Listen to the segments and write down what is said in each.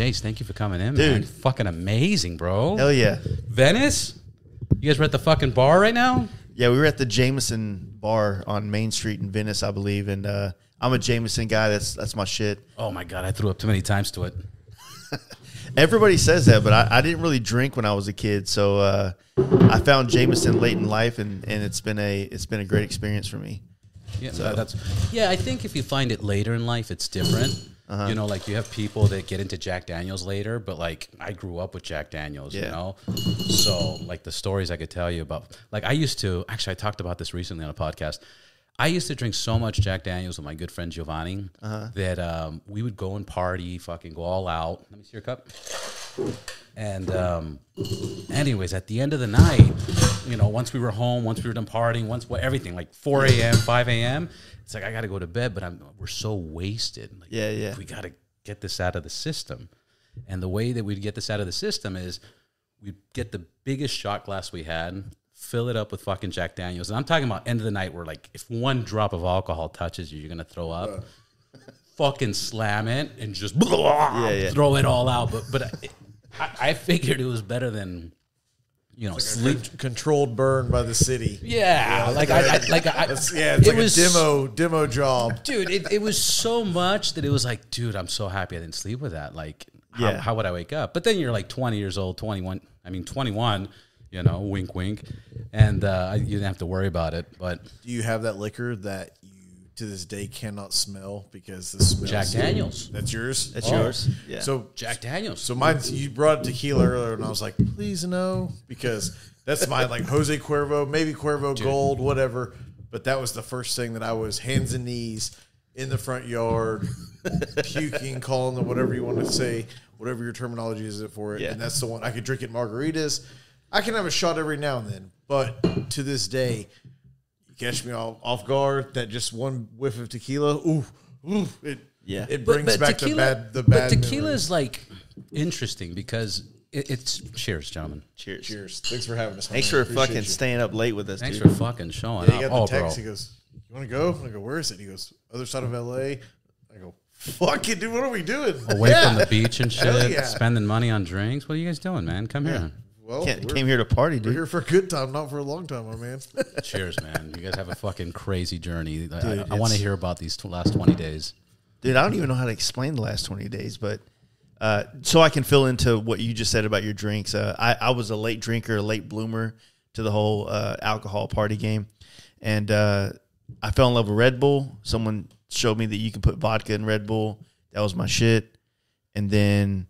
Jace, thank you for coming in, Dude. man. Fucking amazing, bro. Hell yeah. Venice? You guys are at the fucking bar right now? Yeah, we were at the Jameson bar on Main Street in Venice, I believe, and I'm a Jameson guy. That's my shit. Oh, my God. I threw up too many times to it. Everybody says that, but I didn't really drink when I was a kid, so I found Jameson late in life, and it's been a great experience for me. Yeah, So- I think if you find it later in life, it's different. You know, like you have people that get into Jack Daniels later, but like I grew up with Jack Daniels, you know? So like the stories I could tell you about, like I talked about this recently on a podcast. I used to drink so much Jack Daniels with my good friend Giovanni that we would go and party, fucking go all out. Let me see your cup. And anyways, at the end of the night, you know, once we were home, once we were done partying, everything, like 4 a.m., 5 a.m., it's like, I got to go to bed, but we're so wasted. Like, we got to get this out of the system. And the way that we'd get this out of the system is we'd get the biggest shot glass we had, fill it up with fucking Jack Daniels. And I'm talking about end of the night where, like, if one drop of alcohol touches you, you're going to throw up. Fucking slam it and just throw it all out. But I figured it was better than, you know, sleep controlled burn by the city. Yeah, it's a demo job, dude. It was so much that it was like, dude, I'm so happy I didn't sleep with that. Like, how would I wake up? But then you're like 20 years old, 21. I mean, 21. You know, wink, wink, and you didn't have to worry about it. But do you have that liquor that you to this day cannot smell because the smell? Jack Daniels. That's yours. That's yours. Yeah. So Jack Daniels. So mine. You brought tequila earlier, and I was like, please no, because that's my like Jose Cuervo, maybe Cuervo Gold, whatever. But that was the first thing that I was hands and knees in the front yard, puking, calling them whatever you want to say, whatever your terminology is for it. Yeah. And that's the one I could drink it margaritas. I can have a shot every now and then, but to this day, you catch me off guard. That just one whiff of tequila, it brings back tequila, the bad. But tequila is like interesting because it's cheers, gentlemen. Cheers. Thanks for having us. Thanks for fucking staying up late with us. Thanks dude. for fucking showing up. He got the text. He goes, "You want to go?" I go, "Where is it?" He goes, "Other side of LA." I go, "Fuck it, dude. What are we doing? Away from the beach and shit, spending money on drinks. What are you guys doing, man? Come here." Well, came here to party, dude. We're here for a good time, not for a long time, my man. Cheers, man. You guys have a fucking crazy journey. Dude, I want to hear about these last 20 days. Dude, I don't even know how to explain the last 20 days, but so I can fill into what you just said about your drinks. I was a late drinker, a late bloomer to the whole alcohol party game. And I fell in love with Red Bull. Someone showed me that you can put vodka in Red Bull. That was my shit. And then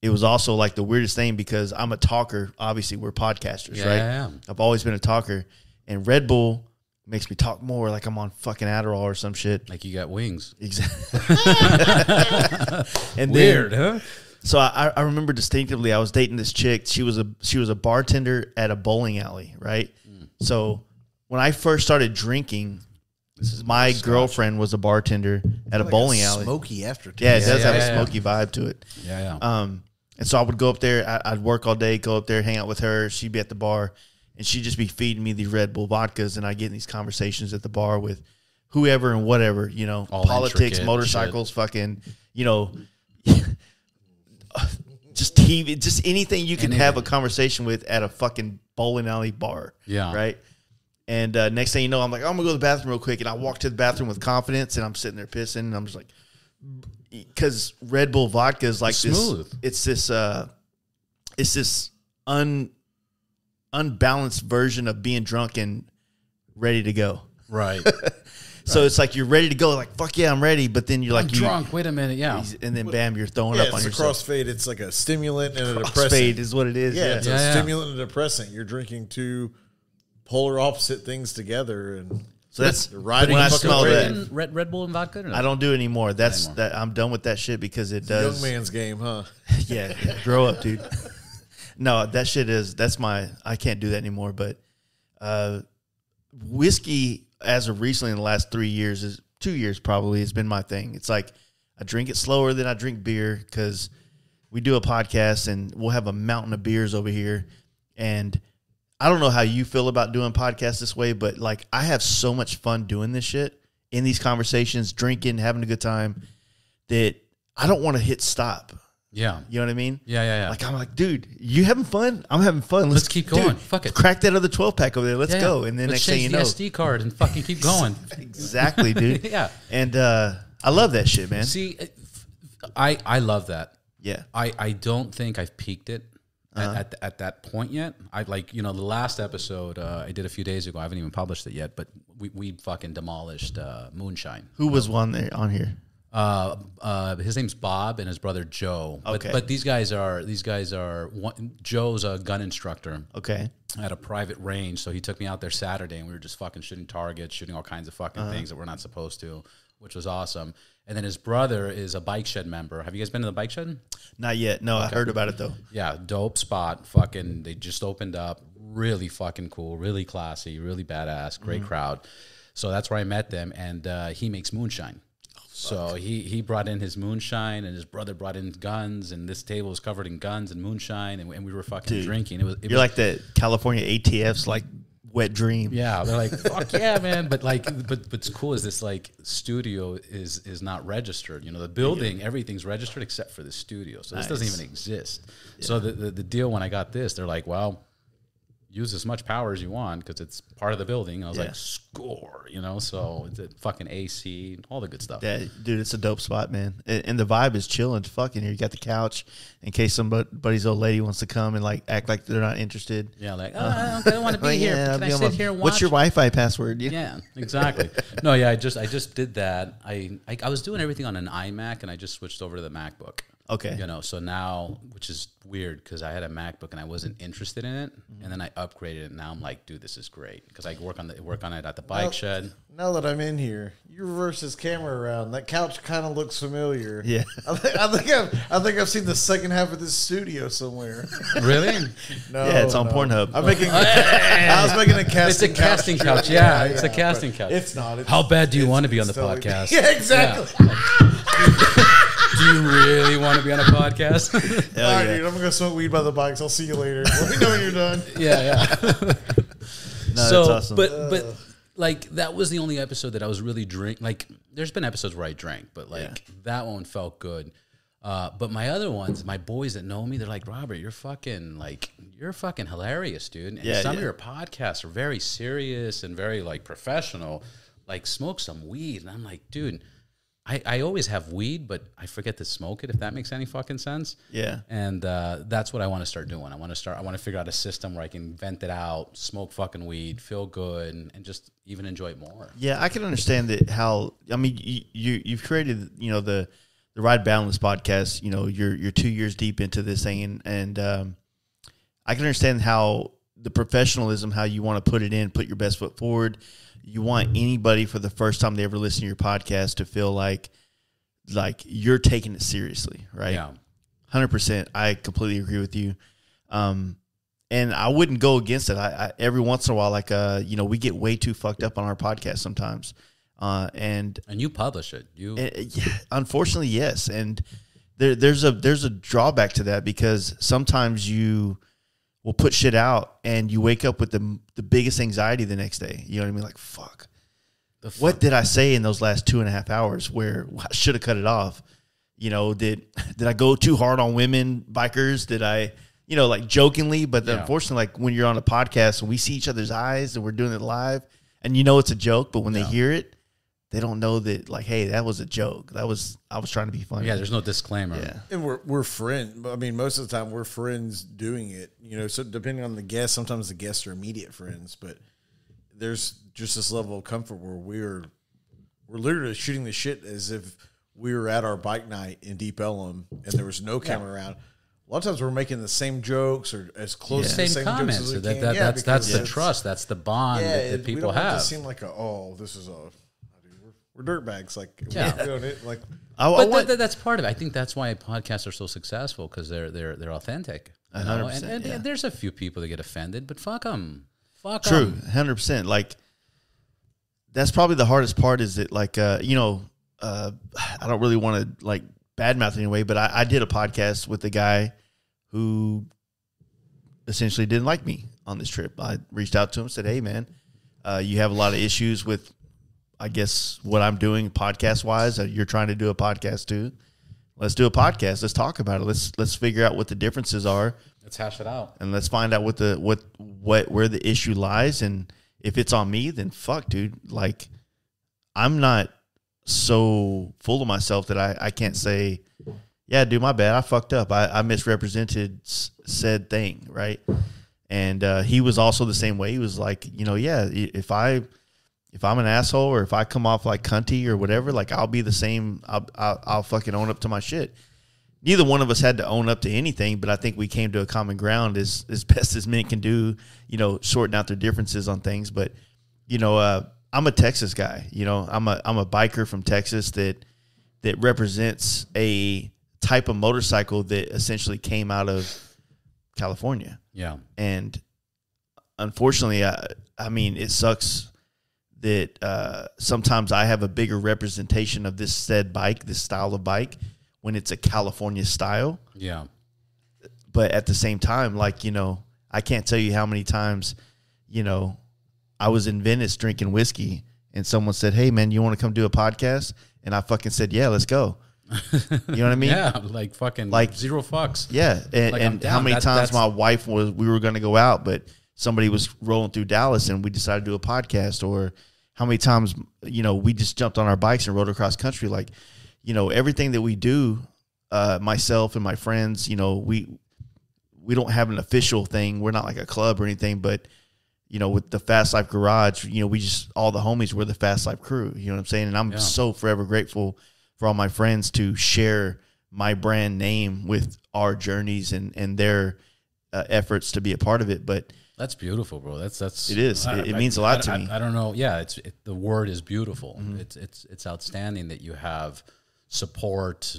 it was also like the weirdest thing because I'm a talker. Obviously, we're podcasters, right? Yeah. I've always been a talker. And Red Bull makes me talk more like I'm on fucking Adderall or some shit. Like you got wings. Exactly. And weird, huh? So I remember distinctively I was dating this chick. She was a bartender at a bowling alley, right? So when I first started drinking, my girlfriend was a bartender at a bowling alley. Smoky aftertaste. Yeah, it does have a smoky vibe to it. Yeah. And so I would go up there. I'd work all day, go up there, hang out with her. She'd be at the bar, and she'd just be feeding me the Red Bull vodkas, and I get in these conversations at the bar with whoever and whatever, you know, all politics, motorcycles, fucking, you know, just TV, just anything you can have a conversation with at a fucking bowling alley bar. Yeah. Right? And next thing you know, I'm like, I'm going to go to the bathroom real quick. And I walk to the bathroom with confidence, and I'm sitting there pissing, and I'm just like, because Red Bull vodka is like smooth. It's this unbalanced version of being drunk and ready to go. Right. So it's like you're ready to go, like, fuck yeah, I'm ready. But then you're I'm drunk. Wait a minute. Yeah. And then bam, you're throwing up on yourself. It's a crossfade. It's like a stimulant and a depressant. Crossfade is what it is. Yeah, it's a stimulant and a depressant. You're drinking two polar opposite things together, and so that's riding. When I smell that, Red Bull and vodka. Or no? I don't do it anymore. That I'm done with that shit because it does. Young man's game, huh? Yeah, grow up, dude. No, that shit is. I can't do that anymore. But whiskey, as of recently in the last 3 years, 2 years probably, has been my thing. It's like I drink it slower than I drink beer because we do a podcast and we'll have a mountain of beers over here, and I don't know how you feel about doing podcasts this way, but like I have so much fun doing this shit in these conversations, drinking, having a good time, that I don't want to hit stop. Yeah. You know what I mean? Yeah. Like, I'm like, dude, you having fun? I'm having fun. Let's keep going. Dude, fuck it. Crack that other 12-pack over there. Let's go. And then Let's next thing you know. change the SD card and fucking keep going. Exactly, dude. Yeah. And I love that shit, man. See, I love that. Yeah. I don't think I've peaked it at that point yet. I like, the last episode I did a few days ago. I haven't even published it yet, but we fucking demolished Moonshine. Who was one there on here? His name's Bob and his brother Joe. Okay. But these guys are Joe's a gun instructor. Okay. At a private range, so he took me out there Saturday, and we were just fucking shooting targets, shooting all kinds of fucking things that we're not supposed to, which was awesome. And then his brother is a bike shed member. Have you guys been to the bike shed? Not yet. No, okay. I heard about it though. Yeah, dope spot. Fucking, they just opened up. Really fucking cool. Really classy. Really badass. Great crowd. So that's where I met them, and he makes moonshine. So he brought in his moonshine, and his brother brought in guns, and this table was covered in guns and moonshine, and we were fucking drinking. It was like the California ATF's like wet dream. Yeah, they're like, fuck yeah, man. But what's cool is this like studio is not registered. The building, everything's registered except for the studio. So this doesn't even exist. Yeah. So the deal when I got this, they're like, well, use as much power as you want because it's part of the building. I was like, score, so it's a fucking AC, all the good stuff. Yeah, dude, it's a dope spot, man. And the vibe is chilling. Fucking here, you got the couch in case somebody's old lady wants to come and like act like they're not interested. Yeah, like, I don't want to be here. Can I sit here and watch? What's your Wi-Fi password? Yeah, exactly. No, yeah, I just did that. I was doing everything on an iMac, and I just switched over to the MacBook. Okay. So now, which is weird because I had a MacBook and I wasn't interested in it, and then I upgraded it. And now I'm like, dude, this is great because I work on it at the bike shed. Now that I'm in here, you reverse this camera around. That couch kind of looks familiar. Yeah. I think I've seen the second half of this studio somewhere. Really? No. Yeah, it's on Pornhub. I was making a casting. It's a casting couch. Yeah, it's a casting couch. It's not. How bad do you want to be on the podcast? Yeah, exactly. Yeah. Do you really want to be on a podcast? All right, dude. I'm gonna go smoke weed by the bikes. I'll see you later. Let me know when you're done. Yeah. No, that's awesome. But like that was the only episode that I was really Like, there's been episodes where I drank, but like that one felt good. But my other ones, my boys that know me, they're like, Robert, you're fucking hilarious, dude. And some of your podcasts are very serious and very like professional. Like, smoke some weed, and I'm like, dude. I always have weed, but I forget to smoke it, if that makes any fucking sense. Yeah. And that's what I want to start doing. I want to figure out a system where I can vent it out, smoke fucking weed, feel good, and just even enjoy it more. Yeah, I can understand that you've created, the Ride Balance podcast, you're 2 years deep into this thing, and I can understand how the professionalism, how you want to put it in, put your best foot forward. You want anybody for the first time they ever listen to your podcast to feel like you're taking it seriously, right? Yeah. 100%. I completely agree with you. And I wouldn't go against it. I every once in a while, we get way too fucked up on our podcast sometimes. And you publish it. Unfortunately, yes. And there's a drawback to that because sometimes you will put shit out and you wake up with the biggest anxiety the next day. You know what I mean? Like, fuck. What did I say in those last 2.5 hours where I should have cut it off? Did I go too hard on women bikers? Did I, like jokingly, but unfortunately, like when you're on a podcast and we see each other's eyes and we're doing it live and it's a joke, but when they hear it, they don't know that, like, hey, that was a joke. I was trying to be funny. Yeah, there's no disclaimer. Yeah. And we're friends. I mean, most of the time we're friends doing it. So depending on the guest, sometimes the guests are immediate friends, but there's just this level of comfort where we're literally shooting the shit as if we were at our bike night in Deep Ellum and there was no camera around. A lot of times we're making the same jokes or as close to the same comments jokes as we can. That's the trust. That's the bond that people have. We don't want to seem like we're dirtbags. Like, that's part of it. I think that's why podcasts are so successful because they're authentic. 100%, and there's a few people that get offended, but fuck them. True, 100%. Like, that's probably the hardest part. Is that like I don't really want to like badmouth anyway, but I did a podcast with a guy who essentially didn't like me on this trip. I reached out to him, said, "Hey, man, you have a lot of issues with." I guess what I'm doing podcast wise, you're trying to do a podcast too. let's do a podcast. Let's talk about it. Let's figure out what the differences are. Let's hash it out. And let's find out where the issue lies. And if it's on me, then fuck, dude. Like, I'm not so full of myself that I can't say, yeah, dude, my bad. I fucked up. I misrepresented said thing, right? And he was also the same way. He was like, yeah, if I'm an asshole or if I come off like cunty or whatever, like I'll be the same. I'll fucking own up to my shit. Neither one of us had to own up to anything, but I think we came to a common ground as best as men can do, sorting out their differences on things. But, I'm a Texas guy. I'm a biker from Texas that represents a type of motorcycle that essentially came out of California. Yeah. And unfortunately, I mean, it sucks that sometimes I have a bigger representation of this said bike, this style of bike, when it's a California style. Yeah. But at the same time, like, I can't tell you how many times, I was in Venice drinking whiskey and someone said, hey, man, you want to come do a podcast? And I fucking said, yeah, let's go. You know what I mean? Yeah, like fucking zero fucks. Yeah. And how many times my wife we were going to go out, but somebody was rolling through Dallas and we decided to do a podcast. Or how many times, we just jumped on our bikes and rode across country. Like, everything that we do, myself and my friends, we don't have an official thing. We're not like a club or anything, but, with the Fast Life Garage, we just, all the homies, we're the Fast Life crew. You know what I'm saying? And I'm so forever grateful for all my friends to share my brand name with our journeys and their efforts to be a part of it. But that's beautiful, bro. It is. It means a lot to me. I don't know. Yeah, the word is beautiful. Mm-hmm. It's outstanding that you have support.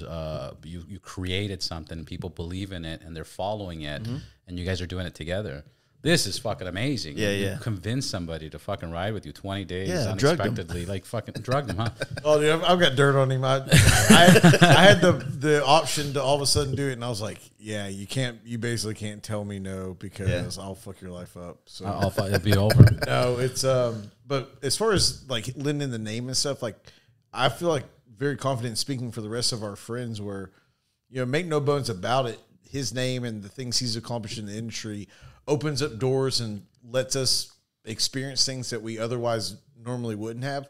You created something, people believe in it, and they're following it, and you guys are doing it together. This is fucking amazing. Yeah, you convince somebody to fucking ride with you 20 days unexpectedly. Like fucking drugged him, huh? Oh, dude, I've got dirt on him. I had the option to all of a sudden do it, and I was like, yeah, you basically can't tell me no because I'll fuck your life up. So it'll be over. No, it's but as far as like lending the name and stuff, like I feel like very confident speaking for the rest of our friends where, make no bones about it, his name and the things he's accomplished in the industry opens up doors and lets us experience things that we otherwise normally wouldn't have.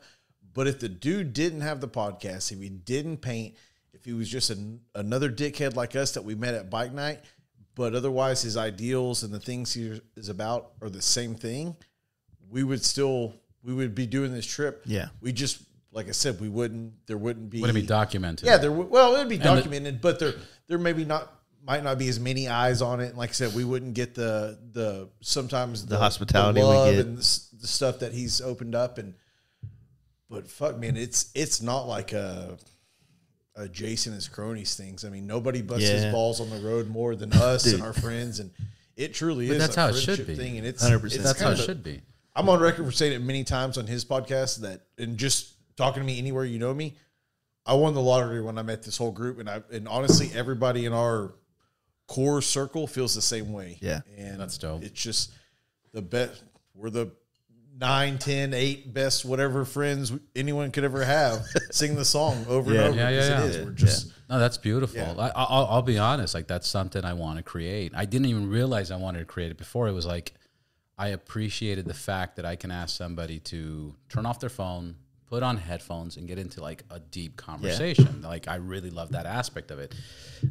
But if the dude didn't have the podcast, if he didn't paint, if he was just another dickhead like us that we met at bike night, but otherwise his ideals and the things he is about are the same thing, we would be doing this trip. Yeah. We just, like I said, there wouldn't be documented. Yeah, it would be documented, but there might not be as many eyes on it. And like I said, we wouldn't get the sometimes the hospitality the love we get and the stuff that he's opened up. But fuck, man, it's not like a Jace and his cronies things. I mean, nobody busts his balls on the road more than us and our friends, and it truly is. That's how it should be. Thing, and it's 100%. That's how it should be. I'm on record for saying it many times on his podcast and just talking to me anywhere you know me, I won the lottery when I met this whole group, and honestly, everybody in our core circle feels the same way. Yeah. And that's dope. It's just the best. We're the 9, 10, 8 best whatever friends anyone could ever have sing the song over and over. Yeah. It is. We're just no, that's beautiful. Yeah. I'll be honest. Like that's something I want to create. I didn't even realize I wanted to create it before. It was like I appreciated the fact that I can ask somebody to turn off their phone, put on headphones, and get into like a deep conversation. Yeah. Like I really love that aspect of it.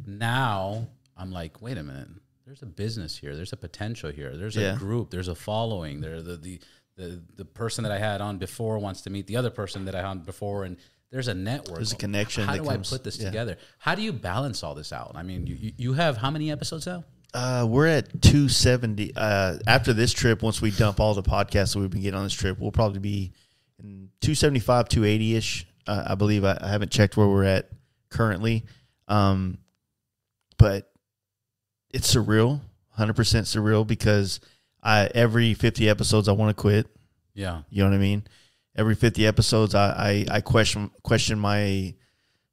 Now I'm like, wait a minute. There's a business here. There's a potential here. There's a group. There's a following. There, the person that I had on before wants to meet the other person that I had on before, and there's a network. There's a connection. How do I put this together? How do you balance all this out? I mean, you have how many episodes now? We're at 270. After this trip, once we dump all the podcasts that we've been getting on this trip, we'll probably be in 275, 280 ish. I believe. I haven't checked where we're at currently, but it's surreal, 100% surreal, because every 50 episodes I want to quit. Yeah. You know what I mean? Every 50 episodes I question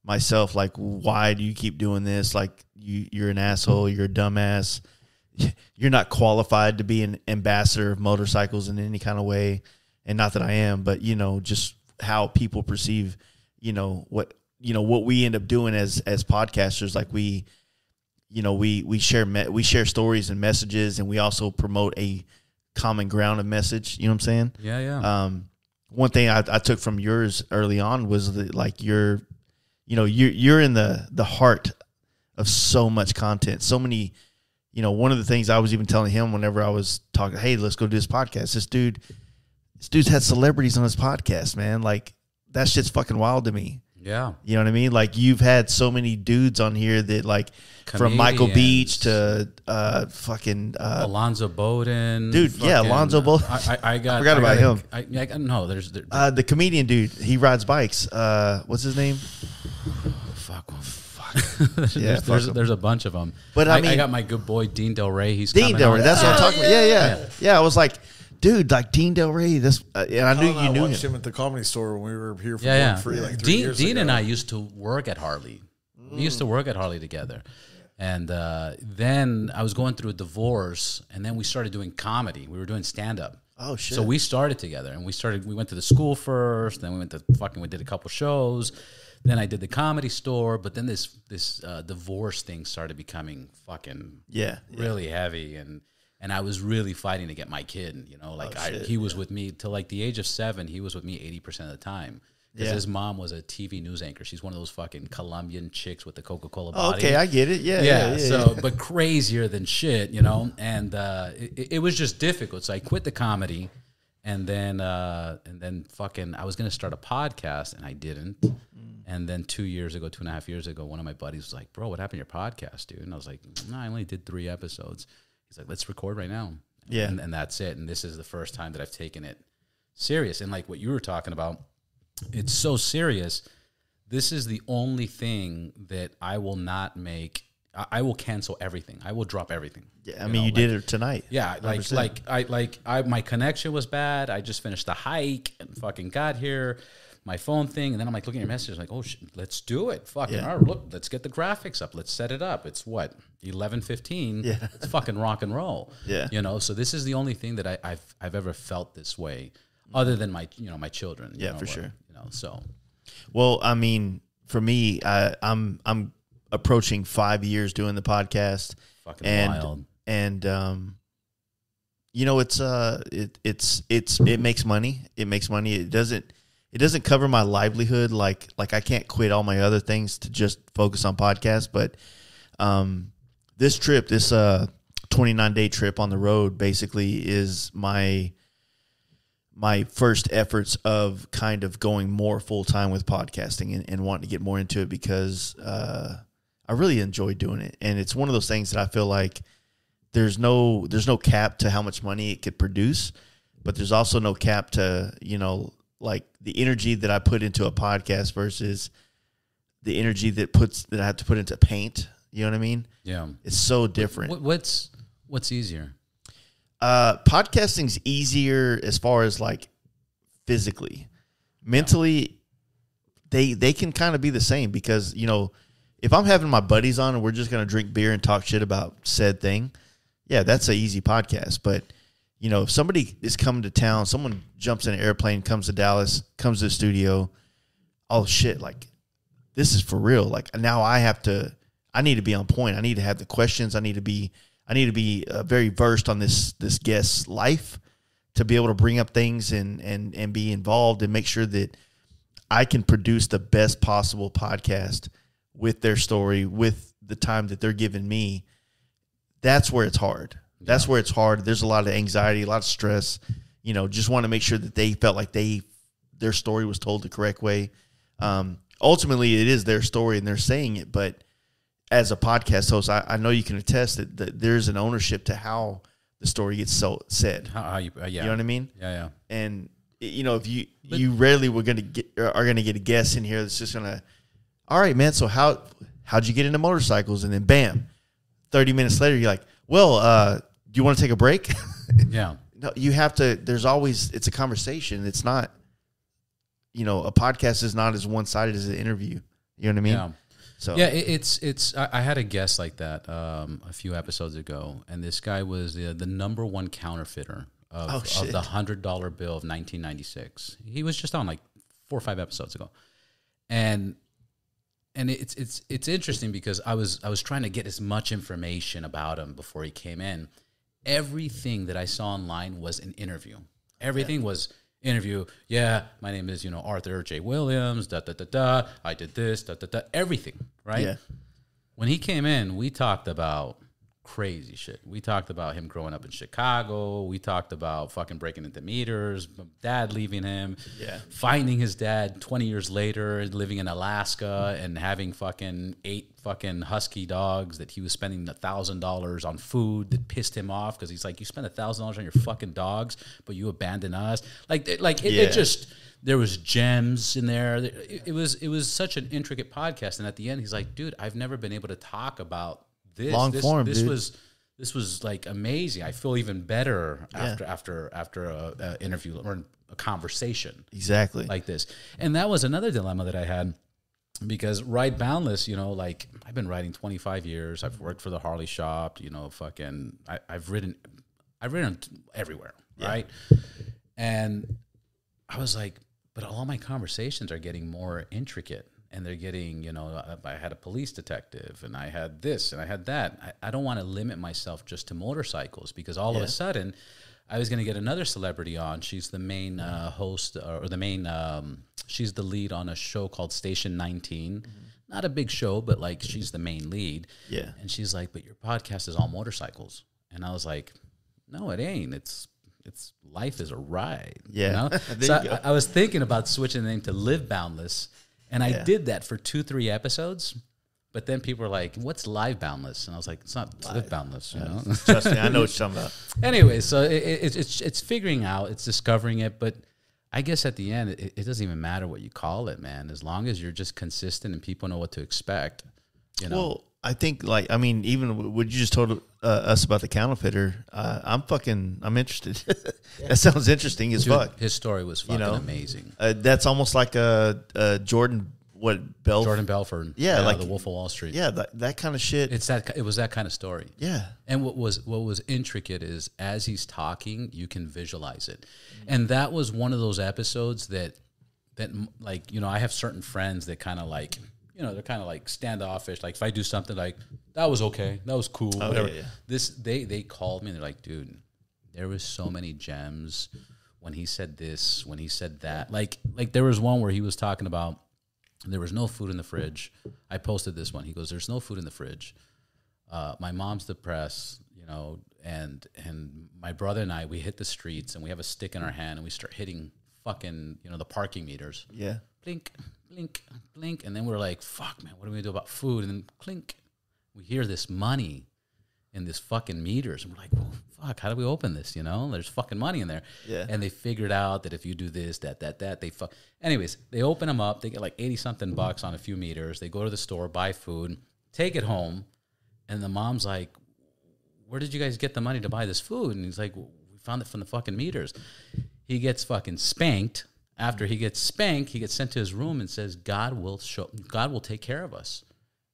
myself, like, why do you keep doing this? Like, you're an asshole, you're a dumbass. You're not qualified to be an ambassador of motorcycles in any kind of way. And not that I am, but, just how people perceive, what you know, what we end up doing as podcasters, like we share stories and messages, and we also promote a common ground of message. You know what I'm saying? Yeah, yeah. One thing I took from yours early on was that, like, you're in the heart of so much content, so many. You know, one of the things I was even telling him whenever I was talking, hey, let's go do this podcast. This dude's had celebrities on his podcast, man. Like, that shit's fucking wild to me. Yeah. You know what I mean? Like, you've had so many dudes on here that, like, from Michael Beach to Alonzo Bowden. Dude, yeah, Alonzo Bowden. I forgot about him. No, there's the comedian dude. He rides bikes. What's his name? Fuck. There's a bunch of them. But I got my good boy Dean Del Rey. He's Dean Del Rey. on. That's what I'm talking about. Yeah. I was like, dude, like Dean Del Rey. This, and I knew you knew him at the Comedy Store when we were here for free. Like 3 years ago. Dean and I used to work at Harley. We used to work at Harley together, and then I was going through a divorce, and then we started doing comedy. We were doing stand up. Oh shit! So we started together, and we went to the school first, then we did a couple shows. Then I did the Comedy Store, but then this divorce thing started becoming fucking really heavy, and I was really fighting to get my kid. You know, like he was with me till like the age of 7. He was with me 80% of the time because his mom was a TV news anchor. She's one of those fucking Colombian chicks with the Coca-Cola body. Okay, I get it. Yeah. So, but crazier than shit, you know. And it was just difficult. So I quit the comedy, and then fucking I was gonna start a podcast, and I didn't. And then 2.5 years ago, one of my buddies was like, bro, what happened to your podcast, dude? And I was like, no, I only did 3 episodes. He's like, let's record right now. Yeah. And that's it. And this is the first time that I've taken it serious. And like what you were talking about, it's so serious. This is the only thing that I will not make. I will cancel everything. I will drop everything. Yeah, I mean, you did it tonight. Yeah, my connection was bad. I just finished the hike and fucking got here. My phone thing, and then I'm like looking at your messages, like, oh, let's do it. Fucking, all right, look, let's get the graphics up. Let's set it up. It's what, 11:15. Yeah, it's fucking rock and roll. Yeah, you know. So this is the only thing that I've ever felt this way, other than my children. Yeah, for sure. You know, so. Well, I mean, for me, I'm approaching 5 years doing the podcast. Fucking wild. And you know, it makes money. It makes money. It doesn't cover my livelihood. Like I can't quit all my other things to just focus on podcasts. But this 29-day trip on the road basically is my first efforts of kind of going more full time with podcasting and wanting to get more into it because I really enjoy doing it. And it's one of those things that I feel like there's no cap to how much money it could produce, but there's also no cap to, you know, like the energy that I put into a podcast versus the energy that I have to put into paint. You know what I mean? Yeah. It's so different. What's easier? Podcasting's easier as far as like physically. Mentally, they can kind of be the same because, you know, if I'm having my buddies on and we're just going to drink beer and talk shit about said thing, yeah, that's an easy podcast. But you know, if somebody is coming to town, someone jumps in an airplane, comes to Dallas, comes to the studio, oh shit, like this is for real. Like now I need to be on point. I need to have the questions. I need to be very versed on this guest's life to be able to bring up things and be involved and make sure that I can produce the best possible podcast with their story, with the time that they're giving me. That's where it's hard. That's where it's hard. There's a lot of anxiety, a lot of stress. You know, just want to make sure that they felt like their story was told the correct way. Ultimately, it is their story and they're saying it. But as a podcast host, I know you can attest that there's an ownership to how the story gets said. You know what I mean? Yeah. And you know, if you rarely are going to get a guest in here that's just going to, all right, man. So how'd you get into motorcycles? And then bam, 30 minutes later, you're like, well, do you want to take a break? Yeah. No, you have to. It's a conversation. It's not, you know, a podcast is not as one-sided as an interview. You know what I mean? Yeah. So yeah, it's. I had a guest like that a few episodes ago, and this guy was the number one counterfeiter of the $100 bill of 1996. He was just on like 4 or 5 episodes ago, and and it's interesting because I was trying to get as much information about him before he came in. Everything that I saw online was an interview. Everything was interview. Yeah, my name is, Arthur J. Williams, I did this, everything, right? Yeah. When he came in, we talked about crazy shit. We talked about him growing up in Chicago. We talked about fucking breaking into meters, dad leaving him, finding his dad 20 years later, living in Alaska and having fucking 8 fucking husky dogs that he was spending $1,000 on food that pissed him off because he's like, you spent $1,000 on your fucking dogs, but you abandon us. It just, there was gems in there. It was such an intricate podcast. And at the end, he's like, dude, I've never been able to talk about this long form. This was like amazing. I feel even better after a interview or a conversation. Exactly. Like this. And that was another dilemma that I had because Ride Boundless, like I've been riding 25 years. I've worked for the Harley shop, I've ridden everywhere, right? And I was like, but all my conversations are getting more intricate. And they're getting, I had a police detective and I had this and I had that. I don't want to limit myself just to motorcycles because all of a sudden I was going to get another celebrity on. She's the main host or the main, she's the lead on a show called Station 19. Mm-hmm. Not a big show, but like she's the main lead. Yeah. And she's like, but your podcast is all motorcycles. And I was like, no, it ain't. It's life is a ride. Yeah. So I was thinking about switching the name to Live Boundless. And I did that for 2-3 episodes, but then people were like, what's Live Boundless? And I was like, it's not Live Boundless, Trust me, I know what you're talking about. Anyway, so it's figuring out, it's discovering it, but I guess at the end, it doesn't even matter what you call it, man, as long as you're just consistent and people know what to expect, Well, I think, even what you just told us about the counterfeiter, I'm interested. That sounds interesting as fuck. His story was fucking amazing. That's almost like a Jordan Belfort. Yeah, like the Wolf of Wall Street. Yeah, that kind of shit. It was that kind of story. Yeah. And what was intricate is as he's talking, you can visualize it. And that was one of those episodes that I have certain friends that kind of like, they're kind of like standoffish. Like if I do something like that was okay, that was cool, whatever. Yeah. They called me and they're like, dude, there was so many gems when he said this, when he said that. Like there was one where he was talking about there was no food in the fridge. I posted this one. He goes, there's no food in the fridge. My mom's depressed, and my brother and I, we hit the streets and we have a stick in our hand and we start hitting fucking, the parking meters. Yeah. Blink, blink, blink. And then we're like, fuck, man, what are we going to do about food? And then clink. We hear this money in this fucking meters. And we're like, well, fuck, how do we open this? There's fucking money in there. Yeah. And they figured out that if you do this, that, they fuck. Anyways, they open them up. They get like 80-something bucks on a few meters. They go to the store, buy food, take it home. And the mom's like, where did you guys get the money to buy this food? And he's like, we found it from the fucking meters. He gets fucking spanked. After he gets spanked, he gets sent to his room and says, God will take care of us.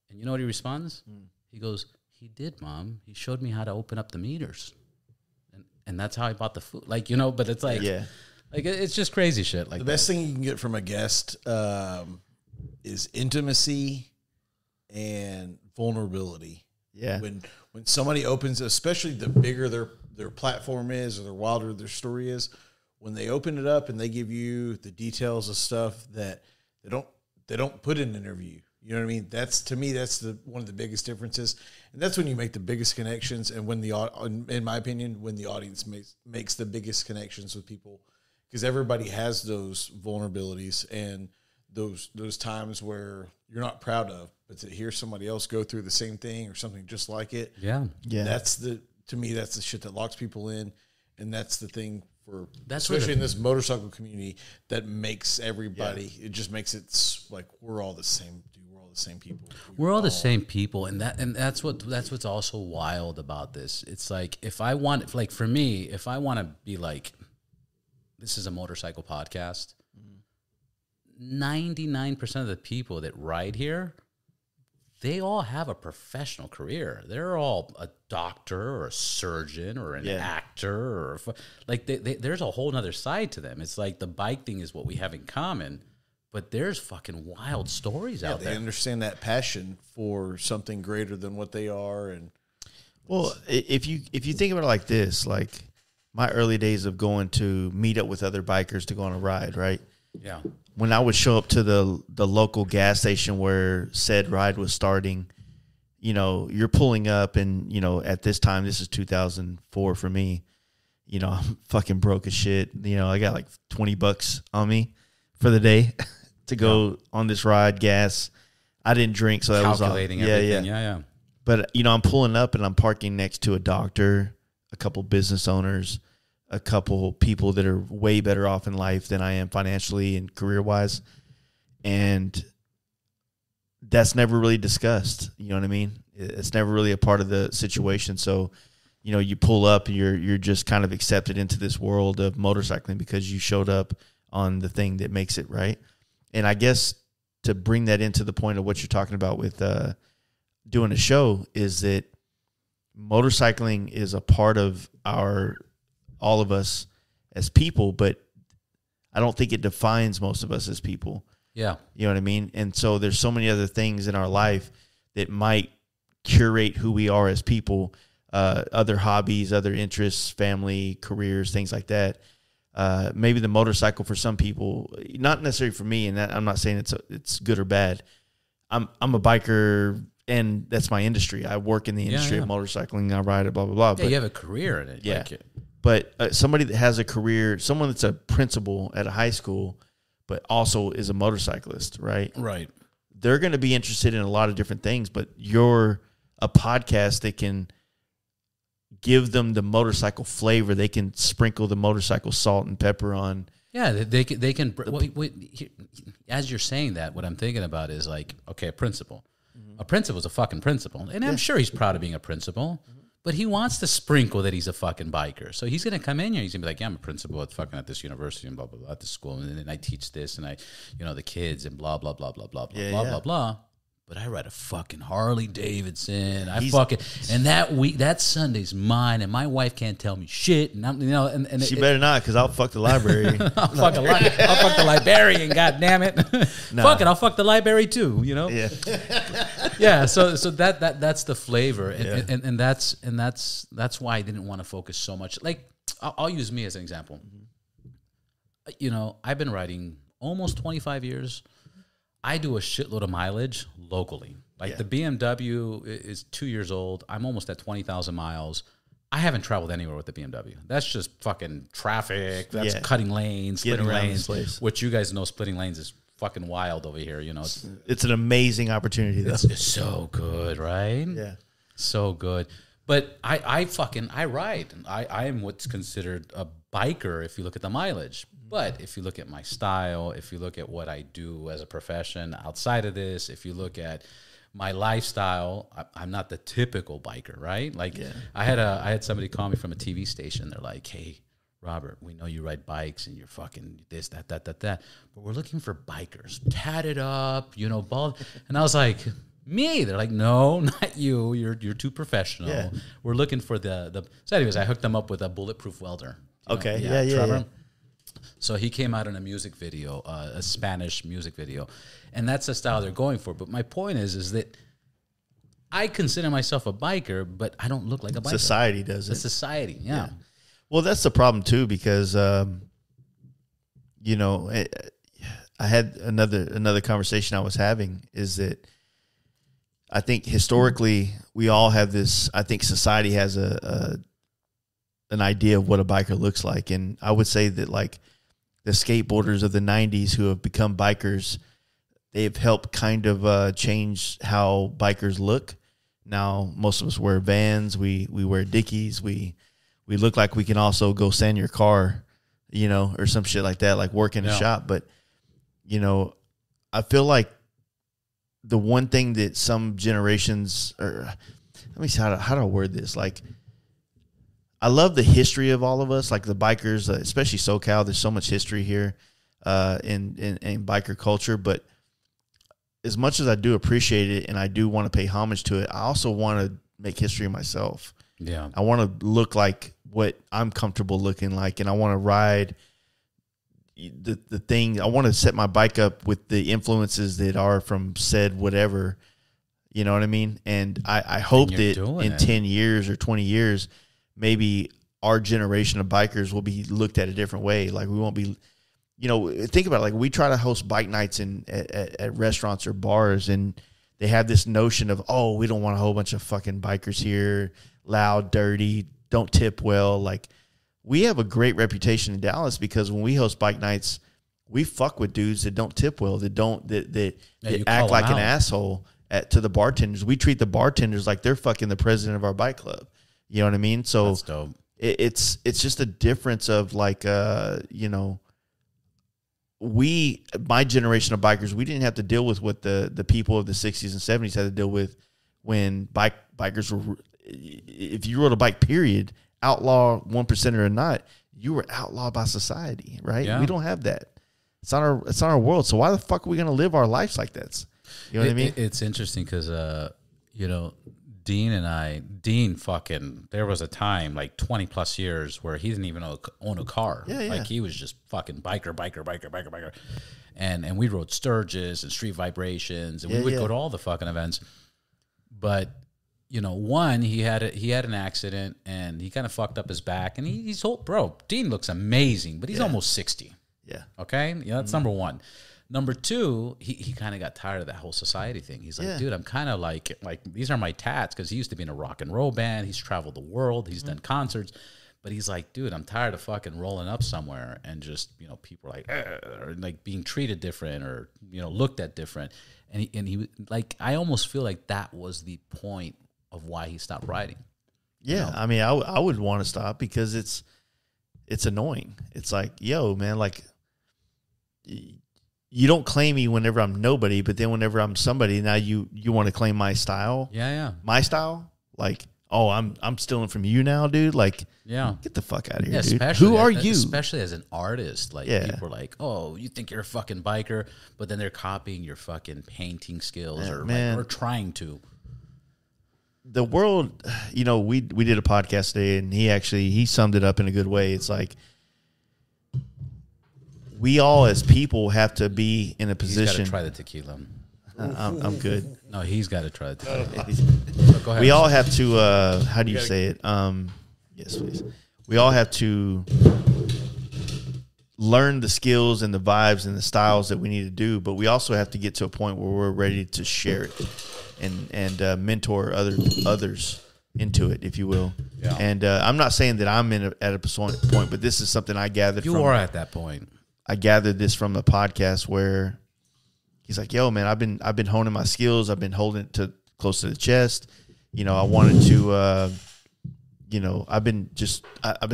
And you know what he responds? He goes, he did, Mom. He showed me how to open up the meters. And that's how I bought the food. But it's like, it's just crazy shit. Like the best thing you can get from a guest is intimacy and vulnerability. Yeah. When somebody opens, especially the bigger their platform is or the wilder their story is, when they open it up and they give you the details of stuff that they don't put in an interview. You know what I mean? That's, to me, that's one of the biggest differences. And that's when you make the biggest connections. And when in my opinion, when the audience makes the biggest connections with people, because everybody has those vulnerabilities and those times where you're not proud of, but to hear somebody else go through the same thing or something just like it. Yeah. To me, that's the shit that locks people in. And that's the thing That's especially in this motorcycle community that makes everybody. It just makes it like we're all the same. Dude, we're all the same people. We're all the same people, and that's what's also wild about this. It's like if I want, like for me, if I want to be like, this is a motorcycle podcast. 99% of the people that ride here, they all have a professional career. They're all a doctor or a surgeon or an actor or there's a whole nother side to them. It's like the bike thing is what we have in common, but there's fucking wild stories out there. They understand that passion for something greater than what they are. And well, if you think about it like this, like my early days of going to meet up with other bikers to go on a ride, right? Yeah. When I would show up to the local gas station where said ride was starting, you know, you're pulling up and, you know, at this time, this is 2004 for me, you know, I'm fucking broke as shit. You know, I got like $20 on me for the day to go on this ride, gas. I didn't drink, so that was calculating everything. Yeah. But, you know, I'm pulling up and I'm parking next to a doctor, a couple business owners, a couple people that are way better off in life than I am financially and career-wise. And that's never really discussed. You know what I mean? It's never really a part of the situation. So, you know, you pull up, you're just kind of accepted into this world of motorcycling because you showed up on the thing that makes it, right? And I guess to bring that into the point of what you're talking about with doing a show is that motorcycling is a part of all of us as people, but I don't think it defines most of us as people. Yeah. You know what I mean? And so there's so many other things in our life that might curate who we are as people, other hobbies, other interests, family, careers, things like that. Maybe the motorcycle for some people, not necessarily for me, and I'm not saying it's good or bad. I'm a biker, and that's my industry. I work in the industry of motorcycling. I ride it, blah, blah, blah. Yeah, but you have a career in it. Yeah. Like but somebody that has a career, someone that's a principal at a high school, but also is a motorcyclist, right? Right. They're going to be interested in a lot of different things, but you're a podcast that can give them the motorcycle flavor. They can sprinkle the motorcycle salt and pepper on. Yeah, they can. As you're saying that, what I'm thinking about is like, okay, a principal. A principal's a fucking principal. And I'm sure he's proud of being a principal. But he wants to sprinkle that he's a fucking biker. So he's going to come in here. He's going to be like, yeah, I'm a principal at this university and blah, blah, blah, at this school. And then I teach this and the kids and blah, blah, blah, blah, blah, blah, blah. But I ride a fucking Harley Davidson. And that Sunday's mine. And my wife can't tell me shit. And and she better not, because I'll fuck the library. I'll fuck the librarian. God damn it. No. Fuck it. I'll fuck the library too. You know. Yeah. Yeah. So that's the flavor, and that's why I didn't want to focus so much. Like I'll use me as an example. You know, I've been riding almost 25 years. I do a shitload of mileage locally. Like the BMW is 2 years old. I'm almost at 20,000 miles. I haven't traveled anywhere with the BMW. That's just fucking traffic. That's cutting lanes, splitting lanes. Which you guys know, splitting lanes is fucking wild over here. You know, it's an amazing opportunity, though. It's so good, right? Yeah, so good. But I ride. I am what's considered a biker if you look at the mileage. But if you look at my style, if you look at what I do as a profession outside of this, if you look at my lifestyle, I'm not the typical biker, right? Like I had somebody call me from a TV station. They're like, hey, Robert, we know you ride bikes and you're fucking this, that, but we're looking for bikers, tatted up, you know, bald. And I was like, me? They're like, no, not you. You're too professional. Yeah. We're looking for the. So anyways, I hooked them up with a bulletproof welder. Okay. Yeah. So he came out in a music video, a Spanish music video, and that's the style they're going for. But my point is that I consider myself a biker, but I don't look like a biker. Society does it. The society, yeah. Well, that's the problem too, because you know, I had another conversation I was having is that I think historically we all have this. I think society has an idea of what a biker looks like, and I would say that like the skateboarders of the 90s who have become bikers, they've helped kind of change how bikers look. Now, most of us wear Vans, we wear Dickies, we look like we can also go sand your car, you know, or some shit like that, like work in a shop. But, you know, I feel like the one thing that some generations, or let me see how do I word this? Like, I love the history of all of us, like the bikers, especially SoCal. There's so much history here in biker culture. But as much as I do appreciate it and I do want to pay homage to it, I also want to make history myself. Yeah, I want to look like what I'm comfortable looking like, and I want to ride, the thing, I want to set my bike up with the influences that are from said whatever, you know what I mean? And I hope that in 10 years or 20 years, maybe our generation of bikers will be looked at a different way. Like we won't be, you know, think about it. Like we try to host bike nights at restaurants or bars, and they have this notion of, oh, we don't want a whole bunch of fucking bikers here, loud, dirty, don't tip well. Like, we have a great reputation in Dallas because when we host bike nights, we fuck with dudes that don't tip well, that act like an asshole to the bartenders. We treat the bartenders like they're fucking the president of our bike club. You know what I mean? So that's dope. It's just a difference of like, you know, my generation of bikers, we didn't have to deal with what the people of the 60s and 70s had to deal with when bikers were, if you rode a bike, period, outlaw 1% or not, you were outlawed by society, right? Yeah. We don't have that. It's not our world. So why the fuck are we going to live our lives like that? You know what I mean? It's interesting because, you know, Dean fucking, there was a time like 20 plus years where he didn't even own a car. Yeah. Like he was just fucking biker. And we rode Sturgis and Street Vibrations, and we would go to all the fucking events. But, you know, he had an accident and he kind of fucked up his back, and he's old, bro. Dean looks amazing, but he's almost 60. Yeah. Okay. Yeah. That's number one. Number two, he kind of got tired of that whole society thing. He's like, dude, I'm kind of like these are my tats, because he used to be in a rock and roll band. He's traveled the world. He's done concerts. But he's like, dude, I'm tired of fucking rolling up somewhere and just, you know, people are like, or like being treated different or, you know, looked at different. And he like, I almost feel like that was the point of why he stopped riding. Yeah. You know? I mean, I would want to stop because it's annoying. It's like, yo, man, like, you don't claim me whenever I'm nobody, but then whenever I'm somebody, now you want to claim my style. Yeah. My style. Like, oh, I'm stealing from you now, dude. Like, get the fuck out of here, dude. Who are you? Especially as an artist. Like, people are like, oh, you think you're a fucking biker, but then they're copying your fucking painting skills or trying to. The world, you know, we did a podcast today, and he summed it up in a good way. It's like, we all as people have to be in a position. He's got to try the tequila. I'm good. No, he's got to try the tequila. Go ahead. We all have to, how do you say it? Yes, please. We all have to learn the skills and the vibes and the styles that we need to do, but we also have to get to a point where we're ready to share it and mentor others into it, if you will. Yeah. And I'm not saying that I'm at a point, but this is something I gathered. You are at that point. I gathered this from the podcast where he's like, yo, man, I've been honing my skills. I've been holding it close to the chest. You know, I wanted to, you know, I've been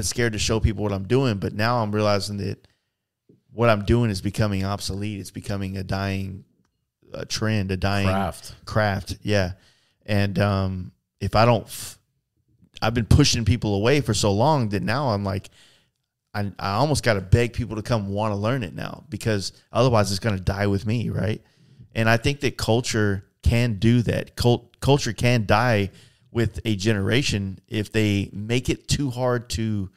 scared to show people what I'm doing, but now I'm realizing that what I'm doing is becoming obsolete. It's becoming a dying trend, a dying craft. Yeah. And if I don't, I've been pushing people away for so long that now I'm like, I almost got to beg people to come want to learn it now, because otherwise it's going to die with me, right? And I think that culture can do that. Culture can die with a generation if they make it too hard to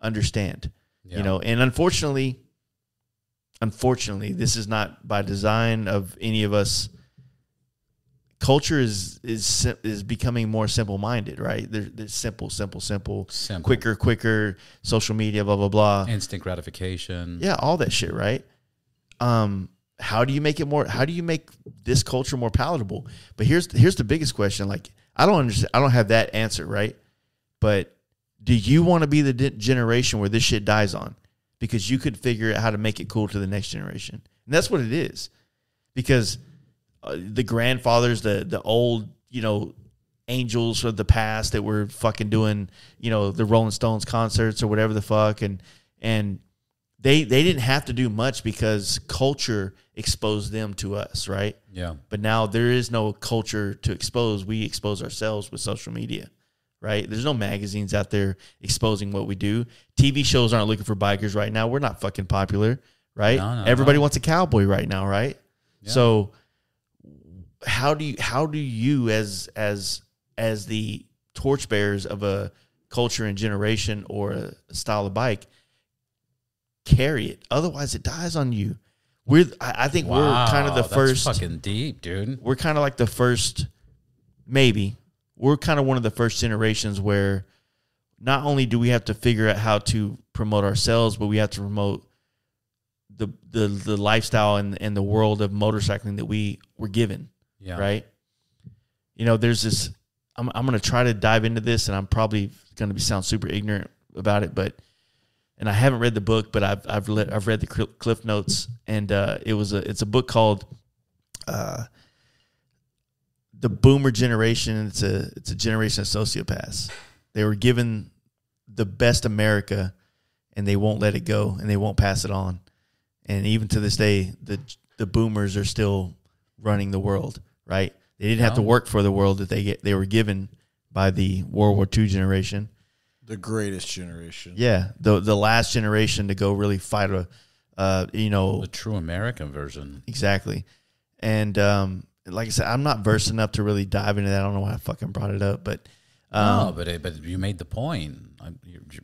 understand, you know. And unfortunately, this is not by design of any of us. Culture is becoming more simple-minded, right? There's simple, quicker, social media, blah, blah, blah. Instant gratification. Yeah, all that shit, right? How do you make this culture more palatable? But here's the biggest question. Like, I don't understand. I don't have that answer, right? But do you want to be the generation where this shit dies on? Because you could figure out how to make it cool to the next generation. And that's what it is. Because the grandfathers, the old, you know, angels of the past that were fucking doing, you know, the Rolling Stones concerts or whatever the fuck, and they didn't have to do much because culture exposed them to us, right? Yeah. But now there is no culture to expose. We expose ourselves with social media, right? There's no magazines out there exposing what we do. TV shows aren't looking for bikers right now. We're not fucking popular, right? No, everybody wants a cowboy right now, right? Yeah. So how do you as the torchbearers of a culture and generation or a style of bike carry it. Otherwise, it dies on you. I think we're kind of the first. That's fucking deep, dude. We're kind of like the first, maybe. We're kind of one of the first generations where not only do we have to figure out how to promote ourselves, but we have to promote the lifestyle and the world of motorcycling that we were given. Yeah. Right? You know, there's this. I'm going to try to dive into this, and I'm probably going to sound super ignorant about it, and I haven't read the book, but I've read the Cliff Notes, and it's a book called The Boomer Generation. It's a generation of sociopaths. They were given the best America, and they won't let it go, and they won't pass it on. And even to this day, the boomers are still running the world, right? They didn't have to work for the world that they were given by the World War II generation. The greatest generation. Yeah, the last generation to go really fight the true American version. Exactly. And like I said, I'm not versed enough to really dive into that. I don't know why I fucking brought it up, but but you made the point.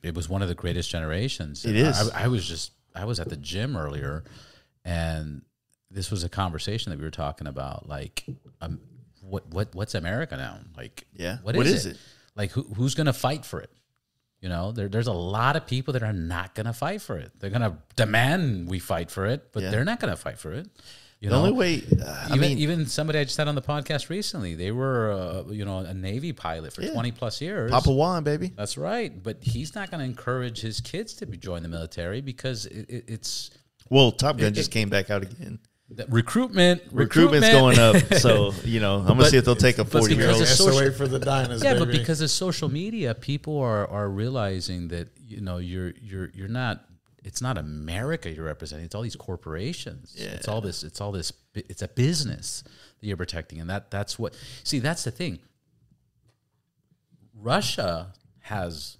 It was one of the greatest generations. It is. I was at the gym earlier, and this was a conversation that we were talking about. Like, what's America now? Like, what is it? Like, who's going to fight for it? You know, there's a lot of people that are not going to fight for it. They're going to demand we fight for it, but they're not going to fight for it. The only way, even somebody I just had on the podcast recently, they were, a Navy pilot for 20 plus years. Papa Juan, baby. That's right. But he's not going to encourage his kids to join the military because it's. Well, Top Gun just came back out again. Recruitment's going up. So, I'm going to see if they'll take a 40-year-old. SOA for the diners, baby. But because of social media, people are realizing that, you're not. It's not America you're representing. It's all these corporations. Yeah. It's all this. It's a business that you're protecting, and that's what. See, that's the thing. Russia has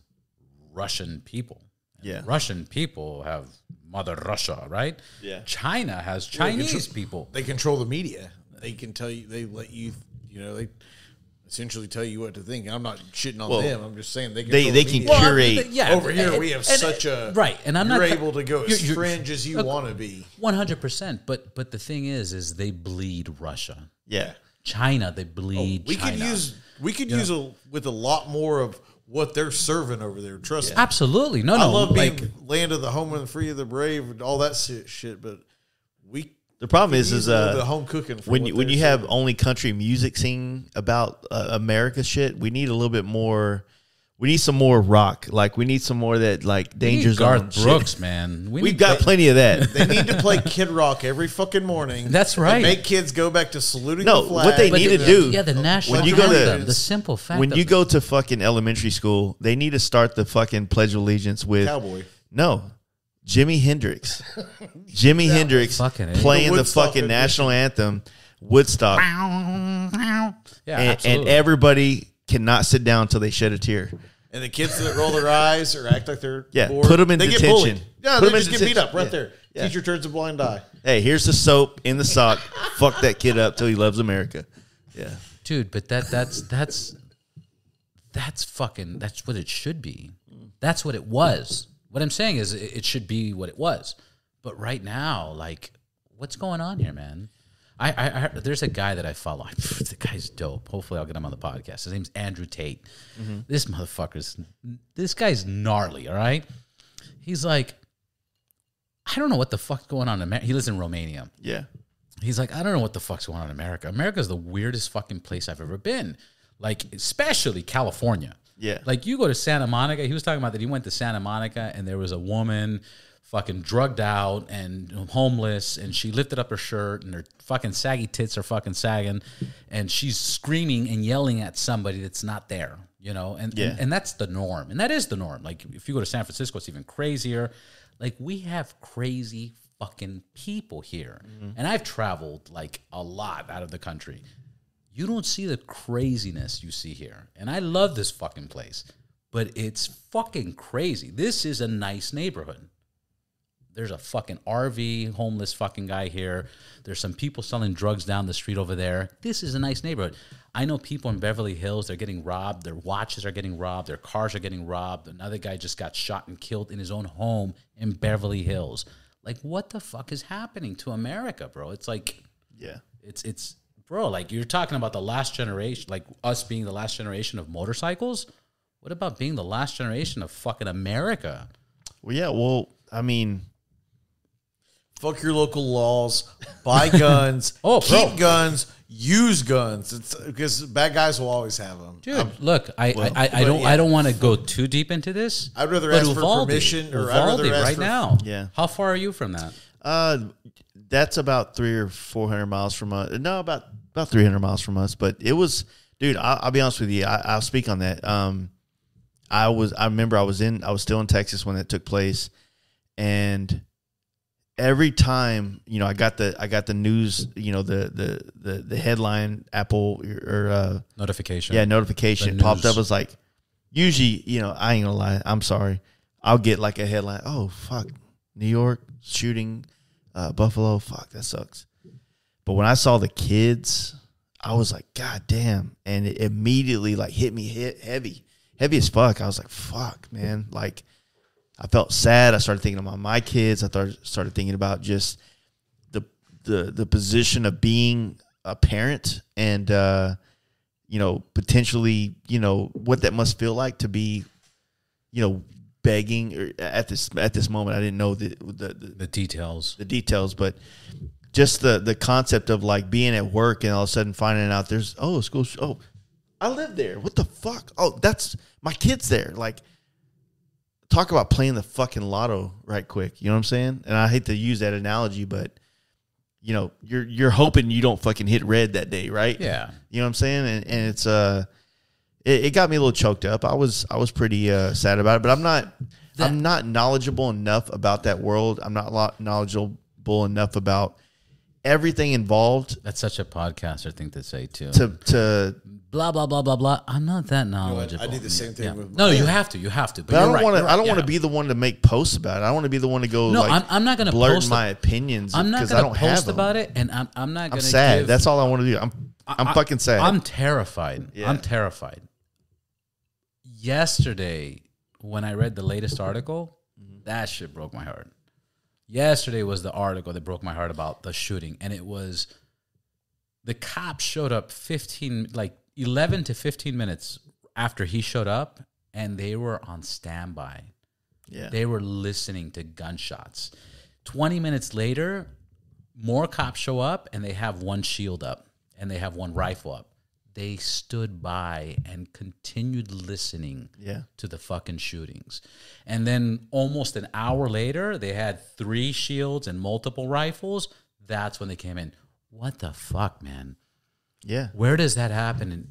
Russian people. Yeah. Russian people have Mother Russia, right? Yeah. China has Chinese people. They control the media. They can tell you. They let you. They essentially tell you what to think. And I'm not shitting on them. I'm just saying they can curate. Over here, we have such a right, and you're able to go as fringe as you want to be. 100%. But the thing is they bleed Russia. Yeah, China, they bleed. China. We could use with a lot more of what they're serving over there. Trust me. Absolutely. No. I love being land of the home and the free of the brave, all that shit. But the problem is the home cooking. When you have only country music sing about America shit, we need a little bit more. We need some more rock. Like we need some more of that like Danger Zone. Garth Brooks, man. We've got plenty of that. They need to play Kid Rock every fucking morning. That's right. And make kids go back to saluting the flag. What they need to do. Yeah, the national anthem. The simple fact. When you go to fucking elementary school, they need to start the fucking Pledge of Allegiance with Cowboy. No. Jimi Hendrix. Hendrix playing the fucking national anthem, Woodstock. And everybody cannot sit down until they shed a tear. And the kids that roll their eyes or act like they're bored, put them in detention. Get bullied. Yeah, they just get beat up right there. Yeah. Teacher turns a blind eye. Hey, here's the soap in the sock. Fuck that kid up till he loves America. Yeah, dude. But that's what it should be. That's what it was. What I'm saying is it should be what it was. But right now, like, what's going on here, man? I there's a guy that I follow. The guy's dope. Hopefully I'll get him on the podcast. His name's Andrew Tate. Mm-hmm. This guy's gnarly, all right? He's like, I don't know what the fuck's going on in America. He lives in Romania. Yeah. He's like, I don't know what the fuck's going on in America. America's the weirdest fucking place I've ever been. Like, especially California. Yeah. Like, you go to Santa Monica. He was talking about that he went to Santa Monica and there was a woman fucking drugged out and homeless, and she lifted up her shirt and her fucking saggy tits are fucking sagging, and she's screaming and yelling at somebody that's not there, and that's the norm. And that is the norm. Like, if you go to San Francisco, it's even crazier. Like, we have crazy fucking people here. Mm-hmm. And I've traveled, like, a lot out of the country. You don't see the craziness you see here. And I love this fucking place, but it's fucking crazy. This is a nice neighborhood. There's a fucking RV homeless fucking guy here. There's some people selling drugs down the street over there. This is a nice neighborhood. I know people in Beverly Hills, they're getting robbed. Their watches are getting robbed. Their cars are getting robbed. Another guy just got shot and killed in his own home in Beverly Hills. Like, what the fuck is happening to America, bro? It's like, it's bro, like, you're talking about the last generation, like us being the last generation of motorcycles. What about being the last generation of fucking America? Well, yeah, well, I mean, fuck your local laws. Buy guns. Keep guns. Use guns. It's because bad guys will always have them. Dude, look, I don't want to go too deep into this. I'd rather ask for permission, or I'd rather ask right for, now. Yeah. How far are you from that? That's about 300 or 400 miles from us. No, about 300 miles from us. But it was, dude. I'll be honest with you. I'll speak on that. I remember I was still in Texas when it took place, and every time, you know, I got the news, you know, the headline, Apple or notification. Yeah, notification popped up. It was like, usually, you know, I ain't gonna lie, I'm sorry, I'll get like a headline, oh fuck, New York shooting, Buffalo, fuck, that sucks. But when I saw the kids, I was like, God damn, and it immediately like hit me heavy as fuck. I was like, fuck, man, like, I felt sad. I started thinking about my kids. I started thinking about just the position of being a parent, and you know, potentially, you know, what that must feel like to be, you know, begging or at this moment. I didn't know the details, but just the concept of like being at work and all of a sudden finding out there's school. Oh, I live there. What the fuck? Oh, that's my kid's there. Like, talk about playing the fucking lotto right quick. You know what I'm saying? And I hate to use that analogy, but, you know, you're hoping you don't fucking hit red that day, right? Yeah. You know what I'm saying? And it's it got me a little choked up. I was pretty sad about it, but I'm not knowledgeable enough about that world. I'm not knowledgeable enough about everything involved. That's such a podcaster thing to say too. To blah blah blah blah blah. I'm not that knowledgeable. I did the same thing with. No, you have to. But I don't want to. I don't want to be the one to make posts about it. I don't want to be the one to go. No, like, I'm not going to blurt post my opinions. I'm not going to post about it, and I'm not going to. I'm sad. That's all I want to do. I'm fucking sad. I'm terrified. Yeah. I'm terrified. Yesterday, when I read the latest article, that shit broke my heart. Yesterday was the article that broke my heart about the shooting, and it was the cops showed up 11 to 15 minutes after he showed up, and they were on standby. Yeah. They were listening to gunshots. 20 minutes later, more cops show up, and they have one shield up, and they have one rifle up. They stood by and continued listening to the fucking shootings. And then almost an hour later, they had 3 shields and multiple rifles. That's when they came in. What the fuck, man? Yeah. Where does that happen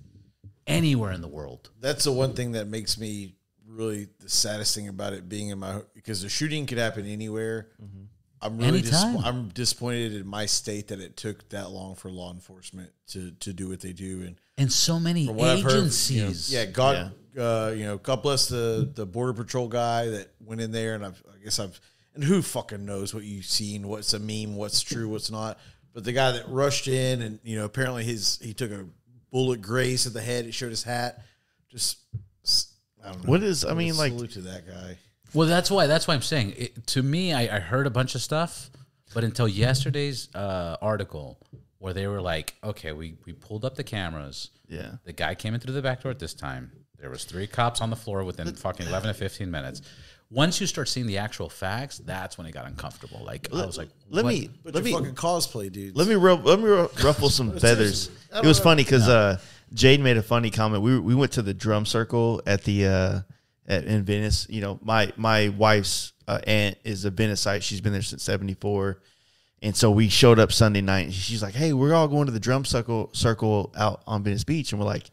anywhere in the world? That's the one thing that makes me really the saddest thing about it being in my, because the shooting could happen anywhere. Mm-hmm. I'm really I'm disappointed in my state that it took that long for law enforcement to do what they do, and so many agencies. Heard, God, God bless the Border Patrol guy that went in there, and and who fucking knows what you've seen, what's a meme, what's true, what's not. But the guy that rushed in, and apparently he took a bullet graze to the head. It showed his hat. Just I don't know. What is? I mean, like, salute to that guy. Well, that's why I'm saying to me, I heard a bunch of stuff, but until yesterday's article where they were like, okay, we pulled up the cameras. Yeah. The guy came in through the back door at this time. There was 3 cops on the floor within fucking 11 to 15 minutes. Once you start seeing the actual facts, that's when it got uncomfortable. Like, I was like, let me fucking cosplay, dude. Let me ruffle some feathers. It was funny because Jade made a funny comment. We went to the drum circle at the in Venice. My wife's aunt is a Veniceite. She's been there since '74, and so we showed up Sunday night. And she's like, "Hey, we're all going to the drum circle out on Venice Beach," and we're like,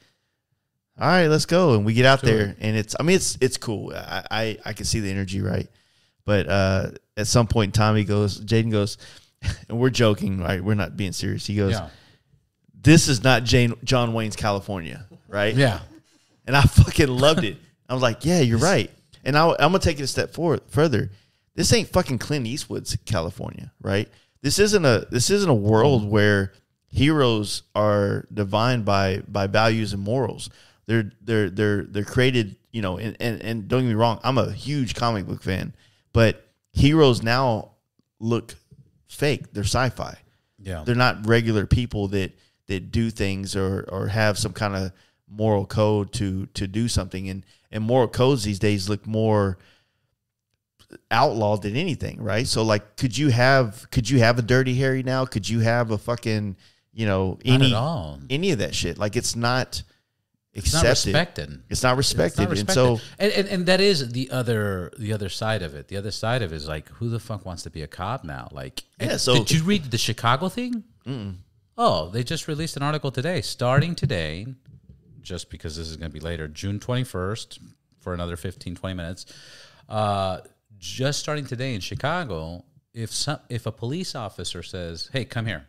"All right, let's go." And we get out there, and it's cool. I can see the energy, right? But at some point in time, Jaden goes, and we're joking, right? We're not being serious. He goes, "This is not John Wayne's California, right?" Yeah. And I fucking loved it. I was like, "Yeah, you're right." And I'm gonna take it a step further. this ain't fucking Clint Eastwood's California, right? This isn't a world where heroes are defined by values and morals. They're created, you know, and don't get me wrong, I'm a huge comic book fan, but heroes now look fake. They're sci-fi. Yeah. They're not regular people that do things or have some kind of moral code to do something. And moral codes these days look more outlawed than anything, right? So like, could you have a Dirty Harry now? Could you have a fucking, you know, any of that shit? Like, it's not accepted. It's not respected. It's not respected. And so, and that is the other side of it. The other side of it is like, who the fuck wants to be a cop now? Like, yeah. So did you read the Chicago thing? Mm-mm. Oh, they just released an article today, starting today, just because this is going to be later, June 21st, for another 15, 20 minutes. Just starting today in Chicago, if a police officer says, "Hey, come here,"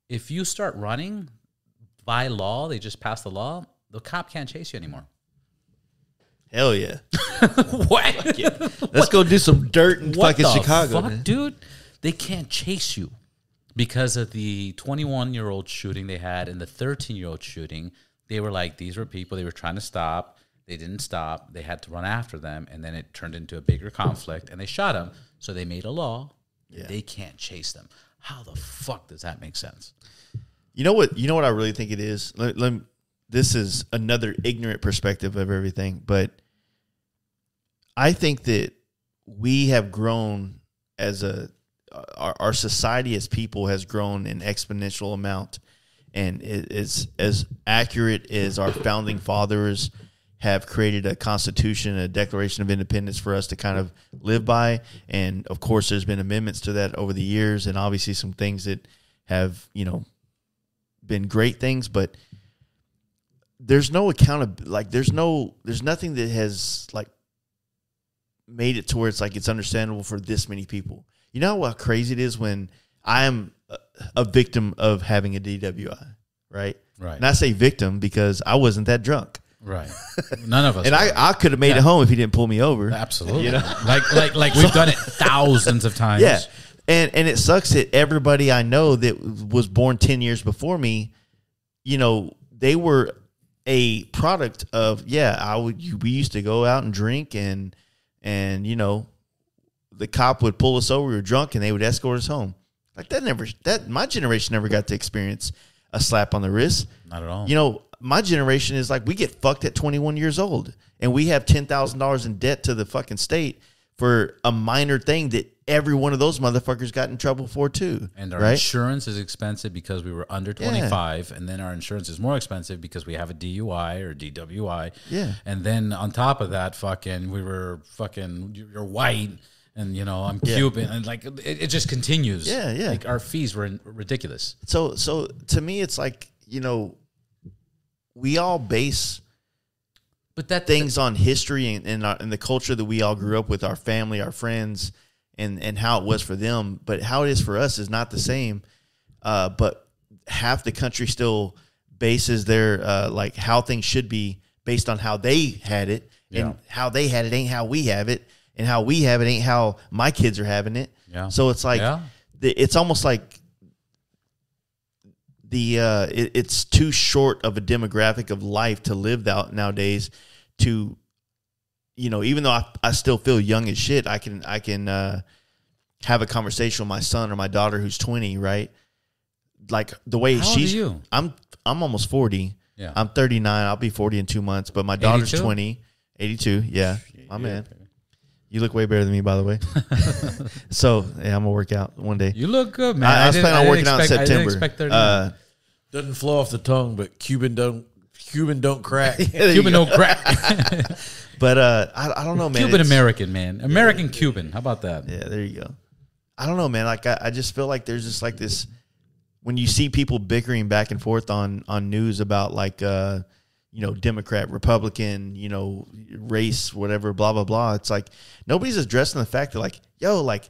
if you start running, by law, they just passed the law, the cop can't chase you anymore. Hell yeah! What? Yeah. Let's go do some dirt in fucking Chicago, fuck, dude. They can't chase you because of the 21-year-old shooting they had and the 13-year-old shooting. They were like, these were people they were trying to stop. They didn't stop. They had to run after them, and then it turned into a bigger conflict, and they shot them. So they made a law. Yeah. They can't chase them. How the fuck does that make sense? You know what I really think it is? This is another ignorant perspective of everything, but I think that we have grown as our society as people has grown in exponential amount, and it's as accurate as our founding fathers have created a constitution, a Declaration of Independence for us to kind of live by. And of course, there's been amendments to that over the years, and obviously some things that have, you know, been great things, but there's no there's nothing that has like made it to where it's like it's understandable for this many people. You know how crazy it is when I am a victim of having a DWI, right? Right. And I say victim because I wasn't that drunk. Right. None of us. And I could have made it home if he didn't pull me over. Absolutely. You know? Like we've done it thousands of times. Yeah. And it sucks that everybody I know that was born 10 years before me, you know, they were a product of, we used to go out and drink and you know, the cop would pull us over, we were drunk, and they would escort us home. Like my generation never got to experience a slap on the wrist. Not at all. You know, my generation is like, we get fucked at 21 years old, and we have $10,000 in debt to the fucking state for a minor thing that every one of those motherfuckers got in trouble for too. And our insurance is expensive because we were under 25, and then our insurance is more expensive because we have a DUI or DWI. Yeah. And then on top of that, you're white, and you know, I'm Cuban, and like it just continues. Yeah, yeah. Like our fees were ridiculous. So to me, it's like, you know, we all base things on history and the culture that we all grew up with, our family, our friends, and how it was for them. But how it is for us is not the same. But half the country still bases their like how things should be based on how they had it, and how they had it ain't how we have it, and how we have it ain't how my kids are having it. Yeah. So it's like it's almost like it's too short of a demographic of life to live out nowadays to, you know, even though I still feel young as shit, I can have a conversation with my son or my daughter who's 20, right? Like the way How old are you? I'm almost 40. Yeah. I'm 39. I'll be 40 in 2 months, but my daughter's 82? 20, 82. Yeah. My man. You look way better than me, by the way. So, yeah, I'm going to work out one day. You look good, man. I was planning on working out in September. I didn't expect 39. Doesn't flow off the tongue, but Cuban don't crack. Cuban don't crack. But I don't know, man. Cuban American, man. American Cuban. How about that? Yeah, there you go. I don't know, man. Like I just feel like there's just like this when you see people bickering back and forth on news about like you know, Democrat, Republican, you know, race, whatever, blah blah blah. It's like nobody's addressing the fact that like, yo, like,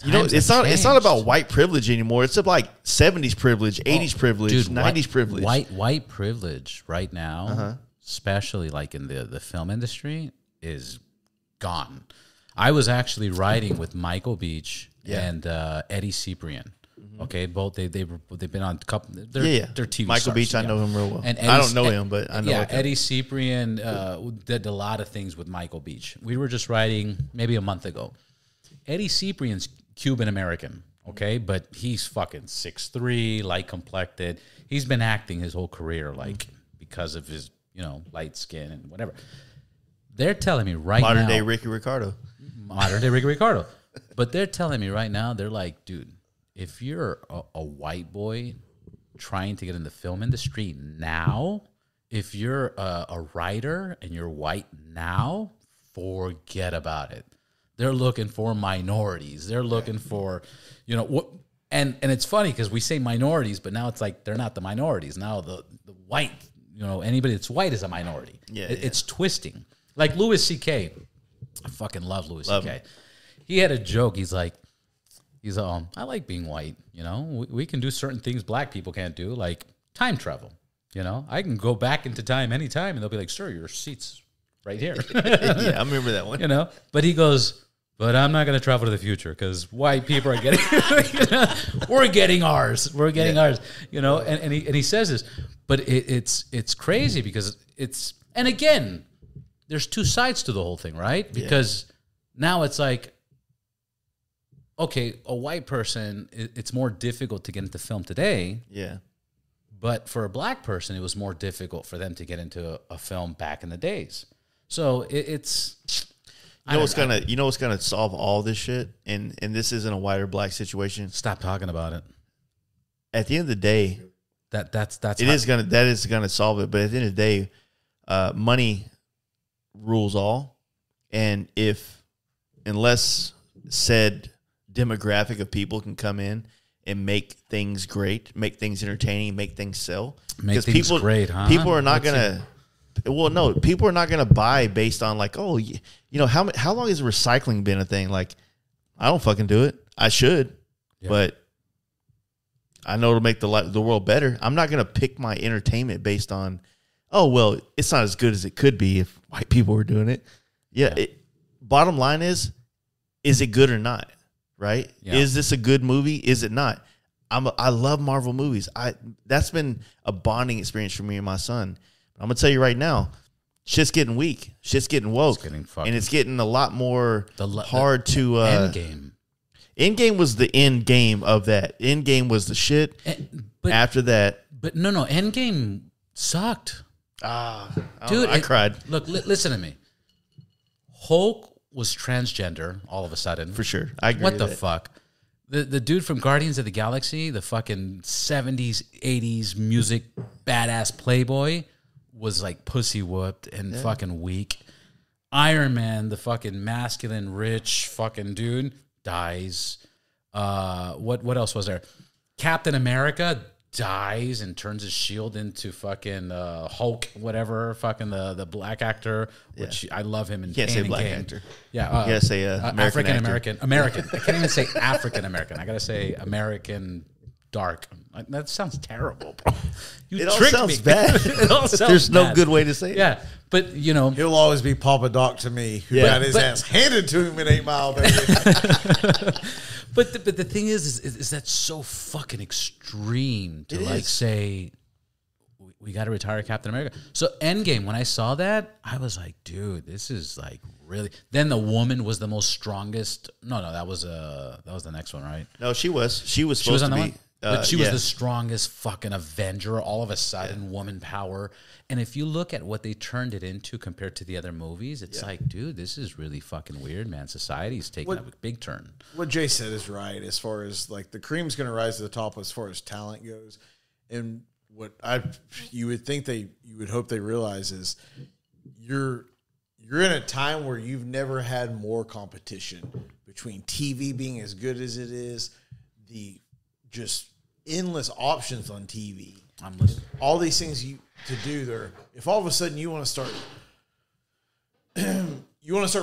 you know, it's not about white privilege anymore. It's about like 70s privilege, 80s privilege, dude, 90s privilege. White privilege right now, especially like in the film industry, is gone. I was actually riding with Michael Beach and Eddie Ciprian. Okay, both they've been on a couple. They're TV Michael stars, Beach, I know him real well. And I don't know him, but I know. Yeah, Eddie Ciprian did a lot of things with Michael Beach. We were just riding maybe a month ago. Eddie Ciprian's Cuban American, okay, but he's fucking 6'3", light complected. He's been acting his whole career, like because of his light skin and whatever. They're telling me right now, modern day Ricky Ricardo, but they're telling me right now, they're like, dude, if you're a white boy trying to get in the film industry now, if you're a writer and you're white now, forget about it. They're looking for minorities. They're looking for, what. And it's funny because we say minorities, but now it's like they're not the minorities. Now the white, anybody that's white is a minority. It's twisting. Like Louis C.K. I fucking love Louis C.K. He had a joke. He's like, I like being white. We can do certain things black people can't do, like time travel. I can go back into time anytime, and they'll be like, "Sir, your seat's right here." Yeah, I remember that one. But he goes, "But I'm not going to travel to the future because white people are getting, we're getting ours. We're getting ours." And he says this, but it's crazy because and again, there's two sides to the whole thing, right? Because now it's like, okay, a white person, it's more difficult to get into film today. Yeah. But for a black person, it was more difficult for them to get into a film back in the days. So it's... You know what's gonna solve all this shit? And this isn't a white or black situation. Stop talking about it. At the end of the day, that is gonna solve it. But at the end of the day, money rules all. And unless said demographic of people can come in and make things great, make things entertaining, make things sell. Make things great, huh? People are not gonna. Well, no, people are not gonna buy based on like, how long has recycling been a thing? Like, I don't fucking do it. I should, but I know it'll make the world better. I'm not gonna pick my entertainment based on, it's not as good as it could be if white people were doing it. Bottom line is it good or not? Right? Yeah. Is this a good movie? Is it not? I love Marvel movies. That's been a bonding experience for me and my son. I'm gonna tell you right now, shit's getting weak. Shit's getting woke, and it's getting a lot more hard to. Endgame. Endgame was the end game of that. Endgame was the shit. But after that, no. Endgame sucked. Dude, I cried. Look, listen to me. Hulk was transgender all of a sudden. For sure. I agree. What the fuck? The dude from Guardians of the Galaxy, the fucking 70s, 80s music badass playboy, was like pussy whooped and fucking weak. Iron Man, the fucking masculine, rich fucking dude, dies. What else was there? Captain America dies and turns his shield into fucking Hulk, whatever, fucking the black actor, which I love him in Can't say black Game. actor. Yeah. You gotta say African American. I can't even say African American. I gotta say American dark. That sounds terrible, bro. It all sounds bad. It all sounds There's no bad. good way to say it. Yeah, but he'll always be Papa Doc to me, who got his ass handed to him in 8 Mile, baby. But the thing is that so fucking extreme to say we got to retire Captain America. So Endgame, when I saw that, I was like, dude, this is like really. Then the woman was the most strongest. No, that was the next one, right? No, she was supposed to be. But she was the strongest fucking Avenger. All of a sudden, woman power. And if you look at what they turned it into compared to the other movies, it's like, dude, this is really fucking weird, man. Society's taking a big turn. What Jay said is right as far as like the cream's going to rise to the top as far as talent goes. And what you would hope they realize is you're in a time where you've never had more competition between TV being as good as it is, the just endless options on TV. I'm listening. All these things to do there. If all of a sudden you want to start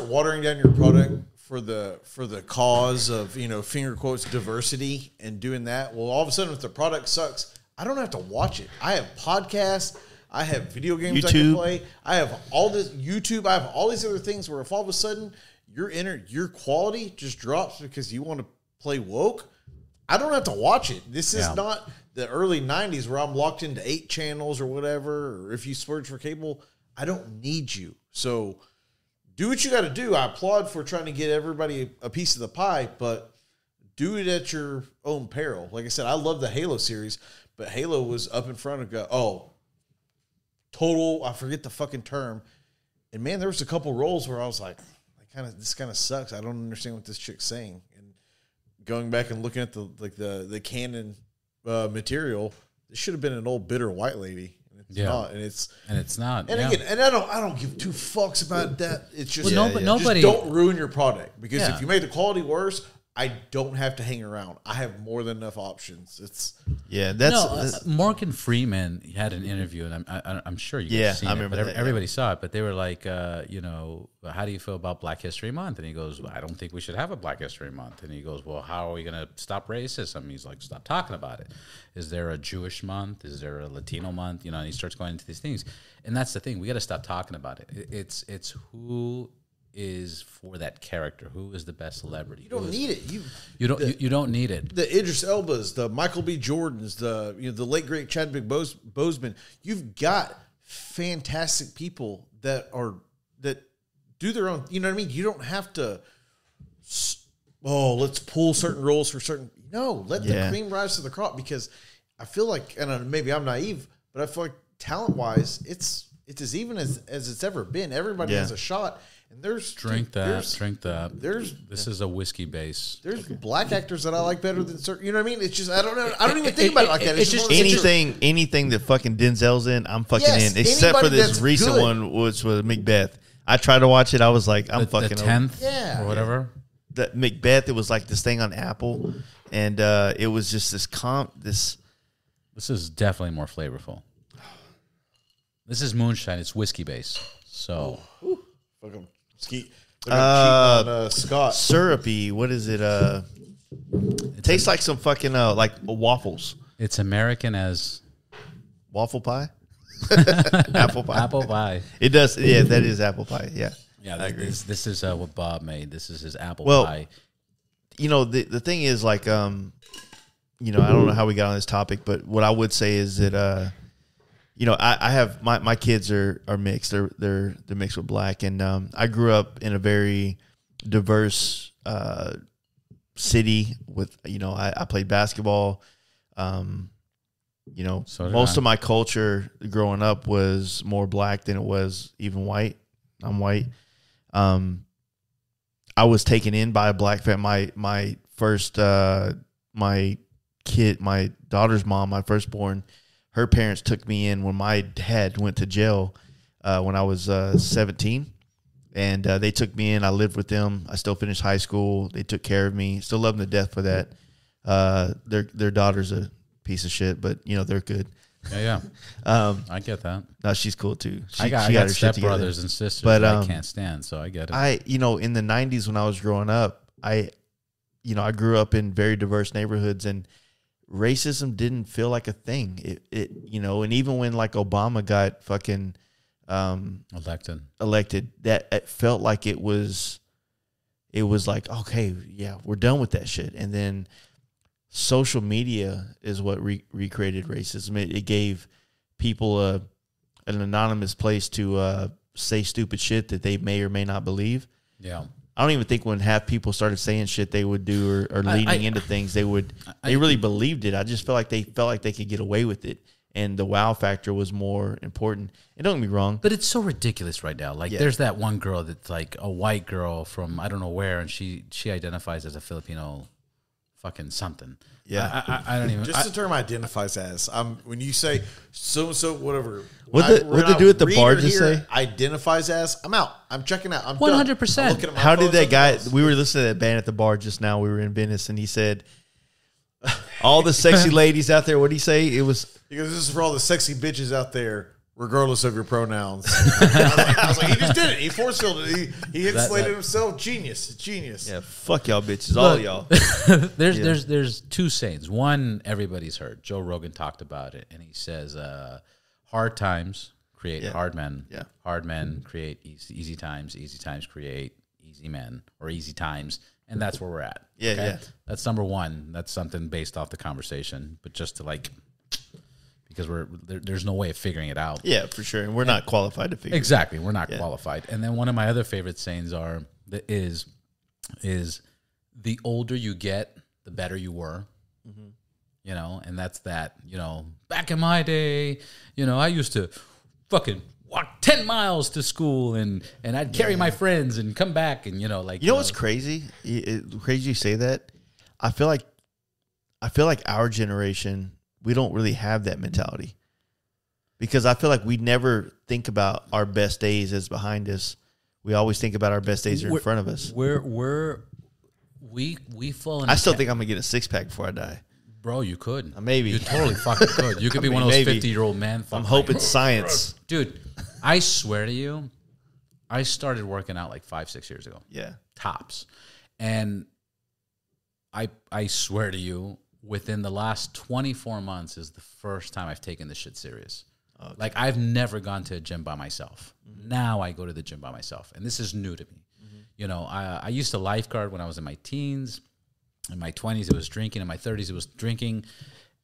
watering down your product for the cause of, finger quotes, diversity and doing that, well, all of a sudden if the product sucks, I don't have to watch it. I have podcasts, I have video games YouTube. I can play, I have all this YouTube, I have all these other things where if all of a sudden your quality just drops because you want to play woke, I don't have to watch it. This is not the early 90s where I'm locked into 8 channels or whatever, or if you splurge for cable, I don't need you. So do what you got to do. I applaud for trying to get everybody a piece of the pie, but do it at your own peril. Like I said, I love the Halo series, but Halo was up in front of total, I forget the fucking term. And man, there was a couple roles where I was like, this kind of sucks. I don't understand what this chick's saying. And going back and looking at the canon material, this should have been an old bitter white lady. And it's not. And it's not. And again, and I don't give 2 fucks about that. It's just nobody just don't ruin your product, because if you make the quality worse, I don't have to hang around. I have more than enough options. Morgan Freeman had an interview, and I'm sure you guys seen it, but everybody saw it. But they were like, how do you feel about Black History Month? And he goes, I don't think we should have a Black History Month. And he goes, well, how are we going to stop racism? He's like, stop talking about it. Is there a Jewish month? Is there a Latino month? And he starts going into these things, and that's the thing. We got to stop talking about it. It's who is for that character, who is the best celebrity. You don't need it. You don't need it. The Idris Elbas, the Michael B. Jordans, the late great Chadwick Boseman. You've got fantastic people that do their own. You know what I mean? You don't have to. Let's pull certain roles for certain. No, let the cream rise to the crop, because I feel like, and maybe I'm naive, but I feel like talent wise, it's as even as it's ever been. Everybody has a shot. And drink that. This is a whiskey base. There's black actors that I like better than certain. You know what I mean? It's just I don't know. I don't even think about it like that. It's just anything that fucking Denzel's in, I'm fucking in. Except for this recent one, which was Macbeth. I tried to watch it. I was like, I'm fucking the 10th, or whatever. The Macbeth. It was like this thing on Apple, and it was just this This is definitely more flavorful. This is moonshine. It's whiskey base. So. Fucking. Scott. Syrupy. What is it? It tastes like some fucking like waffles. It's American as waffle pie. Apple pie. Apple pie. It does. Yeah, that is apple pie. Yeah. Yeah, I agree. This is what Bob made. This is his apple pie. The thing is, like, I don't know how we got on this topic, but what I would say is that I have my kids are mixed. They're mixed with black, and I grew up in a very diverse city. With I played basketball. Most of my culture growing up was more black than it was even white. I'm white. I was taken in by a black family. My first my daughter's mom, my firstborn. Her parents took me in when my dad went to jail when I was 17, and they took me in. I lived with them. I still finished high school. They took care of me. Still love them to death for that. Their daughter's a piece of shit, but they're good. Yeah. I get that. No, she's cool too. I got her step brothers and sisters, but I can't stand, so I get it. In the 90s when I was growing up, I grew up in very diverse neighborhoods, and racism didn't feel like a thing. And even when like Obama got fucking elected, that it felt like it was like, okay, yeah, we're done with that shit. And then social media is what recreated racism. It gave people an anonymous place to say stupid shit that they may or may not believe. Yeah. I don't even think when half people started saying shit they would do or leading into things, they really believed it. I just felt like they could get away with it, and the wow factor was more important. And don't get me wrong, but it's so ridiculous right now. Like there's that one girl that's like a white girl from I don't know where, and she identifies as a Filipino fucking something. Yeah, I don't even. Just the term identifies as. When you say so whatever. What they do at the bar? Just say identifies as. I'm out. I'm checking out. I'm 100%. How did that guy? We were listening to that band at the bar just now. We were in Venice, and he said, "All the sexy ladies out there." What did he say? It was because this is for all the sexy bitches out there, regardless of your pronouns. I was like, he just did it. He force filled it. He insulated himself. Genius. Yeah, fuck y'all bitches, all y'all. There's two sayings. One, everybody's heard. Joe Rogan talked about it, and he says, hard times create hard men. Yeah. Hard men create easy times. Easy times create easy men or easy times, and that's where we're at. Yeah, okay? yeah. That's number one. That's something based off the conversation, but just to like, because there's no way of figuring it out. Yeah, for sure. And we're not qualified to figure exactly. We're not qualified. And then one of my other favorite sayings is the older you get, the better you were. Mm-hmm. You know, and that's that. You know, back in my day, you know, I used to fucking walk 10 miles to school and I'd carry my friends and come back and, you know, like. You know what's crazy? Crazy you say that. I feel like our generation, we don't really have that mentality, because I feel like we never think about our best days as behind us. We always think about our best days are in front of us. We fall in. I still think I'm gonna get a 6-pack before I die. Bro, you could. Maybe. You totally fucking could. You could be one of those 50-year-old men. I'm hoping science. Dude, I swear to you, I started working out like 5-6 years ago. Yeah. Tops. And I swear to you, within the last 24 months is the first time I've taken this shit serious. Okay. Like, I've never gone to a gym by myself. Mm-hmm. Now I go to the gym by myself. And this is new to me. Mm-hmm. You know, I used to lifeguard when I was in my teens. In my 20s, it was drinking. In my 30s, it was drinking.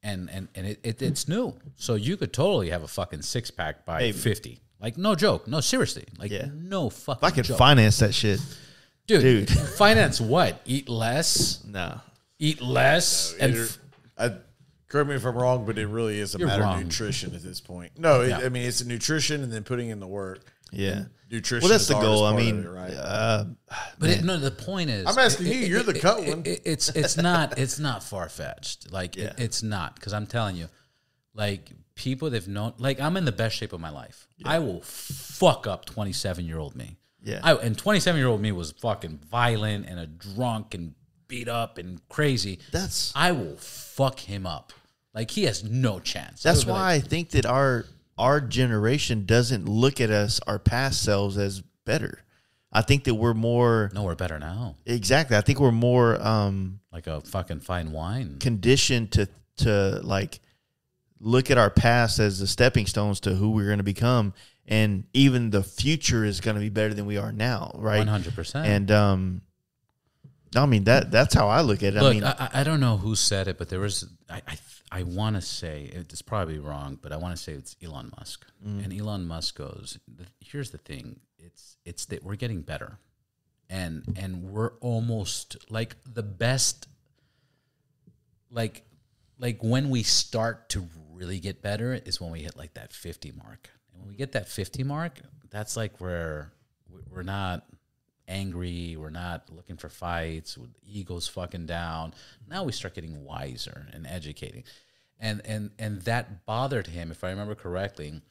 And it's new. So you could totally have a fucking 6-pack by 50. Like, no joke. No, seriously. Like, no fucking joke. If I could joke. finance that shit. Dude. Finance what? Eat less? No. Eat less? No, correct me if I'm wrong, but it really is a matter of nutrition at this point. No, I mean, it's a nutrition and then putting in the work. Yeah. Nutrition. Well, that's the goal. I mean, right? The point is, I'm asking you. You're the cut one. It's not far fetched. Like it's not, because I'm telling you, like people that've known, like I'm in the best shape of my life. Yeah. I will fuck up 27-year-old me. Yeah. And 27-year-old me was fucking violent and a drunk and beat up and crazy. I will fuck him up. Like he has no chance. That's why I think that our generation doesn't look at us, our past selves, as better. I think that we're more... No, we're better now. Exactly. I think we're more... like a fucking fine wine. Conditioned to like look at our past as the stepping stones to who we're going to become. And even the future is going to be better than we are now, right? 100%. And I mean, that's how I look at it. Look, I don't know who said it, but there was... I want to say, it's probably wrong, but I want to say it's Elon Musk. Mm. And Elon Musk goes, here's the thing. It's that we're getting better. And we're almost like the best, like when we start to really get better is when we hit like that 50 mark. And when we get that 50 mark, that's like where we're not angry, we're not looking for fights, with egos fucking down. Now we start getting wiser and educating. And that bothered him, if I remember correctly.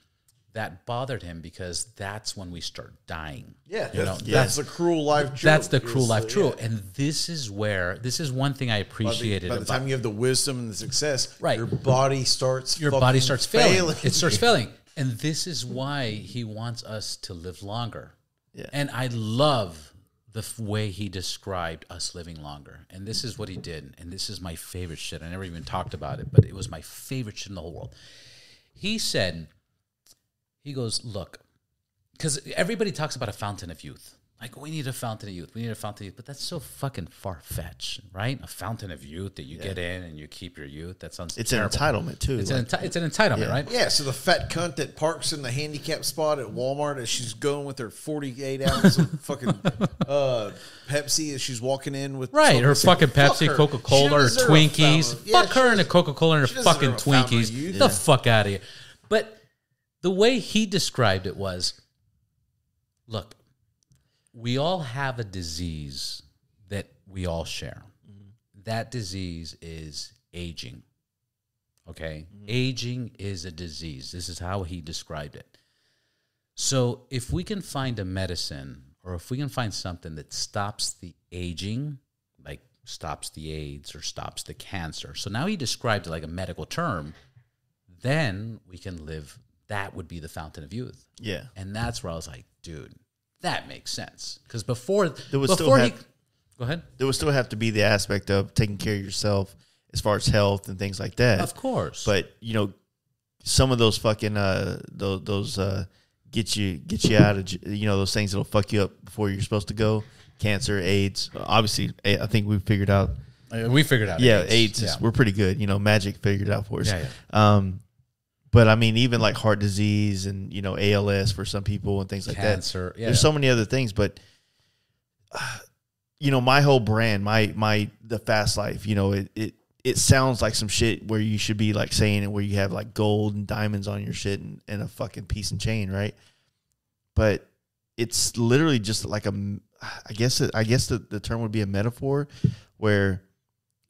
That bothered him because that's when we start dying. Yeah, that's the cruel life joke. That's the cruel life truth. And this is one thing I appreciated. By the time you have the wisdom and the success, right, your body starts failing. It starts failing. And this is why he wants us to live longer. Yeah. And I love the way he described us living longer. And this is what he did. And this is my favorite shit. I never even talked about it, but it was my favorite shit in the whole world. He said, he goes, look, because everybody talks about a fountain of youth. Like, we need a fountain of youth. We need a fountain of youth. But that's so fucking far-fetched, right? A fountain of youth that you get in and you keep your youth. That sounds terrible. An entitlement, too. It's an entitlement, right? Yeah, so the fat cunt that parks in the handicap spot at Walmart as she's going with her 48 ounce of fucking Pepsi as she's walking in with... Right, her fucking Pepsi, Coca-Cola, or Twinkies. Fuck her and a Coca-Cola and her fucking Twinkies. The fuck out of here. But the way he described it was, look, we all have a disease that we all share. Mm-hmm. That disease is aging. Okay? Mm-hmm. Aging is a disease. This is how he described it. So if we can find a medicine, or if we can find something that stops the aging, like stops the AIDS or stops the cancer. So now he described it like a medical term, then we can live. That would be the fountain of youth. Yeah. And that's where I was like, dude, that makes sense. Because go ahead. There would still have to be the aspect of taking care of yourself as far as health and things like that. Of course. But, you know, some of those fucking, those get you out of, you know, those things that'll fuck you up before you're supposed to go, cancer, AIDS. Obviously, I think we figured out. We figured out. Yeah, AIDS is, we're pretty good. Magic figured it out for us. Yeah. But I mean, even like heart disease and ALS for some people and things like cancer. That. Yeah. There's so many other things, but my whole brand, the fast life. It sounds like some shit where you should be like saying it, where you have like gold and diamonds on your shit and a fucking piece and chain, right? But it's literally just like I guess the term would be a metaphor, where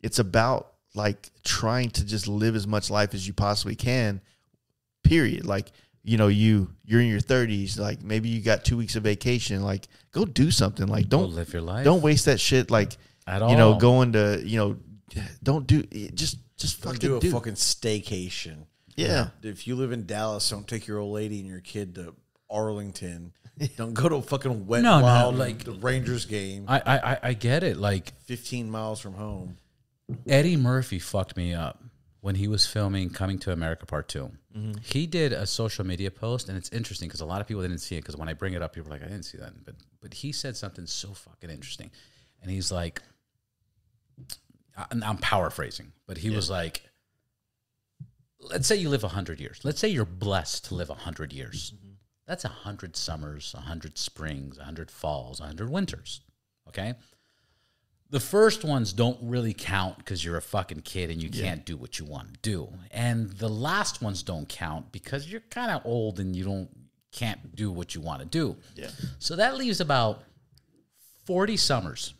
it's about like trying to just live as much life as you possibly can. Period. Like, you're in your 30s, like maybe you got 2 weeks of vacation, like go do something. Like don't live your life. Don't waste that shit like at all. Going to, don't do just fucking do a fucking staycation. Yeah. If you live in Dallas, don't take your old lady and your kid to Arlington. Don't go to a fucking wild like the Rangers game. I get it. Like 15 miles from home. Eddie Murphy fucked me up when he was filming Coming to America Part 2. Mm-hmm. He did a social media post, and it's interesting because a lot of people didn't see it, because when I bring it up, people are like, I didn't see that. But he said something so fucking interesting. And he's like, I'm paraphrasing, but he was like, let's say you live 100 years. Let's say you're blessed to live 100 years. Mm-hmm. That's 100 summers, 100 springs, 100 falls, 100 winters, okay? The first ones don't really count because you're a fucking kid and you can't do what you want to do. And the last ones don't count because you're kind of old and you can't do what you want to do. Yeah. So that leaves about 40 summers,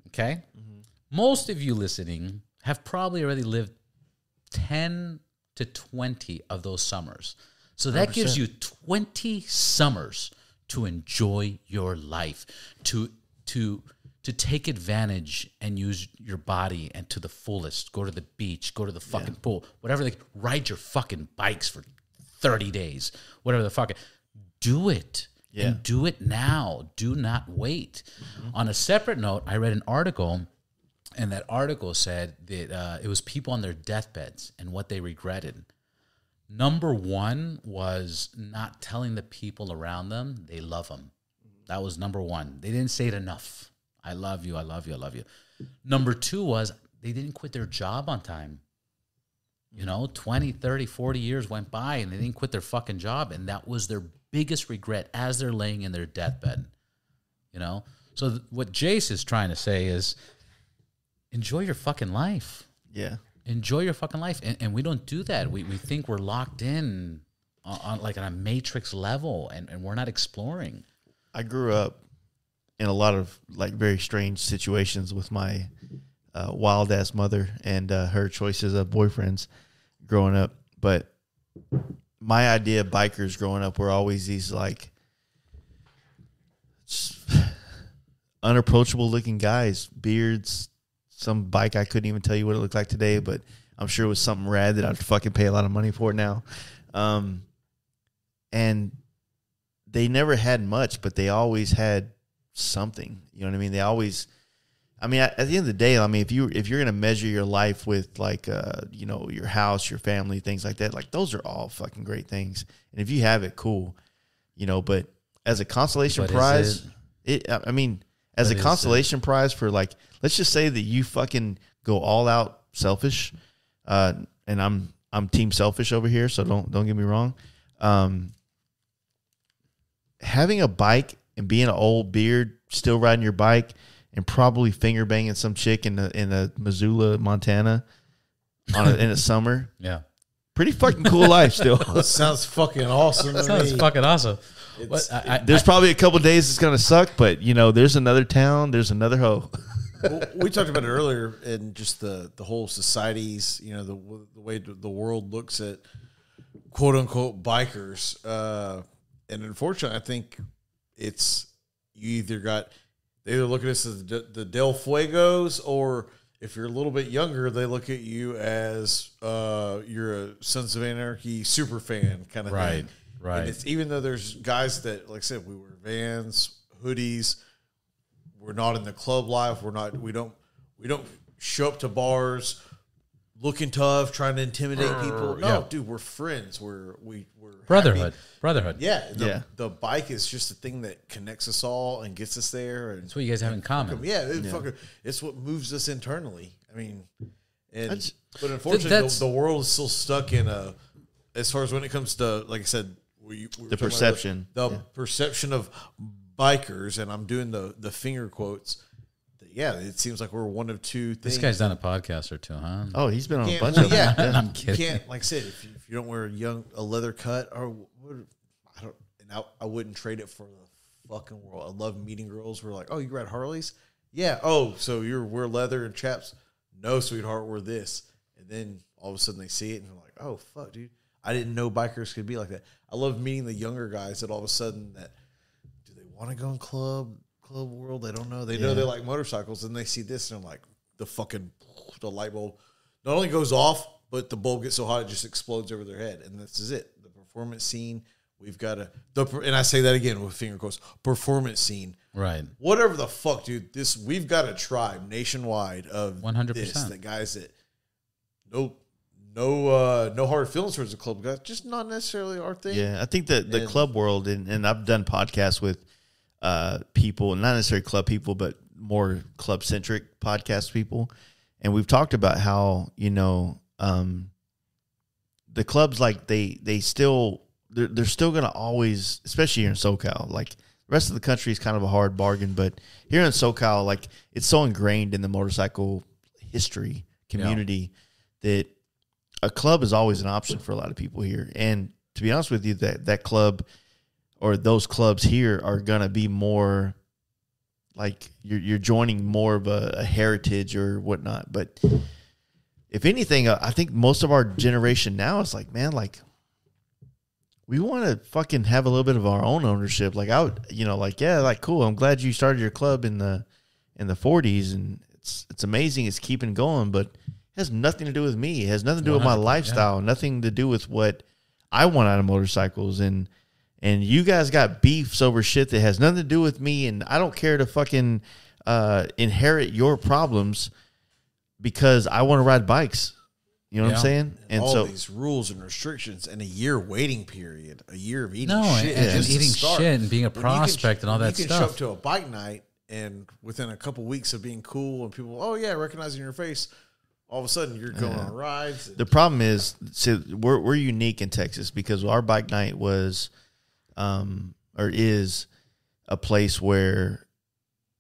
okay? Mm-hmm. Most of you listening have probably already lived 10 to 20 of those summers. So that 100%. Gives you 20 summers to enjoy your life, to take advantage and use your body and to the fullest. Go to the beach, go to the fucking pool, whatever. Ride your fucking bikes for 30 days, whatever the fuck. Do it. Yeah. And do it now. Do not wait. Mm-hmm. On a separate note, I read an article, and that article said that it was people on their deathbeds and what they regretted. Number one was not telling the people around them they love them. That was number one. They didn't say it enough. I love you, I love you, I love you. Number two was they didn't quit their job on time. 20, 30, 40 years went by and they didn't quit their fucking job. And that was their biggest regret as they're laying in their deathbed. So what Jace is trying to say is enjoy your fucking life. Yeah. Enjoy your fucking life. And we don't do that. We think we're locked in on like on a matrix level and we're not exploring. I grew up in a lot of like very strange situations with my wild ass mother and her choices of boyfriends growing up. But my idea of bikers growing up were always these like unapproachable looking guys, beards, some bike I couldn't even tell you what it looked like today, but I'm sure it was something rad that I'd fucking pay a lot of money for now. And they never had much, but they always had something. You know what I mean? They always, at the end of the day, if you're going to measure your life with like, your house, your family, things like that, like those are all fucking great things. And if you have it, cool, but as a consolation prize, as a consolation prize for like, let's just say that you fucking go all out selfish. And I'm team selfish over here. So don't get me wrong. Having a bike and being an old beard, still riding your bike, and probably finger banging some chick in a Missoula, Montana, in the summer. Yeah, pretty fucking cool life still. That sounds fucking awesome. That sounds fucking awesome. There's probably a couple days it's gonna suck, but there's another town, there's another hoe. Well, we talked about it earlier, and just the whole society's, the way the world looks at quote unquote bikers. And unfortunately, I think it's they either look at us as the Del Fuegos, or if you're a little bit younger, they look at you as you're a Sons of Anarchy super fan kind of thing. Right. And it's even though there's guys that, like I said, we wear Vans, hoodies, we're not in the club life. We don't show up to bars looking tough, trying to intimidate people. No, yeah. dude, we're friends. We're brotherhood. happy. Brotherhood. Yeah, the bike is just a thing that connects us all and gets us there. And that's what you guys have in common. It's what moves us internally. I mean, but unfortunately, the world is still stuck in as far as when it comes to, like I said, the perception, perception of bikers, and I'm doing the finger quotes. Yeah, it seems like we're one of two things. This guy's done a podcast or two, huh? Oh, he's been on a bunch of them. Yeah, I'm kidding. You can't, like I said, if you don't wear a leather cut, or I wouldn't trade it for the fucking world. I love meeting girls. We're like, oh, you ride Harleys? Yeah. Oh, so we're leather and chaps? No, sweetheart, we're this. And then all of a sudden they see it and they're like, oh, fuck, dude. I didn't know bikers could be like that. I love meeting the younger guys that all of a sudden do they want to go in club world? They don't know. They know they like motorcycles, and they see this and they're like, the light bulb not only goes off, but the bulb gets so hot it just explodes over their head. And this is it. The performance scene. We've got and I say that again with finger quotes, performance scene. Right. Whatever the fuck, dude. We've got a tribe nationwide of 100%. The guys that no hard feelings towards the club guys, just not necessarily our thing. Yeah, I think that the club world, and I've done podcasts with people, not necessarily club people, but more club centric podcast people, and we've talked about how the clubs, like they're still going to always, especially here in SoCal, like the rest of the country is kind of a hard bargain, but here in SoCal, like it's so ingrained in the motorcycle history community that a club is always an option for a lot of people here. And to be honest with you, that club or those clubs here are going to be more like you're joining more of a heritage or whatnot. But if anything, I think most of our generation now is like, man, like we want to fucking have a little bit of our own ownership. Like cool. I'm glad you started your club in the 40s, and it's amazing. It's keeping going, but it has nothing to do with me. It has nothing to do with my lifestyle. Nothing to do with what I want out of motorcycles. And you guys got beefs over shit that has nothing to do with me, and I don't care to fucking inherit your problems because I want to ride bikes. You know what I'm saying? And all these rules and restrictions and a year waiting period, a year of eating shit. And eating shit and being a prospect and all that stuff. You can show up to a bike night, and within a couple weeks of being cool and people, recognizing your face, all of a sudden you're going on rides. The problem is, we're unique in Texas because our bike night was is a place where,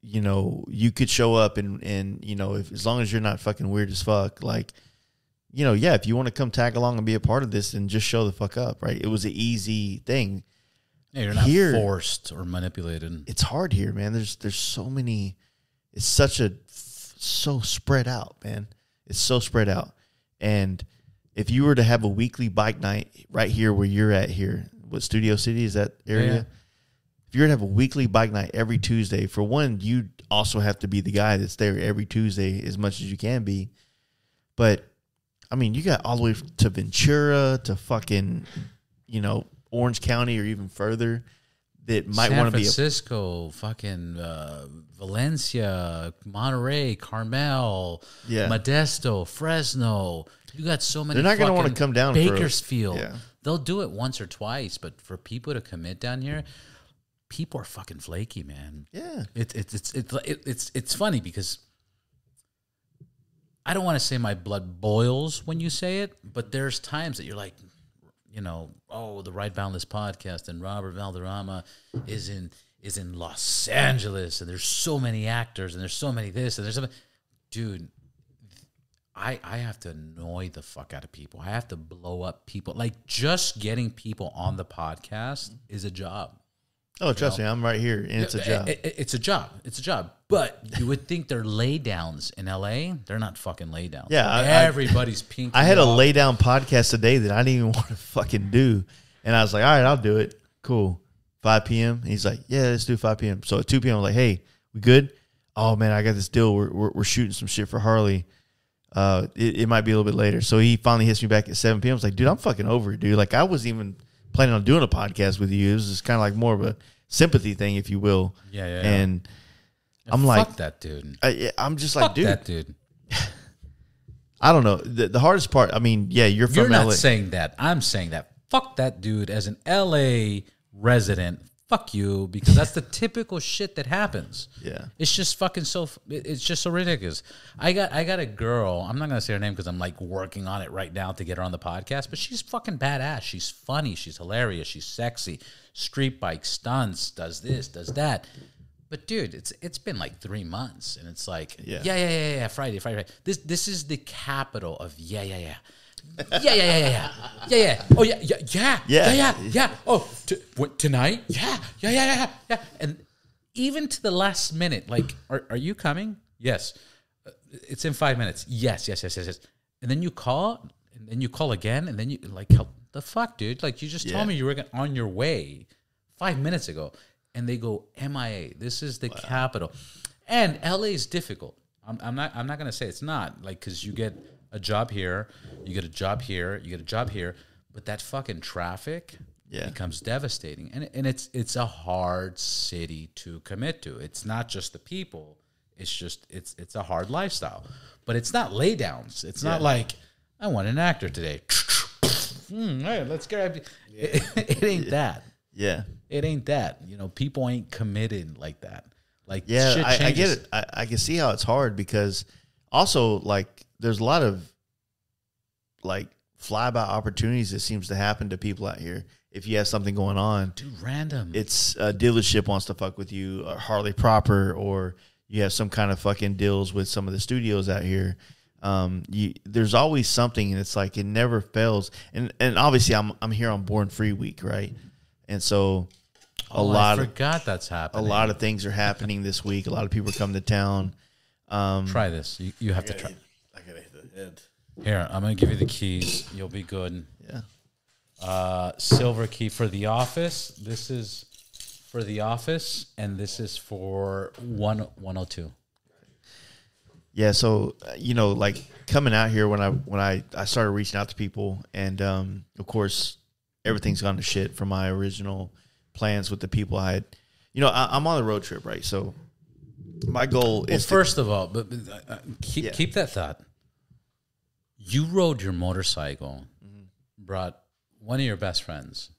you could show up and as long as you're not fucking weird as fuck, like, if you want to come tag along and be a part of this, then just show the fuck up, right? It was an easy thing. Yeah, you're not forced or manipulated. It's hard here, man. There's so many. It's so spread out, man. It's so spread out. And if you were to have a weekly bike night right here where you're at here, what Studio City is that area? Yeah. If you were to have a weekly bike night every Tuesday, for one, you also have to be the guy that's there every Tuesday as much as you can be. But I mean, you got all the way to Ventura to fucking, Orange County or even further that might want to be San Francisco, fucking Valencia, Monterey, Carmel, Modesto, Fresno. You got so many. They're not going to want to come down Bakersfield. They'll do it once or twice, but for people to commit down here, people are fucking flaky, man. Yeah, it's funny because I don't want to say my blood boils when you say it, but there's times that you're like, the Ride Boundless podcast and Robert Valderrama is in Los Angeles, and there's so many actors, and there's so many this, and there's so many. Dude, I have to annoy the fuck out of people. I have to blow up people. Like, just getting people on the podcast is a job. Oh, trust me, I'm right here, and it's a job. It's a job. It's a job. But you would think they're laydowns in L.A. They're not fucking laydowns. Yeah, everybody's pink. I had a laydown podcast today that I didn't even want to fucking do, and I was like, all right, I'll do it. Cool. 5 p.m. And he's like, yeah, let's do 5 p.m. So at 2 p.m. I'm like, hey, we good? Oh man, I got this deal. We're shooting some shit for Harley. It might be a little bit later. So he finally hits me back at 7 p.m. I was like, dude, I'm fucking over it, dude. Like, I wasn't even planning on doing a podcast with you. It was just kind of like more of a sympathy thing, if you will. Yeah. And I'm like, fuck that dude. I'm just like, dude. Fuck that dude. I don't know. The hardest part, I mean, yeah, you're from LA. You're not saying that. I'm saying that. Fuck that dude as an LA resident. Fuck you, because that's the typical shit that happens. Yeah. It's just fucking it's just so ridiculous. I got a girl, I'm not going to say her name because I'm like working on it right now to get her on the podcast, but she's fucking badass. She's funny. She's hilarious. She's sexy. Street bike stunts, does this, does that. But dude, it's been like 3 months, and it's like, yeah, Friday. This is the capital of yeah. Oh yeah. Oh, tonight? Yeah. And even to the last minute, like, are you coming? Yes. It's in 5 minutes. Yes. And then you call, and then you call again, and then you like, the fuck, dude? Like, you just told me you were on your way 5 minutes ago, and they go MIA. This is the capital, and LA is difficult. I'm not gonna say it's not, like, because you get a job here, you get a job here, you get a job here, but that fucking traffic becomes devastating, and it's a hard city to commit to. It's not just the people, it's just it's a hard lifestyle, but it's not laydowns. It's not like, I want an actor today. Hey, let's grab. It ain't that. Yeah, it ain't that. You know, people ain't committed like that. Like, shit I get it. I can see how it's hard, because also, like, there's a lot of like flyby opportunities that seems to happen to people out here. If you have something going on, dude, random. It's a dealership wants to fuck with you, or Harley proper, or you have some kind of fucking deals with some of the studios out here. There's always something, and it's like it never fails. And obviously, I'm here on Born Free Week, right? And so I forgot that's happening. A lot of things are happening this week. A lot of people are coming to town. Try this. You have to try. I gotta hit the head. Here, I'm gonna give you the keys. You'll be good. Yeah. Silver key for the office. This is for the office, and this is for 102. Yeah. So like coming out here when I started reaching out to people, and of course everything's gone to shit from my original plans with the people I had. I'm on the road trip, right? So my goal is first of all, but keep that thought. You rode your motorcycle, brought one of your best friends,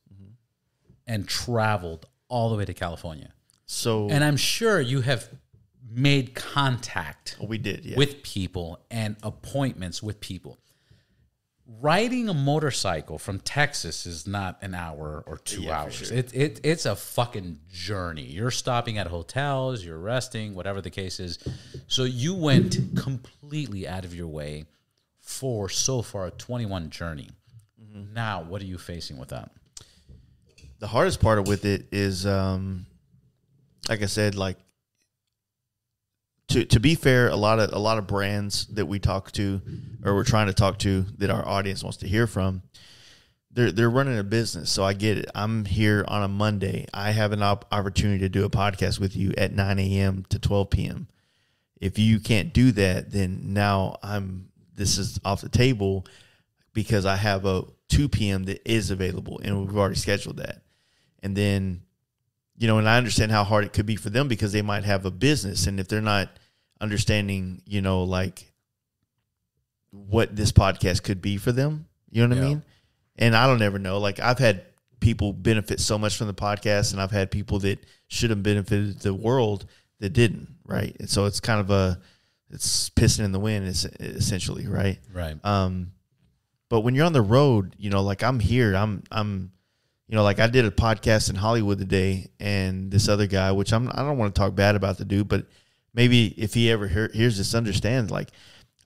and traveled all the way to California. And I'm sure you have made contact. We did, with people and appointments with people. Riding a motorcycle from Texas is not an hour or 2 hours. Sure. It's a fucking journey. You're stopping at hotels, you're resting, whatever the case is. So you went completely out of your way for so far a 21 journey. Now, what are you facing with that? The hardest part with it is, like I said, like to be fair, a lot of brands that we talk to, or we're trying to talk to, that our audience wants to hear from, they're running a business. So I get it. I'm here on a Monday. I have an opportunity to do a podcast with you at 9 a.m. to 12 p.m. If you can't do that, then now this is off the table, because I have a 2 p.m. that is available, and we've already scheduled that. And then, and I understand how hard it could be for them, because they might have a business, and if they're not understanding, like what this podcast could be for them, you know what I mean? And I don't ever know. Like, I've had people benefit so much from the podcast, and I've had people that should have benefited the world that didn't, right? And so it's kind of it's pissing in the wind, essentially, right? Right. But when you're on the road, like I'm here, I'm like I did a podcast in Hollywood today, and this other guy, which I don't want to talk bad about the dude, but maybe if he ever hears this, understands, like,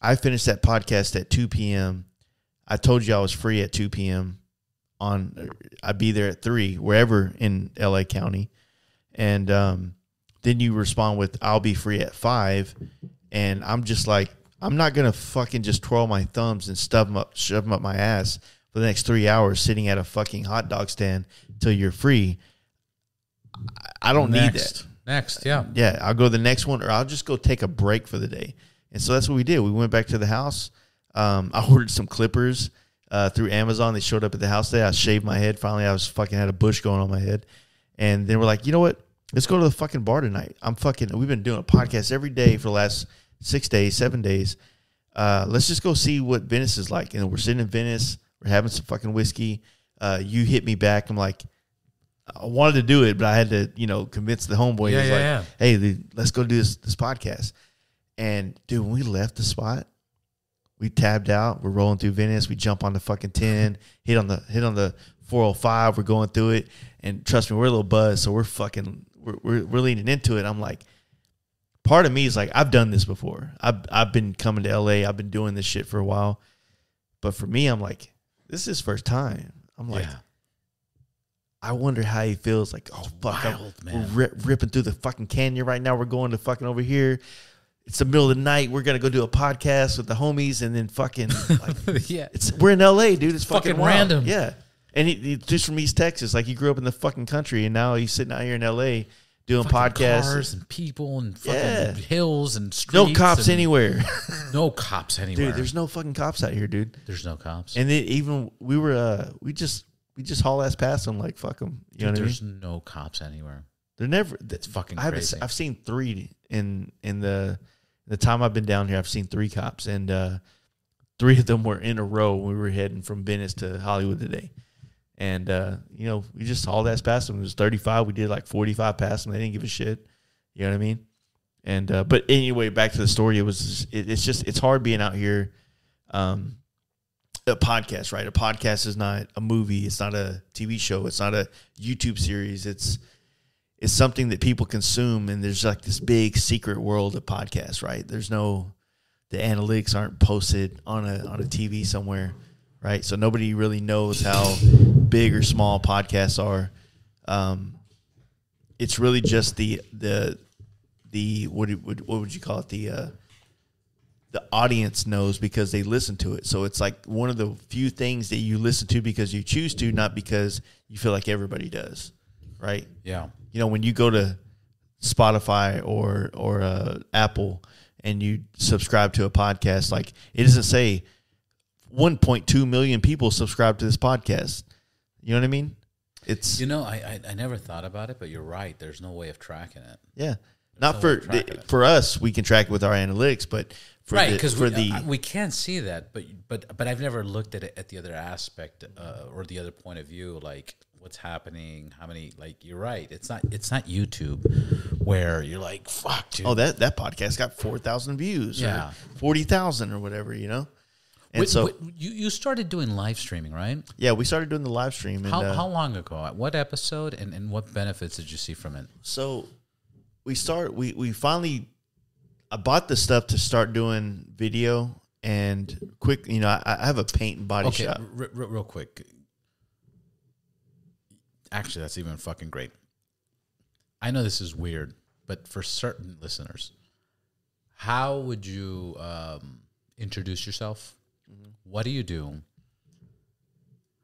I finished that podcast at 2 p.m. I told you I was free at 2 p.m. I'd be there at 3, wherever in LA County. And then you respond with, I'll be free at 5. And I'm just like, I'm not going to fucking just twirl my thumbs and shove them up my ass for the next 3 hours sitting at a fucking hot dog stand till you're free. I don't need that. Next, yeah. Yeah, I'll go to the next one, or I'll just go take a break for the day. And so that's what we did. We went back to the house. I ordered some clippers through Amazon. They showed up at the house today. I shaved my head. Finally, I was fucking had a bush going on my head. And then we're like, you know what? Let's go to the fucking bar tonight. We've been doing a podcast every day for the last 6 days, 7 days. let's just go see what Venice is like. And we're sitting in Venice. We're having some fucking whiskey. You hit me back. I'm like, I wanted to do it, but I had to, convince the homeboy. Hey, let's go do this podcast. And dude, when we left the spot, we tabbed out. We're rolling through Venice. We jump on the fucking 10, hit on the 405. We're going through it, and trust me, we're a little buzzed. So we're leaning into it. I'm like, part of me is like, I've done this before. I've been coming to LA. I've been doing this shit for a while. But for me, I'm like, this is his first time. I'm like, I wonder how he feels. Like, oh fuck, we're ripping through the fucking canyon right now. We're going to fucking over here. It's the middle of the night. We're gonna go do a podcast with the homies, and then fucking we're in LA, dude. It's fucking random. Yeah, and he just from East Texas. Like, he grew up in the fucking country, and now he's sitting out here in LA doing podcasts, cars and people and fucking hills and streets. No cops anywhere. No cops anywhere, dude. There's no fucking cops out here, dude. There's no cops. And then even we were we just haul ass past them like fuck them. You know what I mean? There's no cops anywhere. They're never. It's fucking crazy. I've seen 3 in the time I've been down here. I've seen 3 cops, and 3 of them were in a row when we were heading from Venice to Hollywood today. And we just hauled ass past them. It was 35. We did like 45 past them. They didn't give a shit. You know what I mean? And but anyway, back to the story. It's hard being out here. A podcast, right? A podcast is not a movie. It's not a TV show. It's not a YouTube series. It's something that people consume, and there's like this big secret world of podcasts, right? The analytics aren't posted on a TV somewhere, right? So nobody really knows how big or small podcasts are. It's really just the what would you call it? The audience knows because they listen to it. So it's like one of the few things that you listen to because you choose to, not because you feel like everybody does, right? Yeah. When you go to Spotify or Apple and you subscribe to a podcast, like, it doesn't say 1.2 million people subscribe to this podcast. You know what I mean? It's I never thought about it, but you're right. There's no way of tracking it. Yeah. Not for us, we can track it with our analytics, but we can't see that. But I've never looked at it at the other aspect or the other point of view, like what's happening, how many. Like, you're right. It's not YouTube where you're like, fuck, dude. Oh, that podcast got 4,000 views, or 40,000 or whatever, And you started doing live streaming, right? Yeah, we started doing the live stream. And, how long ago? What episode? And what benefits did you see from it? So we finally, I bought the stuff to start doing video, and quick, I have a paint and body shop. Real quick. Actually, that's even fucking great. I know this is weird, but for certain listeners, how would you introduce yourself? Mm-hmm. What do you do?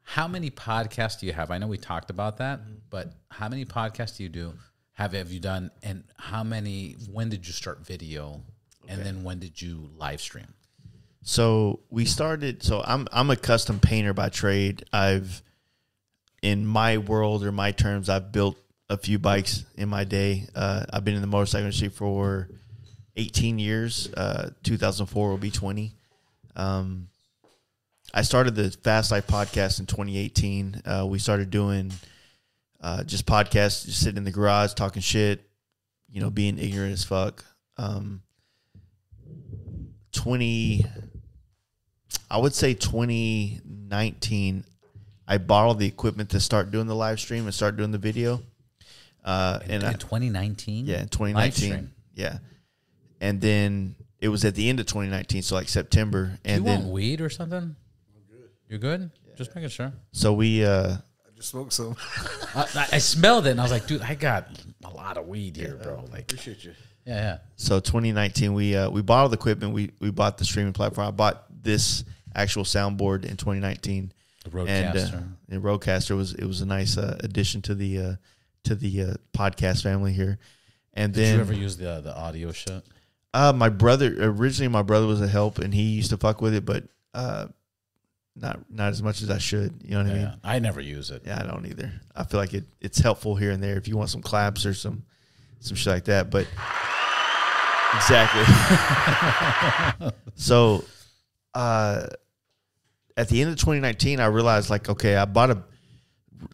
How many podcasts do you have? I know we talked about that, but how many podcasts do you do? Have you done, and when did you start video? Okay. And then when did you live stream? So we started, I'm a custom painter by trade. In my world or my terms, I've built a few bikes in my day. I've been in the motorcycle industry for 18 years. 2004 will be 20. I started the Fast Life podcast in 2018. We started doing just podcasts, just sitting in the garage, talking shit, being ignorant as fuck. I would say 2019, I borrowed the equipment to start doing the live stream and start doing the video. In 2019? Yeah, in 2019. Yeah. And then it was at the end of 2019, so like September. And you want weed or something? I'm good. You're good? Yeah. Just making sure. So we... I just smoked some. I smelled it, and I was like, dude, I got a lot of weed here, bro. Like, appreciate you. Yeah. So 2019, we borrowed the equipment. We bought the streaming platform. I bought this actual soundboard in 2019. The Rodecaster. And the Rodecaster was a nice addition to the podcast family here. And Did you ever use the audio shit? My brother was a help, and he used to fuck with it, but not as much as I should. You know what I mean? Yeah. I never use it. Yeah, I don't either. I feel like it's helpful here and there if you want some claps or some shit like that. But exactly. So at the end of 2019, I realized like, okay, I bought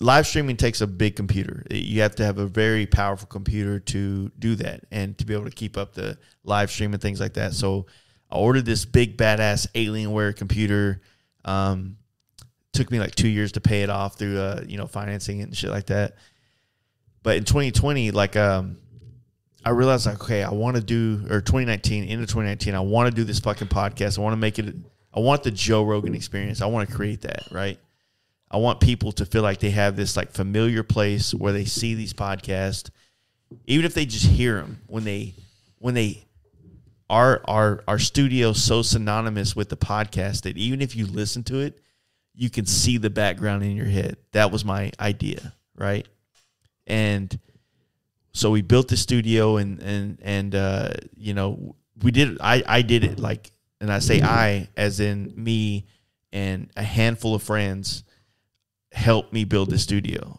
live streaming takes a big computer. You have to have a very powerful computer to do that and to be able to keep up the live stream and things like that. So I ordered this big badass Alienware computer. Took me like 2 years to pay it off through financing and shit like that. But in 2020, like I realized like, okay, I want to do, or 2019, into 2019, I want to do this fucking podcast. I want to make it, I want the Joe Rogan experience. I want to create that, right? I want people to feel like they have this like familiar place where they see these podcasts, even if they just hear them when they our studio so synonymous with the podcast that even if you listen to it, you can see the background in your head. That was my idea, right? And so we built the studio and we did it. I did it like, and I say I as in me and a handful of friends helped me build the studio.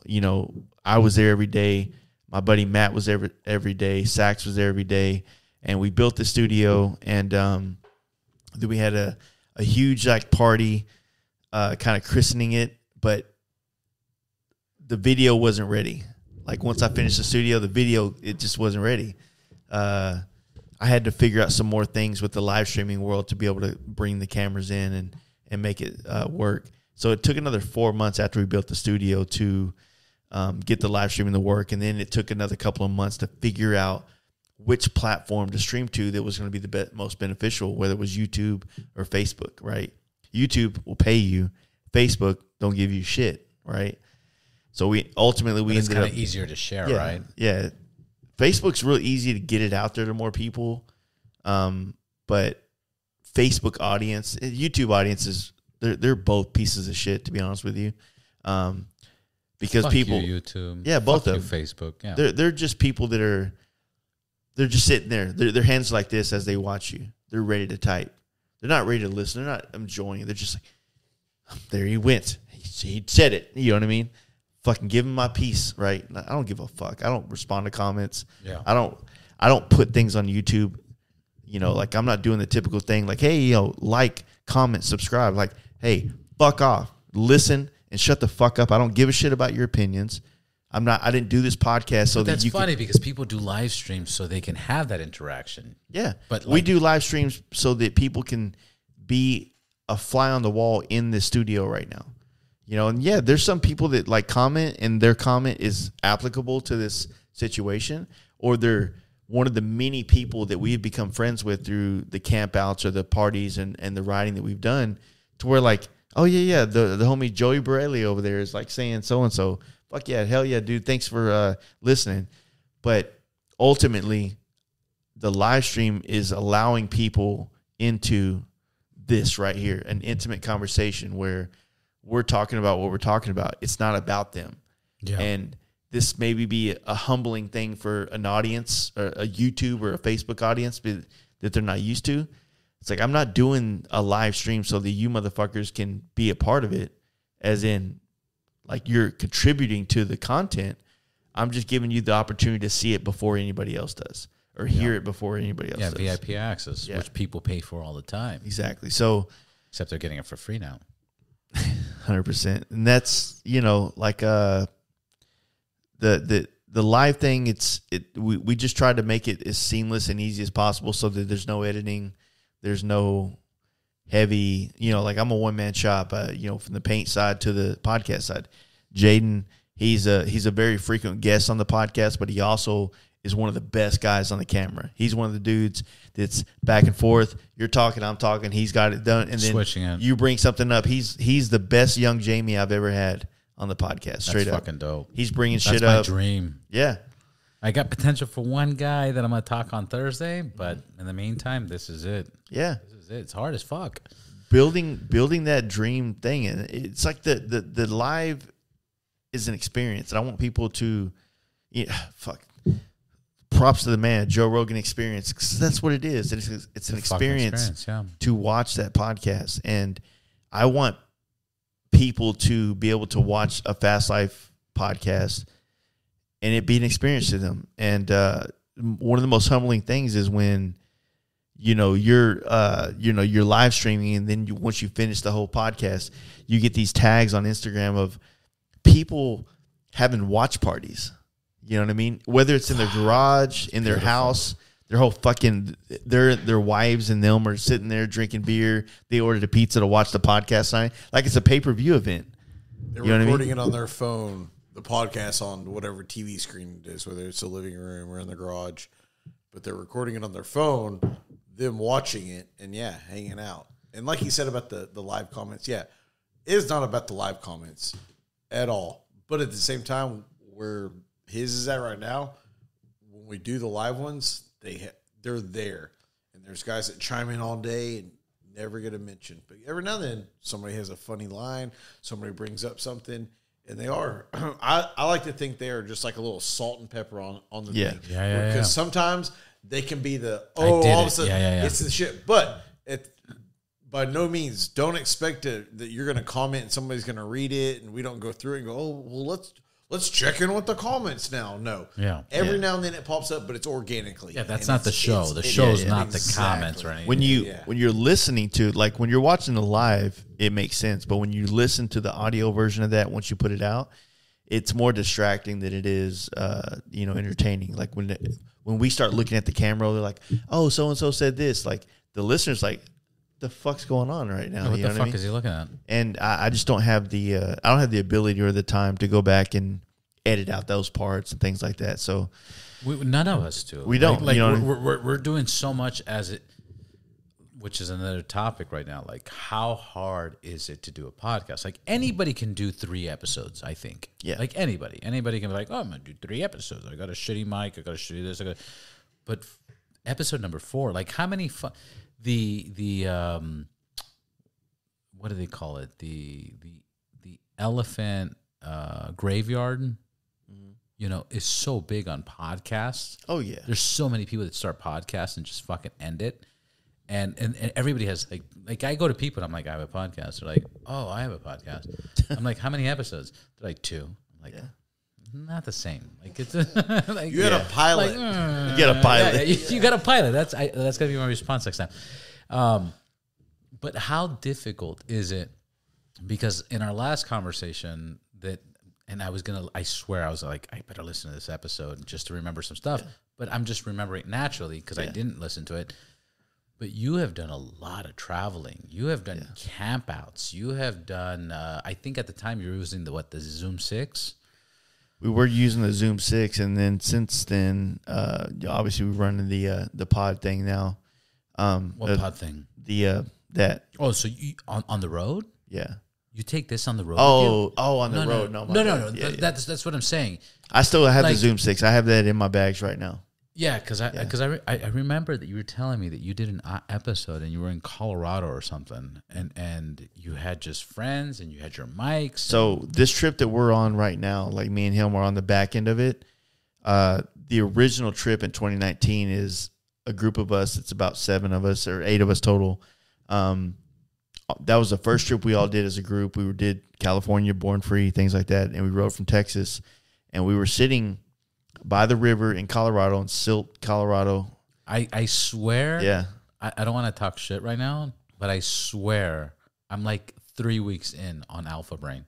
I was there every day. My buddy Matt was there every day. Sax was there every day. And we built the studio, and then we had a huge like party, kind of christening it, but the video wasn't ready. Like once I finished the studio, the video, it just wasn't ready. I had to figure out some more things with the live streaming world to be able to bring the cameras in and make it work. So it took another 4 months after we built the studio to get the live streaming to work. And then it took another couple of months to figure out which platform to stream to that was going to be the most beneficial, whether it was YouTube or Facebook, right? YouTube will pay you. Facebook don't give you shit, right? So we ultimately it's kind of easier to share, right? Yeah. Facebook's real easy to get it out there to more people. But Facebook audience, YouTube audiences, they're both pieces of shit, to be honest with you. Because Fuck people, you, YouTube. Yeah, both Fuck of them. you, Facebook. Yeah. They're just people that are, they're just sitting there. Their hands like this as they watch you. They're ready to type. They're not ready to listen. They're not enjoying it. They're just like, there he went. He said it. You know what I mean? Fucking give him my piece, right? I don't give a fuck. I don't respond to comments. Yeah. I don't put things on YouTube. Like I'm not doing the typical thing like, hey, like, comment, subscribe. Like, hey, fuck off. Listen and shut the fuck up. I don't give a shit about your opinions. I didn't do this podcast so that's that you funny because people do live streams so they can have that interaction. Yeah. But we do live streams so that people can be a fly on the wall in the studio right now. And yeah, there's some people that like comment and their comment is applicable to this situation, or they're one of the many people that we've become friends with through the camp outs or the parties and the riding that we've done, to where like, oh yeah, the homie Joey Borelli over there is like saying so-and-so. Fuck yeah, hell yeah, dude. Thanks for listening. But ultimately, the live stream is allowing people into this right here, an intimate conversation where we're talking about what we're talking about. It's not about them. Yeah. And this maybe be a humbling thing for an audience, or a YouTube or a Facebook audience that they're not used to. It's like, I'm not doing a live stream so that you motherfuckers can be a part of it, as in, like, you're contributing to the content. I'm just giving you the opportunity to see it before anybody else does, or hear it before anybody else does. Yeah, VIP access, which people pay for all the time. Exactly. So, except they're getting it for free now. 100%. And that's, like the live thing, we just tried to make it as seamless and easy as possible so that there's no editing, there's no heavy, like I'm a one-man shop, from the paint side to the podcast side. Jaden, he's a very frequent guest on the podcast, but he also is one of the best guys on the camera. He's one of the dudes that's back and forth. You're talking, I'm talking, he's got it done, and then switching it. You bring something up. He's the best young Jamie I've ever had on the podcast. Straight That's up. Fucking dope. He's bringing shit up. up. My dream. Yeah. I got potential for one guy that I'm going to talk on Thursday, but in the meantime, this is it. Yeah. This is it. It's hard as fuck. Building that dream thing, and it's like the live is an experience, and I want people to, props to the man, Joe Rogan experience, because that's what it is. It's an experience to watch that podcast, and I want people to be able to watch a Fast Life podcast and it be an experience to them. And one of the most humbling things is when you're live streaming, and then once you finish the whole podcast, you get these tags on Instagram of people having watch parties. You know what I mean? Whether it's in their garage, in their house, their whole fucking their wives and them are sitting there drinking beer. They ordered a pizza to watch the podcast night, like it's a pay-per-view event. They're recording it on their phone, the podcast on whatever TV screen it is, whether it's the living room or in the garage. But they're recording it on their phone, them watching it, and hanging out. And like he said about the live comments, it is not about the live comments at all. But at the same time, where his is at right now, when we do the live ones, they're there. And there's guys that chime in all day and never get a mention. But every now and then, somebody has a funny line, somebody brings up something, and they are. I like to think they are just like a little salt and pepper on the thing. Because sometimes they can be all of a sudden, it's the shit. But by no means, don't expect that you're going to comment and somebody's going to read it, and we don't go through it and go, oh, well, let's check in with the comments now. No. Yeah. Every now and then it pops up, but it's organically. Yeah, that's not the show. The show's not the comments or anything. When you're listening to, like when you're watching the live, it makes sense. But when you listen to the audio version of that, once you put it out, it's more distracting than it is, entertaining. Like when we start looking at the camera, they're like, oh, so-and-so said this. Like the listener's like, the fuck's going on right now? What the fuck is he looking at? And I just don't have the ability or the time to go back and edit out those parts and things like that. So none of us do. We don't. We're doing so much which is another topic right now. Like, how hard is it to do a podcast? Like, anybody can do 3 episodes, I think. Yeah. Like, anybody can be like, oh, I'm going to do 3 episodes. I got a shitty mic. I got a shitty this. But episode number 4, like, how many the what do they call it? The elephant graveyard, is so big on podcasts. Oh yeah, there's so many people that start podcasts and just fucking end it, and everybody has like I go to people and I'm like, I have a podcast. They're like, oh, I have a podcast. I'm like, how many episodes? They're like 2. I'm like, not the same. Like it's like you got a pilot. You got a pilot. You got a pilot. That's gonna be my response next time. But how difficult is it? Because in our last conversation I swear I was like, I better listen to this episode just to remember some stuff. Yeah. But I'm just remembering naturally because I didn't listen to it. But you have done a lot of traveling. You have done campouts. You have done. I think at the time you were using the Zoom 6. We were using the Zoom 6, and then since then, obviously we're running the pod thing now. What pod thing? That. Oh, so you on the road? Yeah. You take this on the road? On the road. No. Yeah, that's what I'm saying. I still have the Zoom 6. I have that in my bags right now. Yeah, because I remember that you were telling me that you did an episode and you were in Colorado or something, and you had just friends and you had your mics. So this trip that we're on right now, like me and him are on the back end of it. The original trip in 2019 is a group of us. It's about 7 of us or 8 of us total. That was the first trip we all did as a group. We did California, Born Free, things like that, and we rode from Texas, and we were sitting by the river in Colorado, in Silt, Colorado. I swear. Yeah. I don't want to talk shit right now, but I swear I'm like 3 weeks in on Alpha Brain.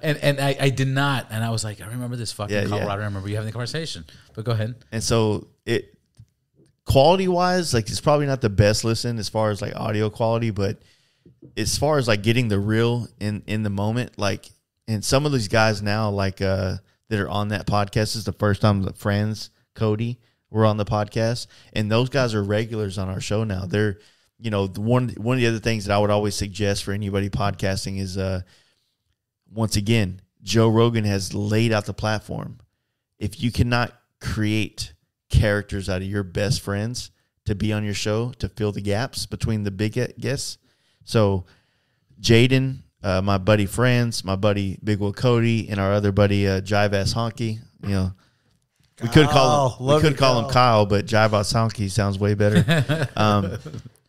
and I did not. And I was like, I remember this fucking Colorado. I remember you having the conversation. But go ahead. And so quality-wise, like it's probably not the best listen as far as like audio quality, but as far as like getting the real in the moment, like, and some of these guys now, like that are on that podcast, this is the first time the friends, Cody, were on the podcast, and those guys are regulars on our show now. They're, one of the other things that I would always suggest for anybody podcasting is, once again, Joe Rogan has laid out the platform. If you cannot create characters out of your best friends to be on your show to fill the gaps between the big guests. So Jaden, my buddy Franz, my buddy Big Will Cody, and our other buddy Jive Ass Honky, we could call him Kyle, but Jive Ass Honky sounds way better.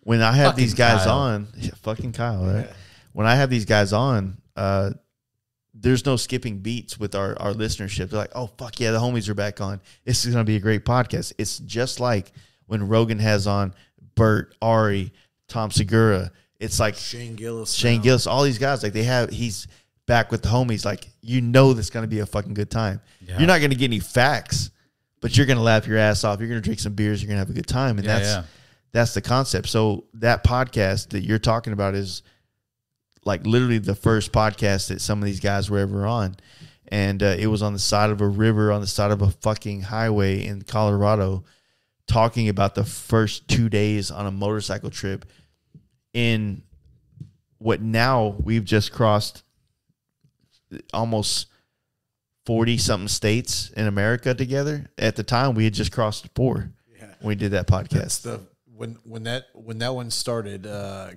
When I have these guys on, fucking Kyle, right? Yeah. When I have these guys on, there's no skipping beats with our listenership. They're like, oh, fuck yeah, the homies are back on. This is going to be a great podcast. It's just like when Rogan has on Bert, Ari, Tom Segura, it's like Shane Gillis, all these guys, like he's back with the homies. Like, you know, that's going to be a fucking good time. Yeah. You're not going to get any facts, but you're going to laugh your ass off. You're going to drink some beers. You're going to have a good time. And that's the concept. So that podcast that you're talking about is like literally the first podcast that some of these guys were ever on. And it was on the side of a river, on the side of a fucking highway in Colorado, talking about the first 2 days on a motorcycle trip in what now we've just crossed almost 40-something states in America together. At the time, we had just crossed 4 when we did that podcast. When that one started,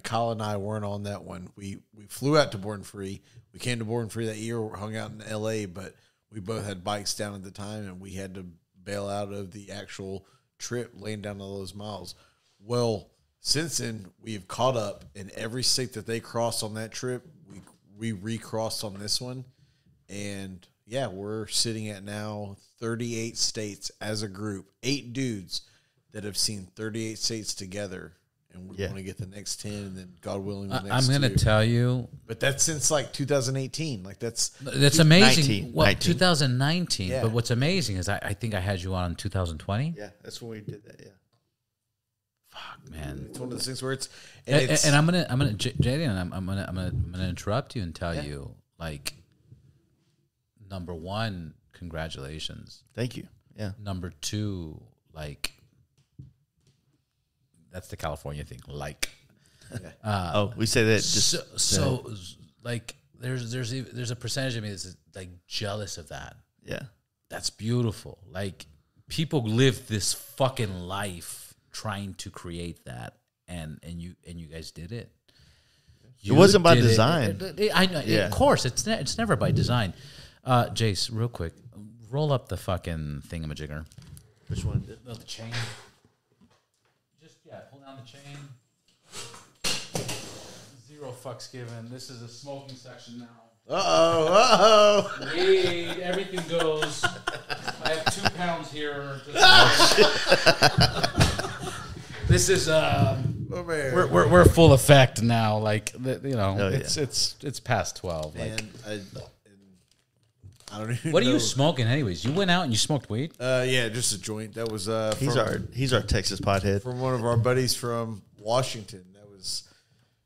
Kyle and I weren't on that one. We flew out to Born Free. We came to Born Free that year. We hung out in L.A., but we both had bikes down at the time, and we had to bail out of the actual trip, laying down all those miles. Well, since then, we've caught up in every state that they crossed on that trip. We recrossed on this one, and yeah, we're sitting at now 38 states as a group, 8 dudes that have seen 38 states together, and we want to get the next 10, and then God willing, the next I'm going to tell you, but that's since like 2018. Like that's amazing. 2019. Yeah. But what's amazing is I think I had you on in 2020. Yeah, that's when we did that. Yeah. Fuck, man, it's one of those things where and I'm gonna JD, I'm gonna interrupt you and tell you, like, number one, congratulations. Thank you. Yeah. Number two, like, that's the California thing. Like, we say that. So like, there's a percentage of me that's like jealous of that. Yeah, that's beautiful. Like, people live this fucking life trying to create that, and you guys did it. It wasn't by design. I know, of course, it's never by design. Jace, real quick, roll up the fucking thingamajigger. Which one? The chain. Just pull down the chain. Zero fucks given. This is a smoking section now. Wait, everything goes. I have 2 pounds here. This is we're full effect now. Like, it's past 12. Like, I don't even. What are you smoking, anyways? You went out and you smoked weed? Yeah, just a joint. That was he's our Texas pothead from one of our buddies from Washington.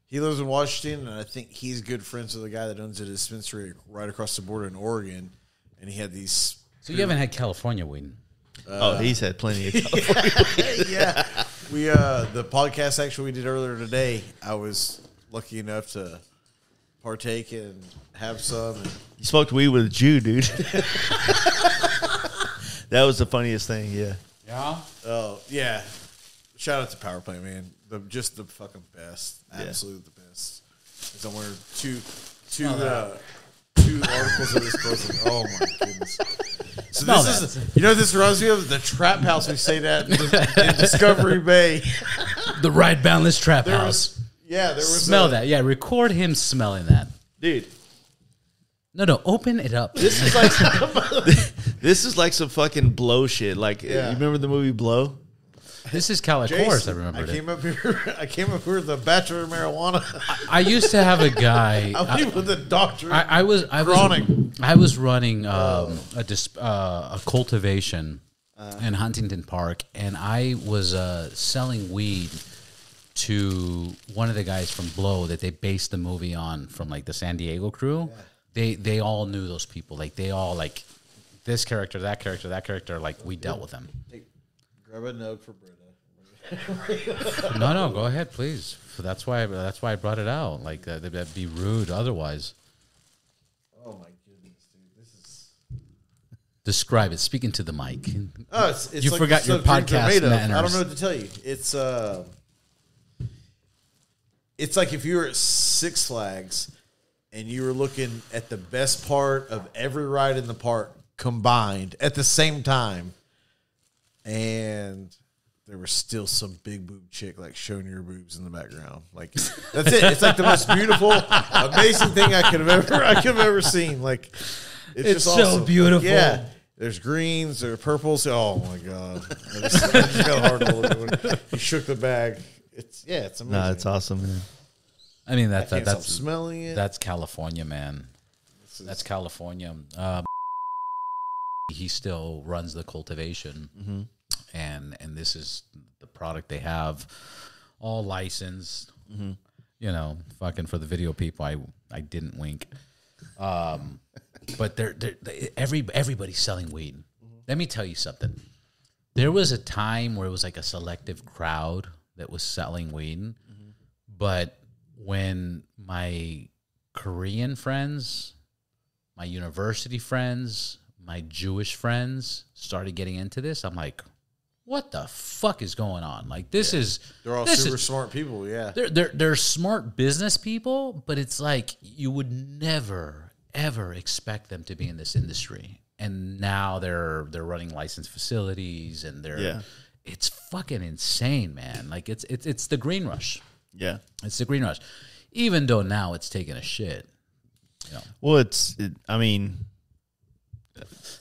He lives in Washington, and I think he's good friends with the guy that owns a dispensary right across the border in Oregon. And he had these. So you haven't had California weed? He's had plenty of California weed. Yeah. We the podcast actually we did earlier today, I was lucky enough to partake and have some. You smoked weed with a Jew, dude. That was the funniest thing, yeah. Yeah? Oh, yeah. Shout out to Power Plant, man. Just the fucking best. Absolutely the best. Somewhere two articles of this closing. Oh my goodness. So this is, you know, this reminds me of the trap house we stayed at in Discovery Bay. The Ride Boundless Trap House. There was. Smell that. Yeah, record him smelling that. Dude. No, open it up. This is like some fucking Blow shit. Like, you remember the movie Blow? This is Calicourse, I remember. I came up here with a Bachelor of Marijuana. I used to have a guy. I went with a doctor. I was running a cultivation in Huntington Park, and I was selling weed to one of the guys from Blow that they based the movie on, from like the San Diego crew. Yeah. They all knew those people. Like, they all, like, this character, that character, that character. Like, we dealt with them. Hey, grab a nug for Britta. No, go ahead, please. That's why I brought it out. Like, that'd be rude otherwise. Oh my goodness, dude! This is. Describe it. Speaking to the mic. Oh, it's you like forgot your podcast manners. I don't know what to tell you. It's like if you were at Six Flags and you were looking at the best part of every ride in the park combined at the same time, and there was still some big boob chick like showing your boobs in the background. Like, that's it. It's like the most beautiful, amazing thing I could have ever seen. Like, it's just so awesome. beautiful. Yeah. There's greens, there's purples. Oh my god! I just got hard to look at when he shook the bag. It's amazing. No, it's awesome, man. I mean, I can't stop smelling it. That's California, man. That's California. He still runs the cultivation, and this is the product they have, all licensed. You know, fucking for the video people, I didn't wink. But everybody's selling weed. Let me tell you something. There was a time where it was like a selective crowd that was selling weed, but when my Korean friends, my university friends, my Jewish friends started getting into this, I'm like, what the fuck is going on? Like, they're all super smart people. Yeah, they're smart business people, but it's like you would never ever expect them to be in this industry, and now they're running licensed facilities, and it's fucking insane, man. Like it's the green rush. Yeah, it's the green rush. Even though now it's taking a shit. You know. Well, I mean,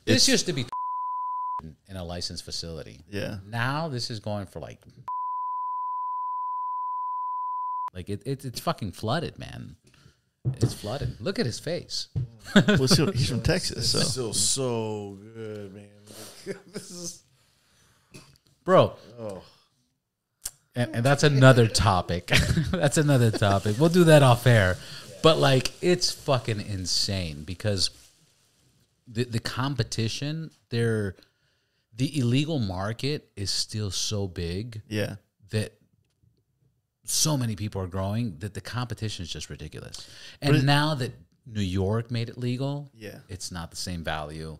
this used to be in a licensed facility. Yeah. Now this is going for like it's fucking flooded, man. It's flooded. Look at his face. Well, he's from Texas, so it's still so good, man. This is, bro. Oh. And that's another topic. That's another topic. We'll do that off air. But like, it's fucking insane because the competition, the illegal market is still so big. Yeah. That so many people are growing that the competition is just ridiculous. And now that New York made it legal, it's not the same value.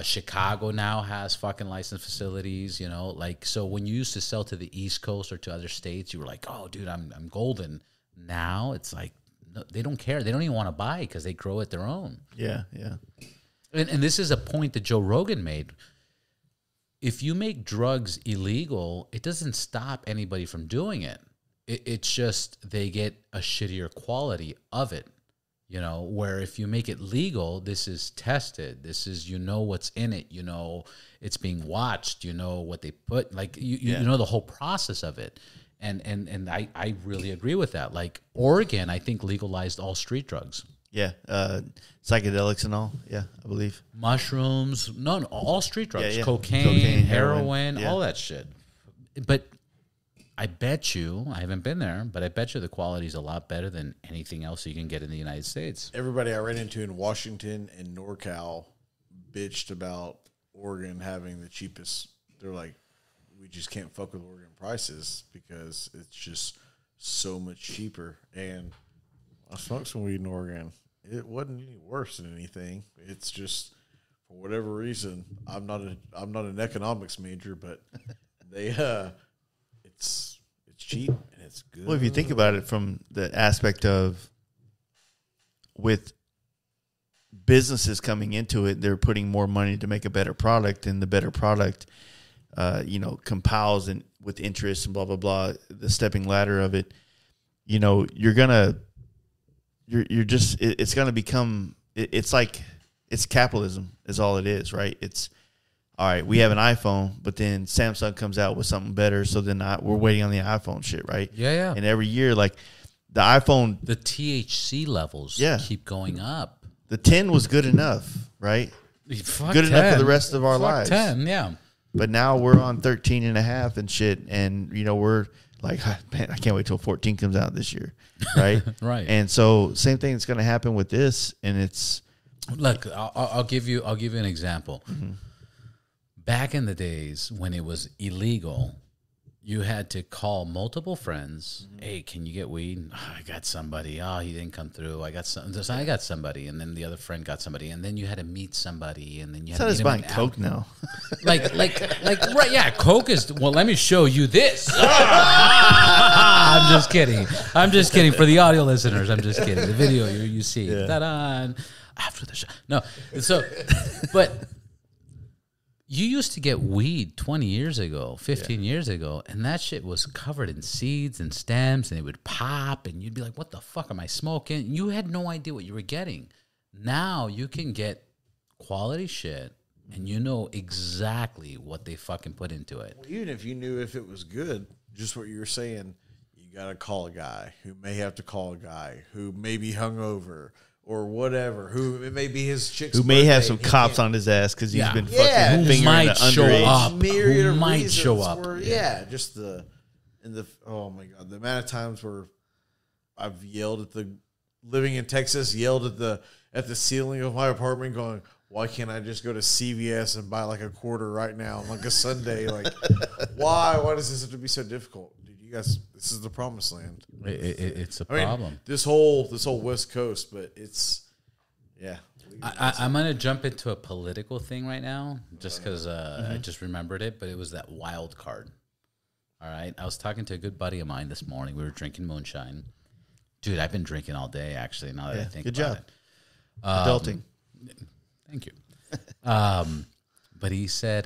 Chicago now has fucking licensed facilities, you know, like, so when you used to sell to the East Coast or to other states, you were like, oh dude, I'm golden. Now it's like, no, they don't care. They don't even want to buy because they grow it their own. Yeah. Yeah. And this is a point that Joe Rogan made. If you make drugs illegal, it doesn't stop anybody from doing it. It's just they get a shittier quality of it. You know, where if you make it legal, this is tested. This is, you know, what's in it. You know, it's being watched. You know what they put. Like, you know the whole process of it. And I really agree with that. Like, Oregon, I think, legalized all street drugs. Yeah. Psychedelics and all. Yeah, I believe. Mushrooms. No, all street drugs. Yeah. Cocaine, heroin, all that shit. But I bet you, I haven't been there, but I bet you the quality is a lot better than anything else you can get in the United States. Everybody I ran into in Washington and NorCal bitched about Oregon having the cheapest. They're like, we just can't fuck with Oregon prices because it's just so much cheaper. And I smoked some weed in Oregon. It wasn't any worse than anything. It's just, for whatever reason, I'm not an economics major, but they it's cheap and it's good. Well, if you think about it from the aspect of with businesses coming into it, they're putting more money to make a better product, and the better product, compiles and with interest and blah blah blah. The stepping ladder of it, you know, it's gonna become. It's like it's capitalism is all it is, right? It's all right, we have an iPhone, but then Samsung comes out with something better, so then we're waiting on the iPhone shit, right? Yeah. And every year, like, the iPhone... The THC levels keep going up. The 10 was good enough, right? Fuck good 10. enough for the rest of our lives. 10, yeah. But now we're on 13 and a half and shit, and, you know, we're like, man, I can't wait till 14 comes out this year, right? Right. And so, same thing is going to happen with this, and it's... Look, I'll give you an example. Mm-hmm. Back in the days when it was illegal, you had to call multiple friends. Mm-hmm. Hey, can you get weed? Oh, I got somebody. Oh, he didn't come through. I got somebody, and then the other friend got somebody, and then you had to meet somebody, and then you had to meet buying Coke now. like right? Yeah, Coke is. Well, let me show you this. I'm just kidding. For the audio listeners, I'm just kidding. The video you see. Yeah. Ta-da! After the show, no. So, but. You used to get weed 20 years ago, 15 years ago, and that shit was covered in seeds and stems, and it would pop, and you'd be like, what the fuck am I smoking? You had no idea what you were getting. Now you can get quality shit and you know exactly what they fucking put into it. Well, even if you knew if it was good, just what you were saying, you got to call a guy who may have to call a guy who may be hungover or whatever, who it may be his chick's who may have birthday. some cops on his ass because he's been Yeah. fucking Who fingering might the show underage. up. Myriad Who of might reasons show up. where- just the oh my god, the amount of times where I've yelled at the living in Texas, yelled at the ceiling of my apartment, going, "Why can't I just go to CVS and buy like a quarter right now on like a Sunday? Like, why? Why does this have to be so difficult, dude? You guys, this is the promised land. It's a I mean, problem. this whole West Coast, but it's I'm going to jump into a political thing right now just because I just remembered it, but it was that wild card. All right. I was talking to a good buddy of mine this morning. We were drinking moonshine. Dude, I've been drinking all day, actually, now that I think good about job. it. Adulting. Thank you. But he said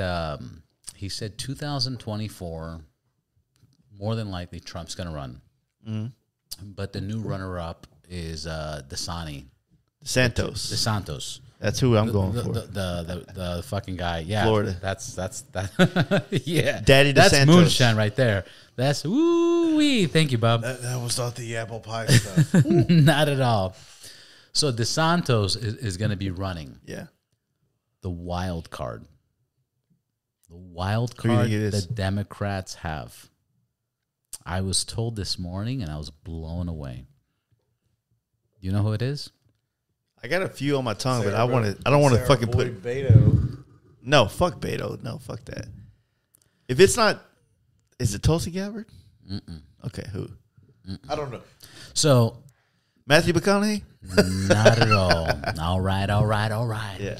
2024, more than likely, Trump's going to run. But the new runner-up is DeSantis. Santos. That's who I'm going for. The fucking guy. Yeah. Florida. That's that. Yeah. Daddy That's DeSantos. moonshine right there. That's woo-wee. Thank you, Bob. that was not the apple pie stuff. Not at all. So DeSantis is going to be running. Yeah. The wild card. The wild Who do you card think it is? the Democrats have. I was told this morning, and I was blown away. You know who it is? I got a few on my tongue, but Sarah I don't want to Sarah fucking Boy put. Beto. No, fuck Beto. No, fuck that. If it's not, is it Tulsi Gabbard? Okay, who? I don't know. So, Matthew McConaughey? not at all. All right. Yeah.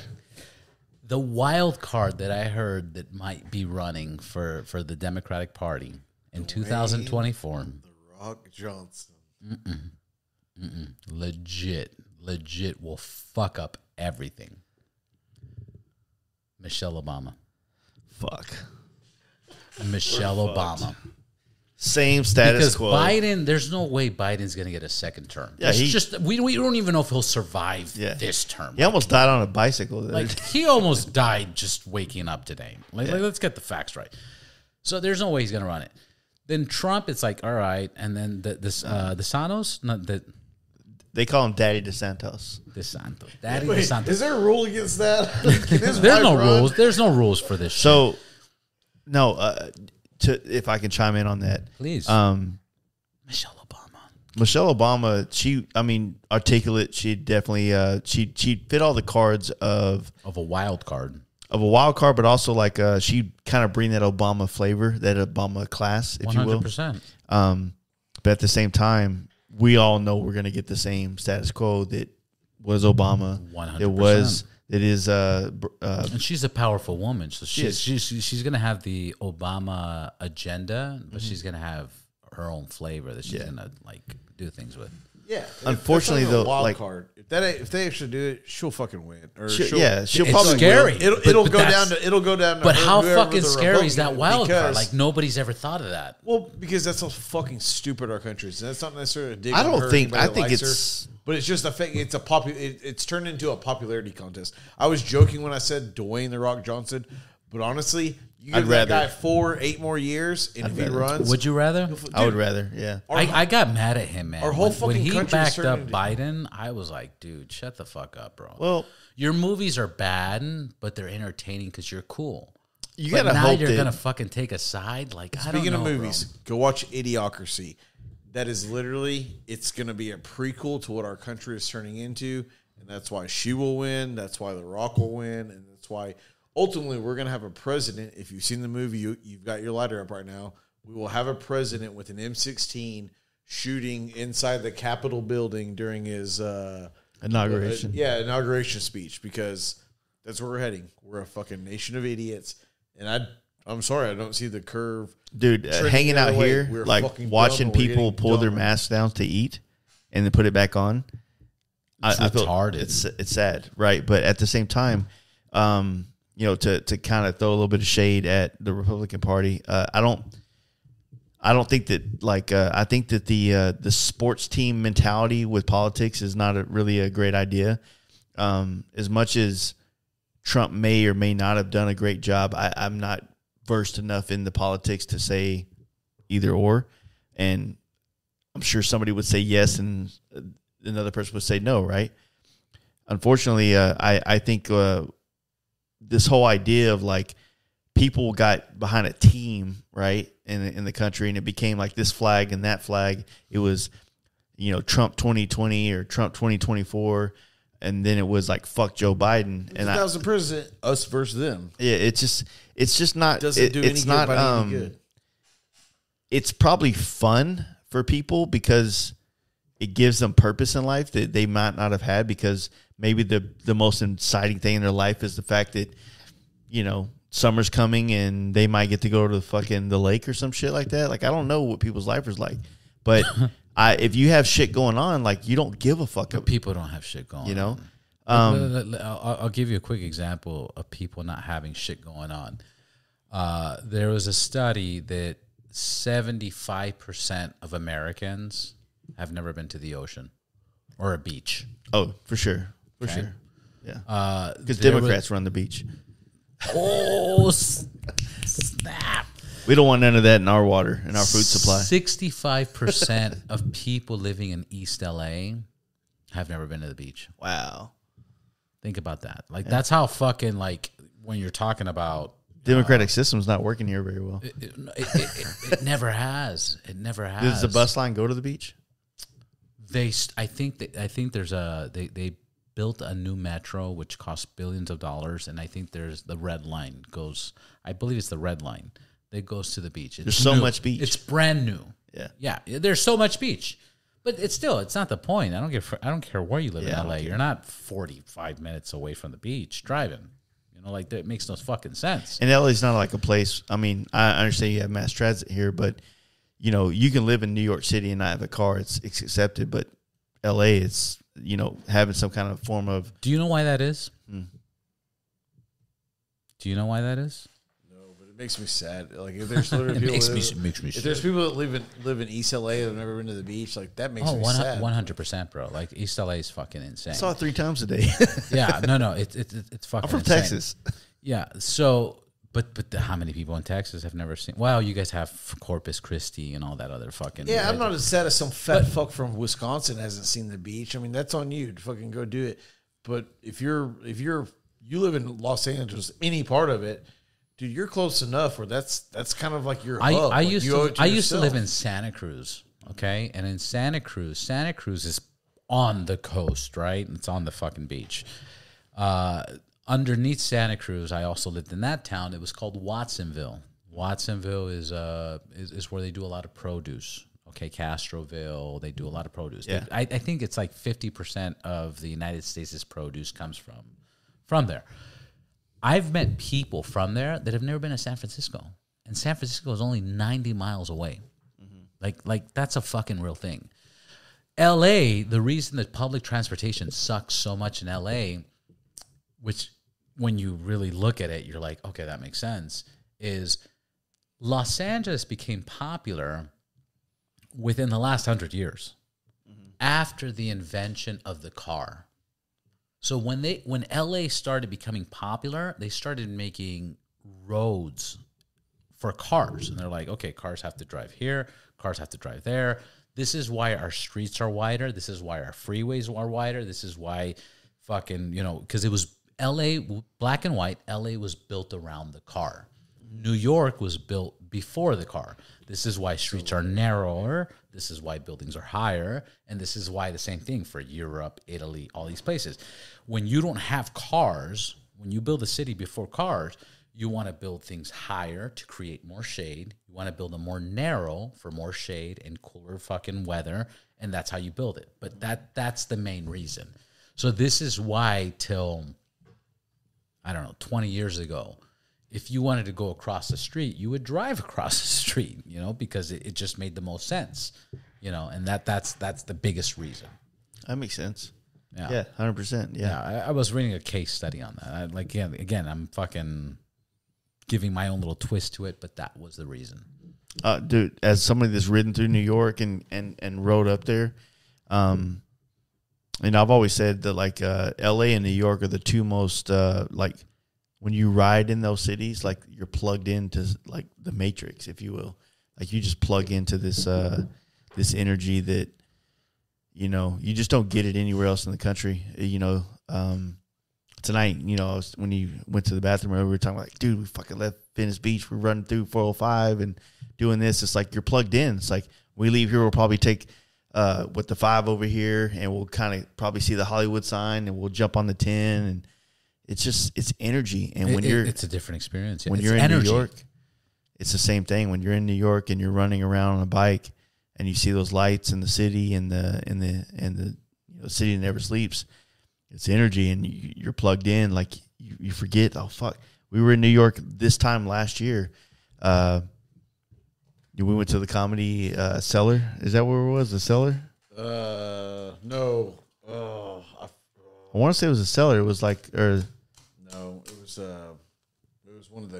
The wild card that I heard that might be running for the Democratic Party in 2024. The Rock Johnson. Legit will fuck up everything. Michelle Obama. Fuck. Michelle Obama. Same status Because quo. Biden, there's no way Biden's going to get a second term. Yeah, we don't even know if he'll survive this term. He almost died on a bicycle. Like he almost died just waking up today. Like let's get the facts right. So there's no way he's going to run it. Then Trump, it's like all right, and then the Sanos, not the They call him Daddy DeSantos. Daddy Wait, DeSantis. is there a rule against that? There's no rules. There's no rules for this. So, no, if I can chime in on that. Please. Michelle Obama. Michelle Obama, articulate. She definitely, she fit all the cards of a wild card. Of a wild card, but also like she kind of bring that Obama flavor, that Obama class, if you will. 100%. But at the same time, we all know we're going to get the same status quo that was Obama. 100%. It is. And she's a powerful woman, so she's going to have the Obama agenda, but she's going to have her own flavor that she's going to like do things with. Yeah. Unfortunately, though, wild like card. If they actually do it, she'll fucking win. Or she'll It's probably scary. win. It'll go down to. But her, how whoever fucking the scary is that Republican- wild card? because- Like nobody's ever thought of that. Well, because that's how fucking stupid our country is. And that's not necessarily a dig. I on don't her or think. anybody I that think likes it's. her, but it's just a thing. It's it's turned into a popularity contest. I was joking when I said Dwayne the Rock Johnson, but honestly, you give that guy 8 more years, and if he runs, Would you rather? I would rather. Yeah. I got mad at him, man. Our whole when fucking he country backed is up turning Biden, I was like, dude, shut the fuck up, bro. Well, your movies are bad, but they're entertaining because you're cool. you But gotta now hope you're that gonna fucking take a side. Like, I don't Speaking know, of movies, bro. go watch Idiocracy. That is literally, it's going to be a prequel to what our country is turning into, and that's why she will win. That's why The Rock will win, and that's why ultimately we're going to have a president. If you've seen the movie, you've got your lighter up right now. We will have a president with an M16 shooting inside the Capitol building during his inauguration. Inauguration speech, because that's where we're heading. We're a fucking nation of idiots, and I'm sorry, I don't see the curve. Dude, hanging the out other way. here, We're like fucking watching dumb, and we're people getting pull their dumber. masks down to eat and then put it back on. I feel retarded. it's sad, right? But at the same time, to kind of throw a little bit of shade at the Republican Party, I don't think that I think that the sports team mentality with politics is not really a great idea. As much as Trump may or may not have done a great job. I'm not versed enough in the politics to say either or, and I'm sure somebody would say yes and another person would say no, right? Unfortunately, I think this whole idea of like people got behind a team, right, in the country, and it became like this flag and that flag. It was, Trump 2020 or Trump 2024, and then it was like fuck Joe Biden. And that was the president, us versus them. Yeah, it's just not. Doesn't do it's any not any good. It's probably fun for people because it gives them purpose in life that they might not have had, because maybe the most exciting thing in their life is the fact that, summer's coming and they might get to go to the lake or some shit like that. Like, I don't know what people's life is like, but if you have shit going on, like, you don't give a fuck. But people don't have shit going on. I'll give you a quick example of people not having shit going on. There was a study that 75% of Americans have never been to the ocean or a beach. Oh, for sure. For sure. Yeah. Because Democrats run the beach. Oh, snap. We don't want none of that in our water, in our food supply. 65% of people living in East LA have never been to the beach. Wow. Think about that. Like, that's how fucking, like, when you're talking about Democratic system's not working here very well. It never has. It never has. Does the bus line go to the beach? I think they built a new metro which costs billions of dollars, and I think there's the red line goes. I believe it's the red line that goes to the beach. There's so much beach. It's brand new. Yeah. There's so much beach, but it's not the point. I don't care where you live in LA. You're not 45 minutes away from the beach driving. Like, that makes no fucking sense. And LA's not like a place. I mean, I understand you have mass transit here, but you can live in New York City and not have a car. It's accepted, but LA, it's having some kind of form of. Do you know why that is? Do you know why that is? No, but it makes me sad. Like, if there's literally people if there's people that live in East LA that have never been to the beach, like, that makes me sad. 100%, bro. Like, East LA is fucking insane. I saw it 3 times a day. Yeah, no, it's fucking. I'm from insane. Texas. Yeah, so but how many people in Texas have never seen? Well, you guys have Corpus Christi and all that other fucking. Yeah, I'm not as sad as some fat fuck from Wisconsin hasn't seen the beach. I mean, that's on you to fucking go do it. But if you live in Los Angeles, any part of it, dude, you're close enough where that's kind of like your hub. I used to live in Santa Cruz, okay? And in Santa Cruz is on the coast, right? It's on the fucking beach. Underneath Santa Cruz, I also lived in that town. It was called Watsonville. Watsonville is where they do a lot of produce. Okay, Castroville, they do a lot of produce. Yeah. I think it's like 50% of the United States' produce comes from there. I've met people from there that have never been to San Francisco, and San Francisco is only 90 miles away. Mm-hmm. Like that's a fucking real thing. LA, the reason that public transportation sucks so much in LA, which when you really look at it, you're like, okay, that makes sense, is Los Angeles became popular within the last 100 years after the invention of the car. So when LA started becoming popular, they started making roads for cars. And they're like, okay, cars have to drive here, cars have to drive there. This is why our streets are wider. This is why our freeways are wider. This is why fucking, because it was LA, black and white, LA was built around the car. New York was built before the car. This is why streets are narrower. This is why buildings are higher. And this is why the same thing for Europe, Italy, all these places. When you don't have cars, when you build a city before cars, you want to build things higher to create more shade. You want to build them more narrow for more shade and cooler fucking weather. And that's how you build it. But that's the main reason. So this is why till, 20 years ago, if you wanted to go across the street, you would drive across the street, because it just made the most sense, and that's the biggest reason. That makes sense. Yeah. 100%. Yeah. I was reading a case study on that. Again, I'm fucking giving my own little twist to it, but that was the reason. Dude, as somebody that's ridden through New York and rode up there, I've always said that LA and New York are the two most when you ride in those cities, like you're plugged into like the Matrix, if you will. Like you just plug into this this energy that, you know, you just don't get it anywhere else in the country. You know, tonight, you know, when you went to the bathroom, we were talking like, dude, we fucking left Venice Beach. We're running through 405 and doing this. It's like you're plugged in. It's like we leave here, we'll probably take with the 5 over here, and we'll kind of probably see the Hollywood sign, and we'll jump on the 10, and it's just, it's energy. And when it's a different experience. When it's you're in energy. New York, it's the same thing. When you're in New York and you're running around on a bike, and you see those lights in the city and the you know, city that never sleeps, it's energy, and you're plugged in. Like you forget. Oh fuck, we were in New York this time last year. We went to the Comedy Cellar. Is that where it was? The Cellar? No. I want to say it was a Cellar. It was like, or no, it was one of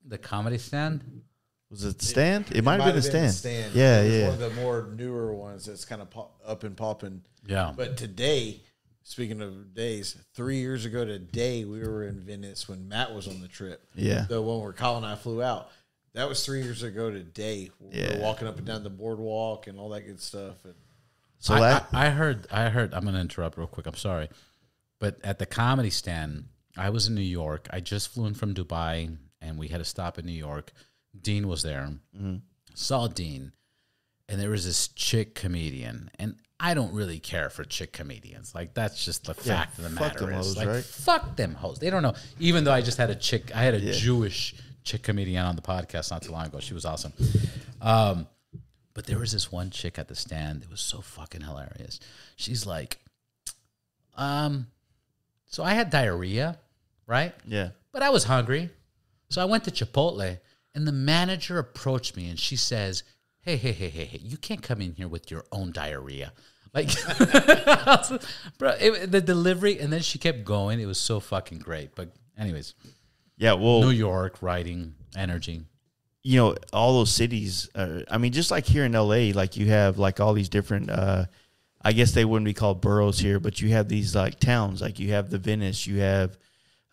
The Comedy Stand. Was it the Stand? It might have been the Stand. Yeah, it was yeah. one of the more newer ones that's kind of up and popping. Yeah. But today, speaking of days, 3 years ago today, we were in Venice when Matt was on the trip. Yeah. The one where Kyle and I flew out. That was 3 years ago today. We were walking up and down the boardwalk and all that good stuff. And So I heard, I'm going to interrupt real quick. I'm sorry. But at the Comedy Stand, I was in New York. I just flew in from Dubai, and we had to stop in New York. Dean was there. Mm-hmm. Saw Dean, and there was this chick comedian, and I don't really care for chick comedians. Like, that's just the fact of the matter. Hoes, like, right? fuck them hoes. They don't know. Even though I just had I had a Jewish chick comedian on the podcast not too long ago. She was awesome. But there was this one chick at the stand that was so fucking hilarious. She's like, so I had diarrhea, right? Yeah. But I was hungry. So I went to Chipotle, and the manager approached me, and she says, hey, you can't come in here with your own diarrhea. Like, bro, the delivery, and then she kept going. It was so fucking great. But anyways. Yeah, well. New York, writing, energy. You know, all those cities, I mean, just like here in L.A., like you have like all these different, I guess they wouldn't be called boroughs here, but you have these like towns. Like you have the Venice, you have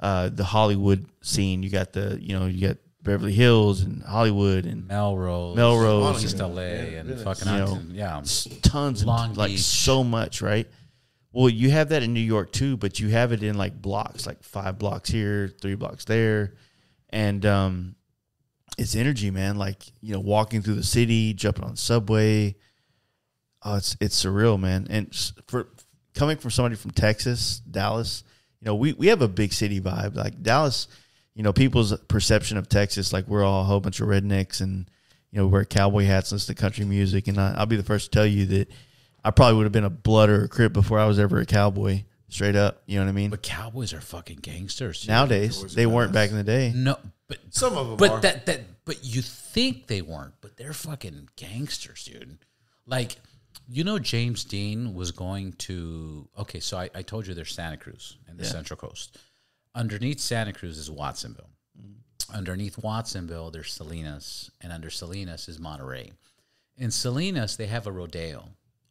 the Hollywood scene. You got you got Beverly Hills and Hollywood and Melrose, East LA, and fucking tons Long and like Beach. so much, right? Well, you have that in New York too, but you have it in like blocks, like 5 blocks here, 3 blocks there, and it's energy, man. Like, you know, walking through the city, jumping on the subway. Oh, it's surreal, man. And for coming from somebody from Texas, Dallas, you know, we have a big city vibe. Like Dallas, you know, people's perception of Texas, like we're all a whole bunch of rednecks and, you know, wear cowboy hats, listen to country music. And I'll be the first to tell you that I probably would have been a blood or a Crip before I was ever a cowboy, straight up. You know what I mean? But cowboys are fucking gangsters. Nowadays, they weren't back in the day. No, but some of them but are. But you think they weren't, but they're fucking gangsters, dude. Like, you know, James Dean was going to. Okay, so I told you there's Santa Cruz and the Central Coast. Underneath Santa Cruz is Watsonville. Underneath Watsonville, there's Salinas, and under Salinas is Monterey. In Salinas, they have a rodeo,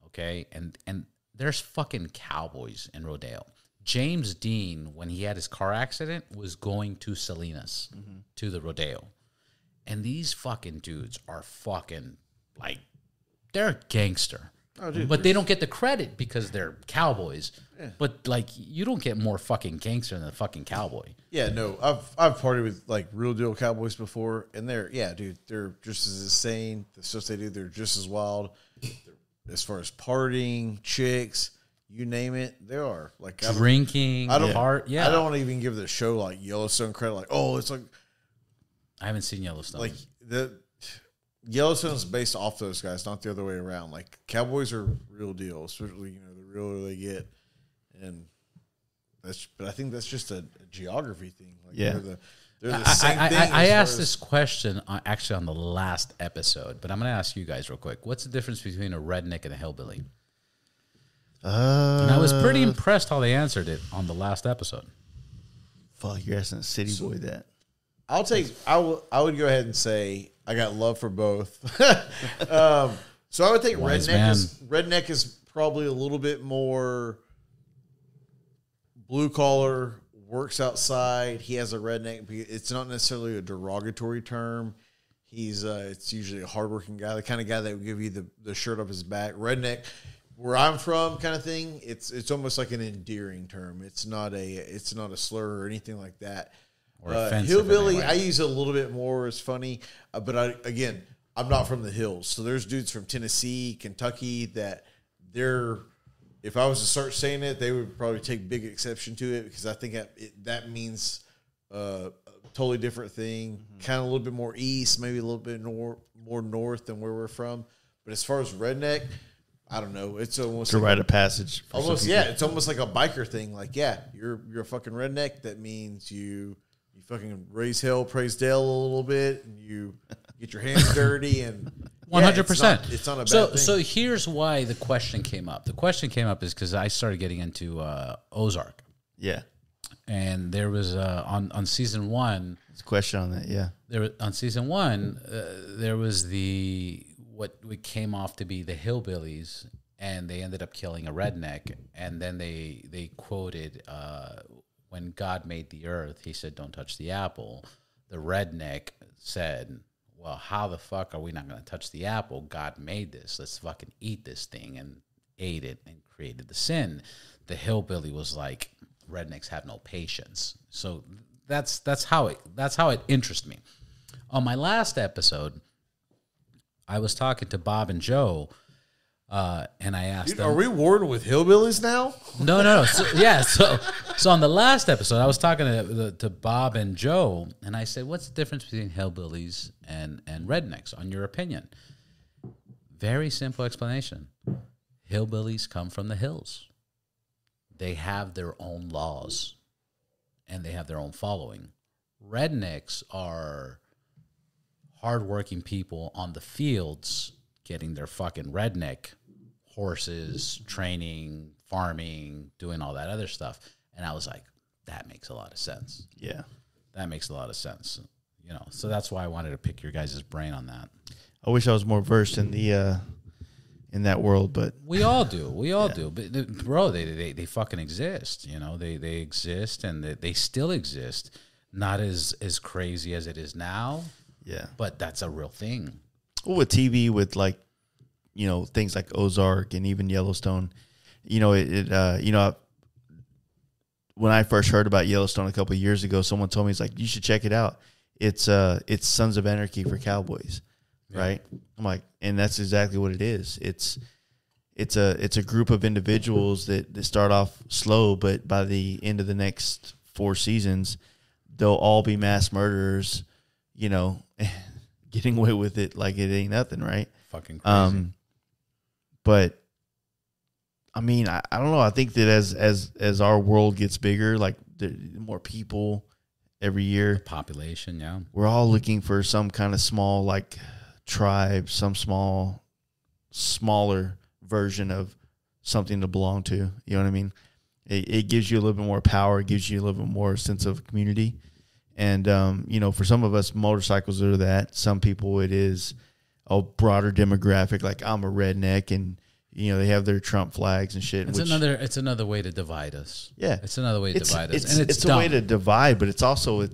okay, and there's fucking cowboys in rodeo. James Dean, when he had his car accident, was going to Salinas to the rodeo. And these fucking dudes are fucking, like, they're a gangster. Oh, dude, but they don't get the credit because they're cowboys. Yeah. But, like, you don't get more fucking gangster than a fucking cowboy. Yeah, no. I've partied with, like, real deal cowboys before. And they're just as insane. The stuff they do, they're just as wild. As far as partying, chicks, you name it, they are. Like, drinking, I don't even give the show, like, Yellowstone credit. Like, oh, it's like... I haven't seen Yellowstone. Like, Yellowstone's based off those guys, not the other way around. Like, cowboys are real deal, especially, you know, the realer they get. And but I think that's just a geography thing. Like, they're the same thing. I asked this question actually on the last episode, but I'm going to ask you guys real quick. What's the difference between a redneck and a hillbilly? And I was pretty impressed how they answered it on the last episode. Fuck, you're asking a city boy that. I would go ahead and say I got love for both. So I would think redneck is probably a little bit more blue collar, works outside. He has a redneck. It's not necessarily a derogatory term. He's it's usually a hardworking guy, the kind of guy that would give you the shirt up his back. Redneck, where I'm from, kind of thing. It's almost like an endearing term. It's not a slur or anything like that. Or offensive. Hillbilly, I use it a little bit more as funny, but I'm not from the hills, so there's dudes from Tennessee, Kentucky that they're. If I was to start saying it, they would probably take big exception to it because I think that means a totally different thing, kind of a little bit more east, maybe a little bit more north than where we're from. But as far as redneck, I don't know. It's almost to rite of passage. Almost, yeah. It's almost like a biker thing. Like, yeah, you're a fucking redneck. That means you fucking raise hell, praise Dale a little bit, and you get your hands dirty and. 100%. It's not a bad thing. So here's why the question came up. The question came up is because I started getting into Ozark. Yeah. And there was on season 1. There's a question on that, yeah. On season 1, there was what came off to be the hillbillies, and they ended up killing a redneck. And then they quoted, when God made the earth, he said, "Don't touch the apple." The redneck said, "Well, how the fuck are we not going to touch the apple? God made this. Let's fucking eat this thing," and ate it and created the sin. The hillbilly was like, rednecks have no patience. So that's how it interests me. On my last episode, I was talking to Bob and Joe, and I asked them, "Are we warring with hillbillies now?" No. So on the last episode, I was talking to Bob and Joe, and I said, "What's the difference between hillbillies and rednecks, on your opinion?" Very simple explanation. Hillbillies come from the hills. They have their own laws, and they have their own following. Rednecks are hardworking people on the fields getting their fucking redneck horses, training, farming, doing all that other stuff. And I was like, that makes a lot of sense. Yeah. That makes a lot of sense. You know, so that's why I wanted to pick your guys' brain on that. I wish I was more versed in in that world, but we all do. We all do. But bro, they fucking exist. You know, they exist, and they still exist. Not as crazy as it is now. Yeah. But that's a real thing. Well, with TV, with like, you know, things like Ozark and even Yellowstone, you know, when I first heard about Yellowstone a couple of years ago, someone told me, it's like, you should check it out. It's Sons of Anarchy for cowboys, right? I'm like, and that's exactly what it is. It's a group of individuals that start off slow, but by the end of the next 4 seasons, they'll all be mass murderers, you know, getting away with it like it ain't nothing, right? Fucking crazy. But I mean, I don't know. I think that as our world gets bigger, like the more people every year, the population, yeah, we're all looking for some kind of small like tribe, some smaller version of something to belong to. You know what I mean? It gives you a little bit more power. It gives you a little bit more sense of community. And, you know, for some of us, motorcycles are that. Some people, it is a broader demographic. Like, I'm a redneck, and, you know, they have their Trump flags and shit. It's another way to divide us. Yeah. It's another way to divide us. And it's a way to divide, but it's also,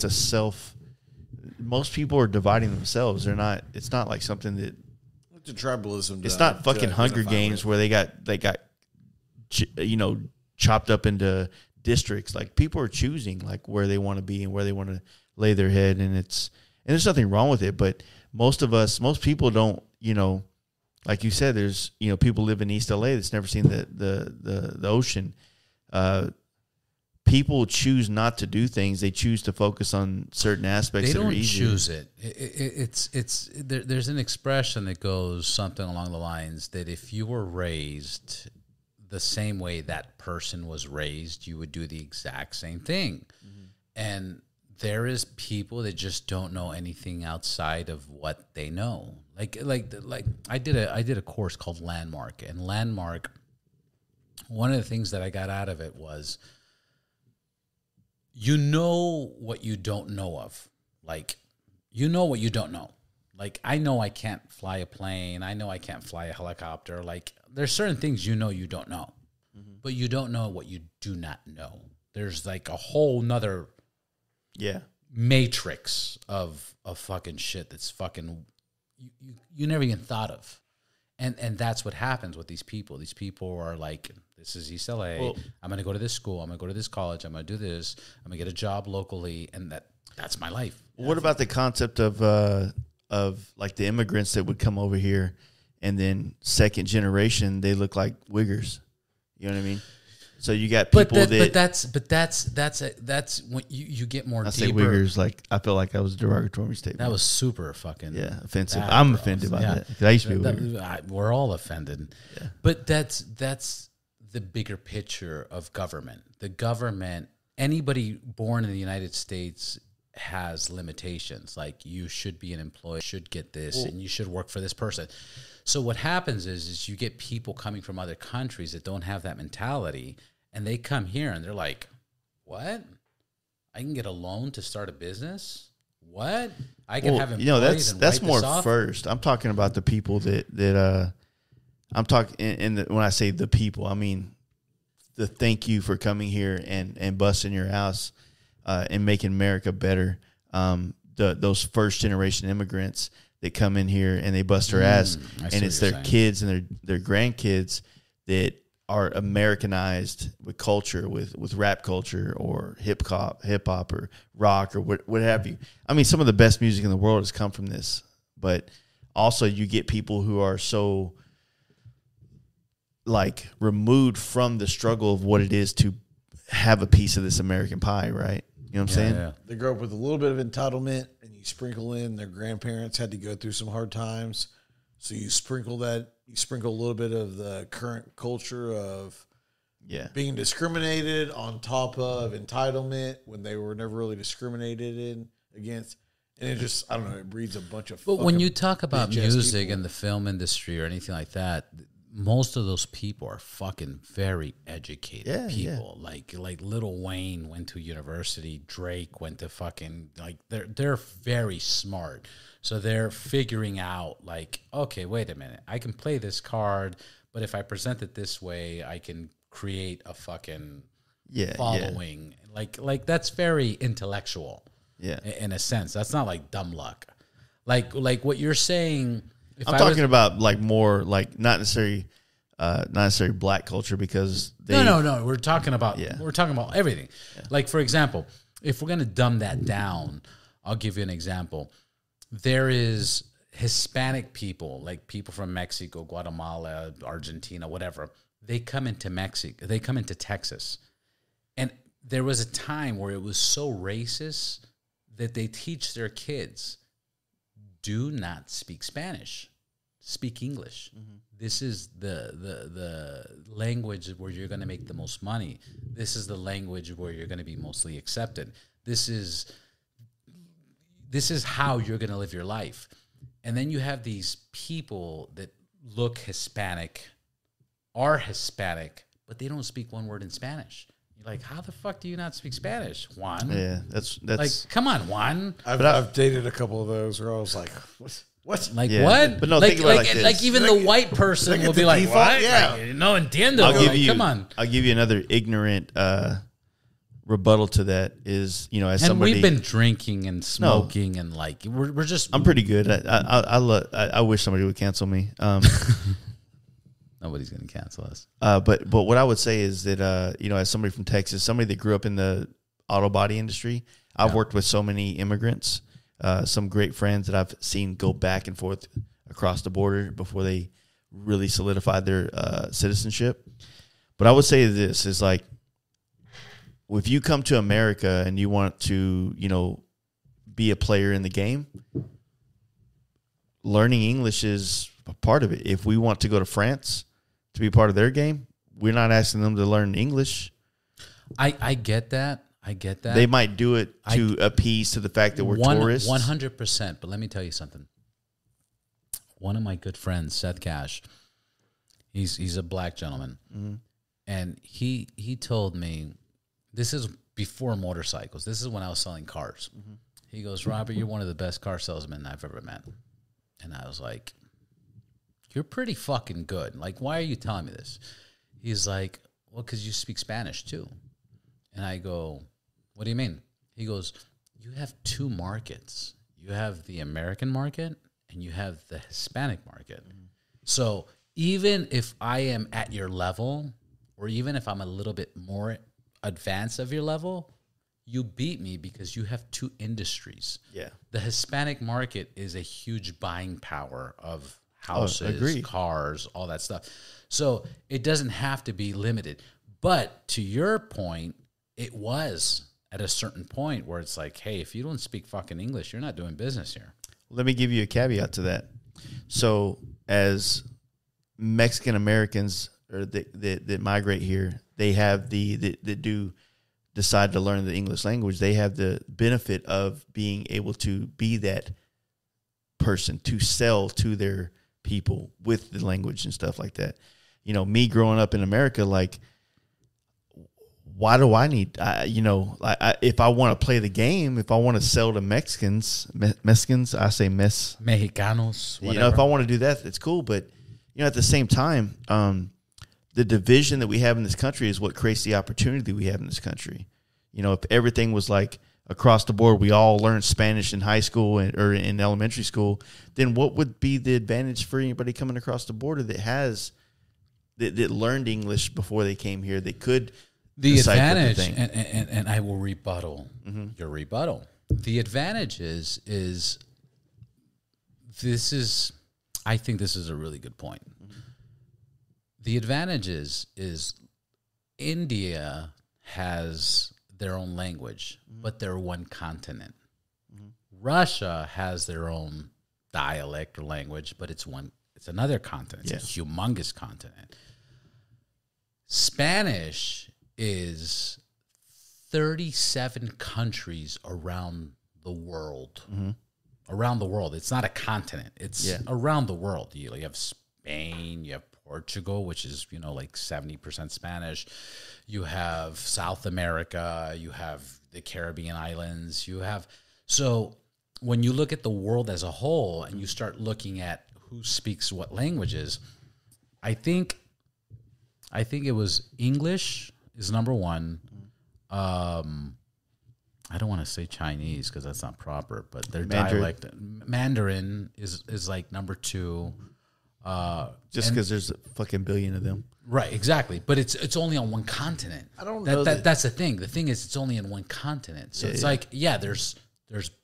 most people are dividing themselves. It's not like something that. It's a tribalism. It's not fucking Hunger Games where they got, you know, chopped up into districts. Like, people are choosing like where they want to be and where they want to lay their head, and there's nothing wrong with it. But most people don't, you know, like you said, there's, you know, people live in East LA that's never seen the ocean. People choose not to do things. They choose to focus on certain aspects. They that are don't easier. choose it. There's an expression that goes something along the lines that if you were raised the same way that person was raised, you would do the exact same thing. Mm-hmm. And there is people that just don't know anything outside of what they know. Like I did a course called Landmark, and Landmark, one of the things that I got out of it was, you know what you don't know of. Like, you know what you don't know. Like, I know I can't fly a plane. I know I can't fly a helicopter. Like, there's certain things you know you don't know. Mm-hmm. But you don't know what you do not know. There's like a whole nother matrix of fucking shit that's fucking you never even thought of. And that's what happens with these people. These people are like, this is East LA. Well, I'm going to go to this school. I'm going to go to this college. I'm going to do this. I'm going to get a job locally. And that's my life. What about the concept of like the immigrants that would come over here and then second generation, they look like wiggers. You know what I mean? So you got people that's when you get more. I say wiggers, like I feel like I was a derogatory statement. That was super fucking offensive. I'm offended by that because I used to be a wigger. We're all offended, but that's the bigger picture of government. The government, anybody born in the United States has limitations. Like you should be an employee, should get this, and you should work for this person. So what happens is you get people coming from other countries that don't have that mentality, and they come here and they're like, "What? I can get a loan to start a business? What? I can have employees that's more first. I'm talking about the people that I'm talking when I say the people, I mean the thank you for coming here and busting your house and making America better. Those first generation immigrants that come in here and they bust their ass, and it's their kids and their grandkids that are Americanized with culture, with rap culture or hip hop or rock or what have you. I mean, some of the best music in the world has come from this, but also you get people who are so like removed from the struggle of what it is to have a piece of this American pie, right? You know what I'm saying? Yeah. They grow up with a little bit of entitlement, and you sprinkle in their grandparents had to go through some hard times. So you sprinkle a little bit of the current culture of being discriminated on top of entitlement when they were never really discriminated against. And it just, I don't know, it breeds a bunch of. But when you talk about music and the film industry or anything like that, most of those people are fucking very educated people. Yeah. Like Lil Wayne went to university. Drake went to fucking, like, they're very smart. So they're figuring out, like, okay, wait a minute. I can play this card, but if I present it this way, I can create a fucking following. Yeah. Like that's very intellectual. Yeah. In a sense. That's not like dumb luck. Like what you're saying. I'm talking about like more like not necessarily black culture because no. We're talking about everything. Yeah. Like, for example, if we're gonna dumb that down, I'll give you an example. There is Hispanic people, like people from Mexico, Guatemala, Argentina, whatever. They come into Mexico. They come into Texas, and there was a time where it was so racist that they teach their kids, do not speak Spanish, speak English. Mm-hmm. This is the language where you're going to make the most money. This is the language where you're going to be mostly accepted. This is how you're going to live your life. And then you have these people that look Hispanic, are Hispanic, but they don't speak one word in Spanish. You're like, how the fuck do you not speak Spanish, Juan? Yeah, that's like, come on, Juan. I've dated a couple of those where I was like, what? Like, what? But no, think about it like even the white person will be like, default, what? Yeah. Like, no entiendo. Come on. I'll give you another ignorant rebuttal to that is, as somebody. And we've been drinking and smoking and like, we're just. I'm pretty good. I wish somebody would cancel me. Nobody's going to cancel us. But what I would say is that, as somebody from Texas, somebody that grew up in the auto body industry, I've worked with so many immigrants, some great friends that I've seen go back and forth across the border before they really solidified their citizenship. But I would say this is like, if you come to America and you want to, be a player in the game, learning English is a part of it. If we want to go to France to be part of their game, we're not asking them to learn English. I get that. They might do it to appease to the fact that we're tourists. 100%. But let me tell you something. One of my good friends, Seth Cash, he's a black gentleman. Mm-hmm. And he told me, this is before motorcycles. This is when I was selling cars. Mm-hmm. He goes, Robert, you're one of the best car salesmen I've ever met. And I was like, you're pretty fucking good. Like, why are you telling me this? He's like, well, because you speak Spanish too. And I go, what do you mean? He goes, you have two markets. You have the American market and you have the Hispanic market. So even if I am at your level, or even if I'm a little bit more advanced of your level, you beat me because you have two industries. Yeah. The Hispanic market is a huge buying power of houses, cars, all that stuff. So it doesn't have to be limited. But to your point, it was at a certain point where it's like, hey, if you don't speak fucking English, you're not doing business here. Let me give you a caveat to that. So as Mexican Americans or that migrate here, they have that do decide to learn the English language. They have the benefit of being able to be that person to sell to their people with the language and stuff like that. You know, me growing up in America, like, why do I need, if I want to play the game, if I want to sell to Mexicans, I say Mexicanos, whatever. You know, if I want to do that, it's cool. But, you know, at the same time, the division that we have in this country is what creates the opportunity we have in this country. You know, if everything was like across the board, we all learned Spanish in high school or in elementary school, then what would be the advantage for anybody coming across the border that learned English before they came here, that could the advantage, and I will rebuttal your rebuttal. The advantage is I think this is a really good point. The advantage is India has their own language, but they're one continent. Russia has their own dialect or language, but it's another continent. It's a humongous continent. Spanish is 37 countries around the world. Around the world. It's not a continent. It's around the world. You have Spain, you have Portugal, which is, you know, like 70% Spanish. You have South America, you have the Caribbean islands, so when you look at the world as a whole and you start looking at who speaks what languages, I think it was English is number one. I don't want to say Chinese because that's not proper, but their dialect, Mandarin is like number two. Just because there's a fucking billion of them. Right, exactly. But it's only on one continent. I don't know. That's the thing. The thing is, it's only in one continent. So it's like, there's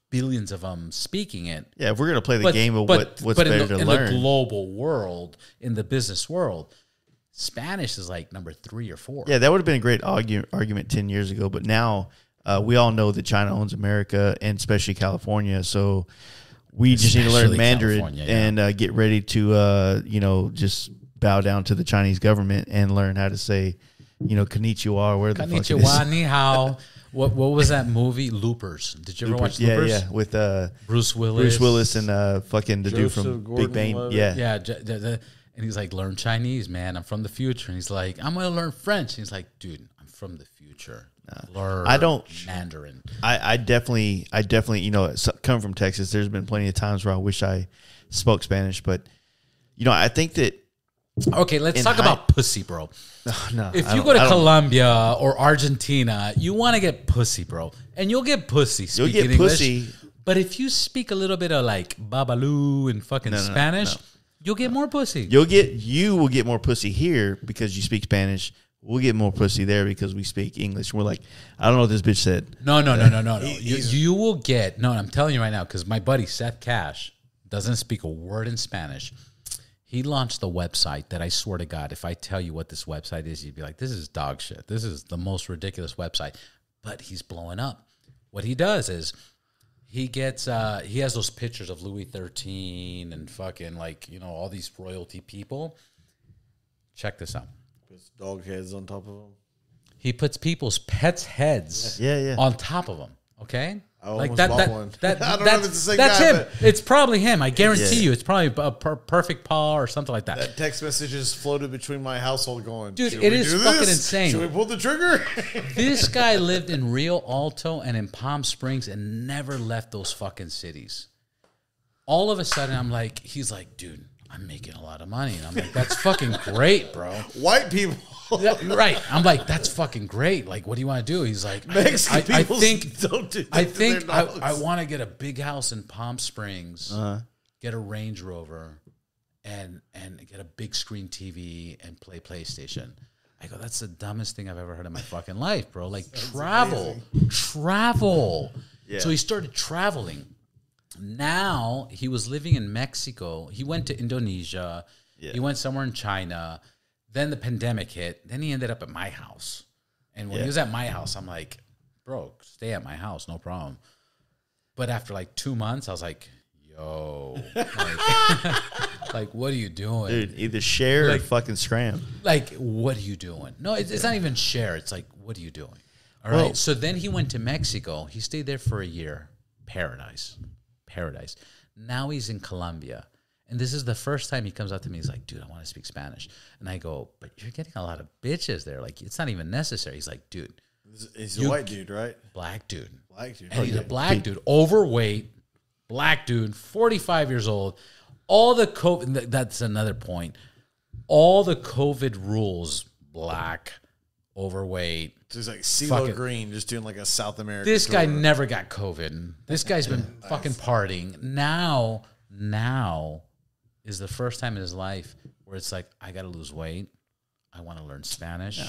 billions of them speaking it. Yeah, if we're going to play the game of what's better to learn. In the global world, in the business world, Spanish is like number 3 or 4. Yeah, that would have been a great argument 10 years ago. But now we all know that China owns America and especially California. So we just need to learn Mandarin and get ready to, just bow down to the Chinese government and learn how to say, konnichiwa or where the fuck it is. Konnichiwa, ni hao. What was that movie? Loopers. Did you ever watch Loopers? Yeah, with Bruce Willis. Bruce Willis and fucking the dude from Big Bang. Yeah. And he's like, learn Chinese, man. I'm from the future. And he's like, I'm going to learn French. And he's like, dude, I'm from the future. Learn Mandarin. I definitely, coming from Texas, there's been plenty of times where I wish I spoke Spanish. But, I think that. Okay, let's talk about pussy, bro. No, if you go to Colombia or Argentina, you want to get pussy, bro. And you'll get pussy speaking English. Pussy. But if you speak a little bit of like babaloo and fucking Spanish, you'll get more pussy. You will get more pussy here because you speak Spanish. We'll get more pussy there because we speak English. We're like, I don't know what this bitch said. No. You will get, I'm telling you right now, because my buddy Seth Cash doesn't speak a word in Spanish. He launched the website that I swear to God, if I tell you what this website is, you'd be like, this is dog shit. This is the most ridiculous website. But he's blowing up. What he does is he gets, he has those pictures of Louis XIII and fucking all these royalty people. Check this out. Puts dog heads on top of them. He puts people's pets' heads on top of them. Okay? I almost bought one. I don't know if it's the same guy. That's him. It's probably him. I guarantee you. It's probably a perfect paw or something like that. That text message is floated between my household going, dude, it is fucking insane. Should we pull the trigger? This guy lived in Rio Alto and in Palm Springs and never left those fucking cities. All of a sudden, he's like, dude, I'm making a lot of money. And I'm like, that's fucking great, bro. White people. Yeah, right. I'm like, that's fucking great. Like, what do you want to do? He's like, Mexican I people think don't do that I to think their dogs. I want to get a big house in Palm Springs, get a Range Rover, and get a big screen TV and play PlayStation. I go, that's the dumbest thing I've ever heard in my fucking life, bro. Like, travel. Yeah. So he started traveling. Now he was living in Mexico. He went to Indonesia. Yeah. He went somewhere in China. Then the pandemic hit. Then he ended up at my house. And when he was at my house, I'm like, bro, stay at my house, no problem. But after like 2 months, I was like, yo, like what are you doing? Dude, either share or fucking scram. Like, what are you doing? No, it's not even share. It's like, what are you doing? All right. So then he went to Mexico. He stayed there for a year. Paradise. Now he's in Colombia. And this is the first time he comes up to me. He's like, dude, I want to speak Spanish. And I go, but you're getting a lot of bitches there. Like, it's not even necessary. He's like, dude. He's a white dude, right? Black dude. And he's a black dude. Overweight. Black dude. 45 years old. All the COVID, that's another point. All the COVID rules, black, overweight. So he's like CeeLo Green, just doing like a South American This tour. guy never got COVID. This guy's been fucking partying. Now is the first time in his life where it's like, I got to lose weight. I want to learn Spanish. Yeah.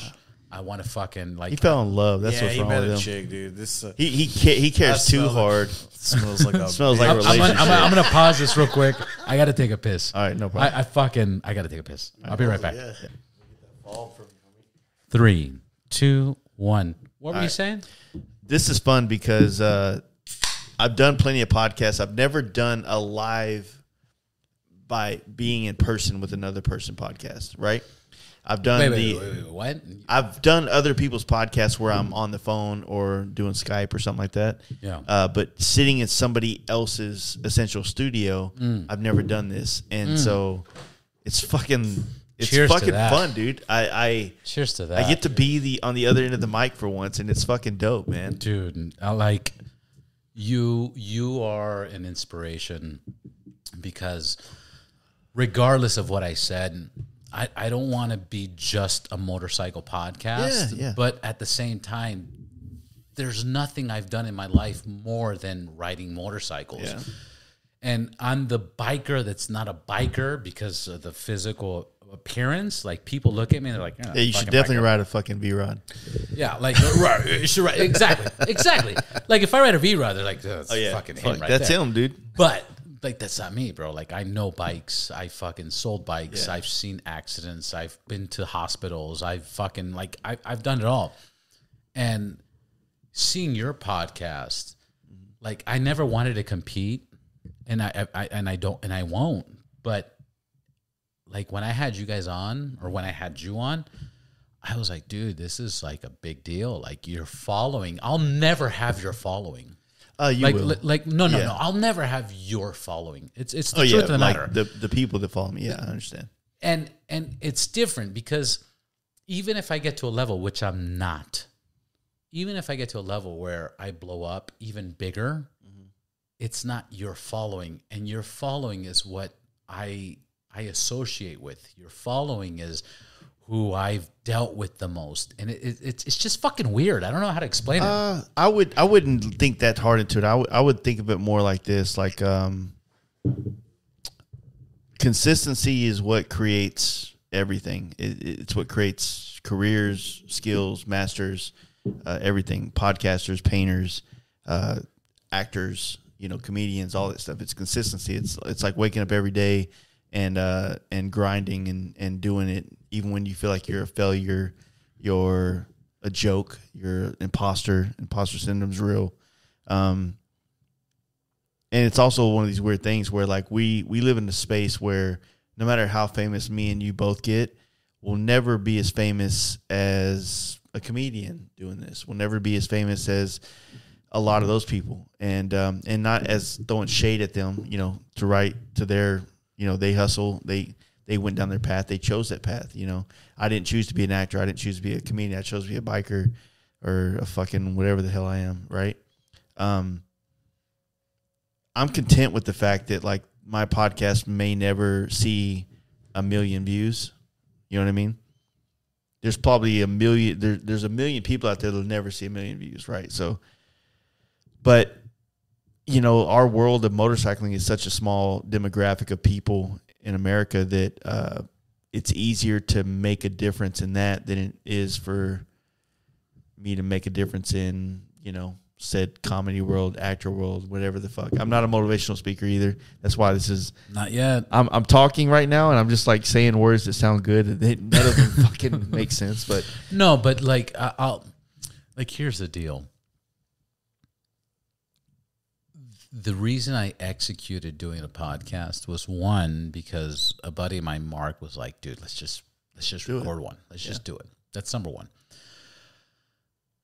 I want to fucking like. He fell in love. That's what's wrong with him. He met a chick, dude. This he cares too hard. Smells like a relationship. I'm gonna pause this real quick. I got to take a piss. All right, no problem. I got to take a piss. I'll be right back. 3, 2, 1. What were you saying? This is fun because I've done plenty of podcasts. I've never done a live by being in person with another person podcast, right? I've done wait, what? I've done other people's podcasts where I'm on the phone or doing Skype or something like that. Yeah. But sitting in somebody else's essential studio, I've never done this, and so it's fucking fun, dude. Cheers to that. I get to be on the other end of the mic for once, and it's fucking dope, man. Dude, I like you. You are an inspiration because regardless of what I said, I don't want to be just a motorcycle podcast, but at the same time, there's nothing I've done in my life more than riding motorcycles. Yeah. And I'm the biker that's not a biker because of the physical appearance. Like, people look at me and they're like, you should definitely ride a fucking V-Rod. Yeah, like, you should ride. Exactly. Like, if I ride a V-Rod, they're like, that's fucking him right that's there. him, dude. But like, that's not me, bro. Like, I know bikes. I fucking sold bikes. I've seen accidents. I've been to hospitals. I've fucking, like, I've done it all. And seeing your podcast, like, I never wanted to compete, and I don't, and I won't. But like, when I had you guys on, or when I had you on, I was like, dude, this is like a big deal. Like, your following, I'll never have your following. You will. No. I'll never have your following. It's the truth of the matter. The people that follow me. Yeah, I understand. And it's different because even if I get to a level, which I'm not, even if I get to a level where I blow up even bigger, it's not your following. And your following is what I associate with. Your following is who I've dealt with the most, and it's just fucking weird. I don't know how to explain it. I wouldn't think that hard into it. I would think of it more like this: like, consistency is what creates everything. It's what creates careers, skills, masters, everything. Podcasters, painters, actors, comedians, all that stuff. It's consistency. It's like waking up every day and grinding and doing it, even when you feel like you're a failure, you're a joke, you're an imposter. Imposter syndrome's real. And it's also one of these weird things where, like, we live in a space where no matter how famous me and you both get, we'll never be as famous as a comedian doing this. We'll never be as famous as a lot of those people. And not as throwing shade at them, to write to their, they hustle, they went down their path. They chose that path. I didn't choose to be an actor. I didn't choose to be a comedian. I chose to be a biker or a fucking whatever the hell I am. Right. I'm content with the fact that, like, my podcast may never see 1 million views. You know what I mean? There's probably 1 million. There's 1 million people out there that'll never see 1 million views, right? So, but you know, our world of motorcycling is such a small demographic of people in America that it's easier to make a difference in that than it is for me to make a difference in, you know, said comedy world, actor world, whatever the fuck. I'm not a motivational speaker either. That's why this is not yet. I'm talking right now, and I'm just like saying words that sound good. None of them fucking make sense. But no, but like I'll like here's the deal. The reason I executed doing a podcast was, one, because a buddy of mine, Mark, was like, dude, let's just record one. Let's just do it. That's number one.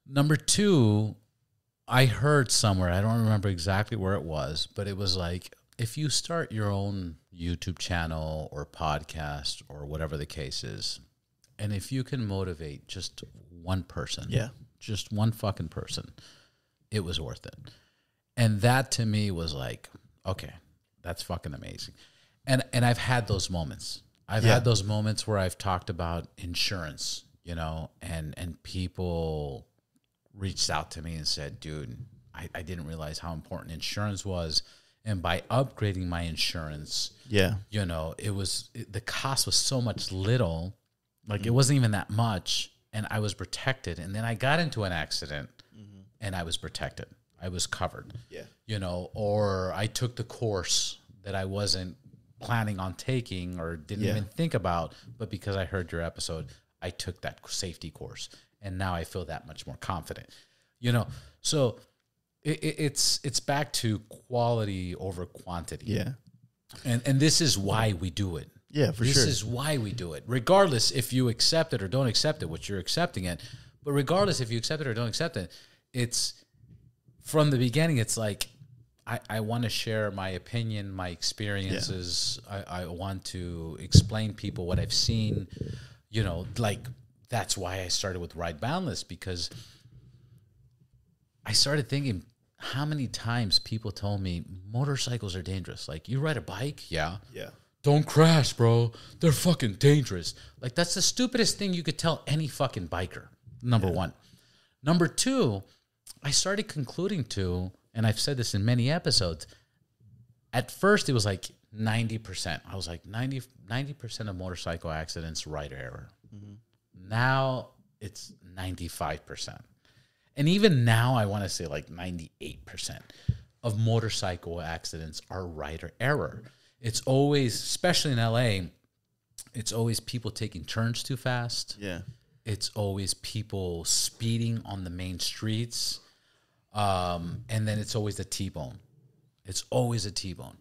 Number two, I heard somewhere, I don't remember exactly where it was, but it was like, if you start your own YouTube channel or podcast or whatever the case is, and if you can motivate just one person, just one fucking person, it was worth it. And that to me was like, okay, that's fucking amazing. And I've had those moments. I've had those moments where I've talked about insurance, you know, and people reached out to me and said, dude, I didn't realize how important insurance was. And by upgrading my insurance, you know, the cost was so much little, like it wasn't even that much. And I was protected. And then I got into an accident and I was protected. I was covered, you know, or I took the course that I wasn't planning on taking or didn't even think about, but because I heard your episode, I took that safety course, and now I feel that much more confident, you know. So it's back to quality over quantity, and this is why we do it. This is why we do it, regardless if you accept it or don't accept it, which you're accepting it, but regardless if you accept it or don't accept it, it's. From the beginning, it's like, I want to share my opinion, my experiences. I want to explain people what I've seen, you know, like that's why I started with Ride Boundless, because I started thinking how many times people told me motorcycles are dangerous. Like, you ride a bike? Yeah. Don't crash, bro. They're fucking dangerous. Like, that's the stupidest thing you could tell any fucking biker, number one. Number two, I started concluding to, and I've said this in many episodes, at first it was like 90%. I was like, 90% of motorcycle accidents, rider error. Now it's 95%. And even now I want to say like 98% of motorcycle accidents are rider error. It's always, especially in LA, it's always people taking turns too fast. It's always people speeding on the main streets. And then it's always a T-bone. It's always a T-bone.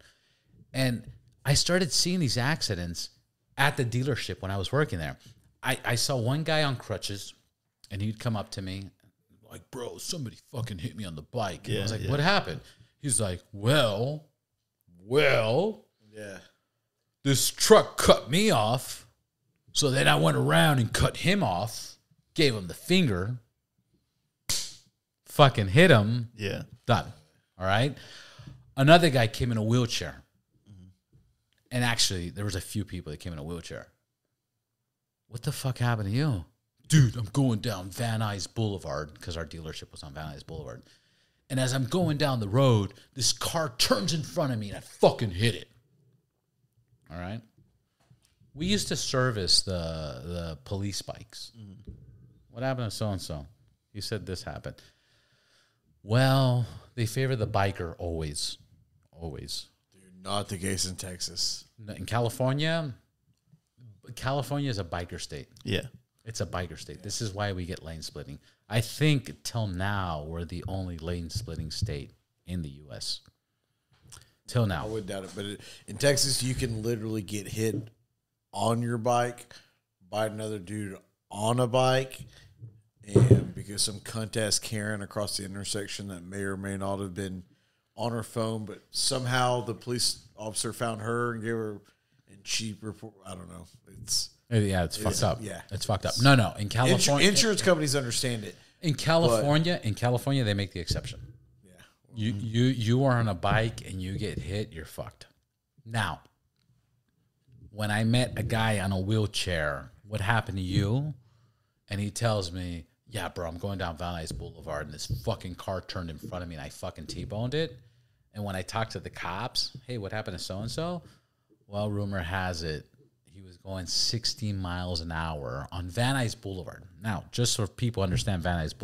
And I started seeing these accidents at the dealership when I was working there. I saw one guy on crutches, and he'd come up to me like, bro, somebody fucking hit me on the bike. And I was like, what happened? He's like, well, this truck cut me off. So then I went around and cut him off, gave him the finger, fucking hit him. Done. All right. Another guy came in a wheelchair. And actually, there was a few people that came in a wheelchair. What the fuck happened to you? Dude, I'm going down Van Nuys Boulevard, because our dealership was on Van Nuys Boulevard. And as I'm going down the road, this car turns in front of me and I fucking hit it. All right. We used to service the police bikes. What happened to so-and-so? He said this happened. Well, they favor the biker always. Always. Dude, not the case in Texas. In California is a biker state. It's a biker state. This is why we get lane splitting. I think till now we're the only lane splitting state in the U.S. Till now. I would doubt it. But in Texas, you can literally get hit on your bike by another dude on a bike. And because some cunt ass Karen across the intersection that may or may not have been on her phone, but somehow the police officer found her and gave her, and she report. I don't know. It's fucked up. Yeah, it's fucked up. No. In California, insurance companies understand it. In California, they make the exception. Yeah, You are on a bike and you get hit, you're fucked. Now, when I met a guy on a wheelchair, what happened to you? And he tells me, yeah, bro, I'm going down Van Nuys Boulevard and this fucking car turned in front of me and I fucking T-boned it. And when I talked to the cops, hey, what happened to so-and-so? Well, rumor has it, he was going 60 miles an hour on Van Nuys Boulevard. Now, just so people understand Van Nuys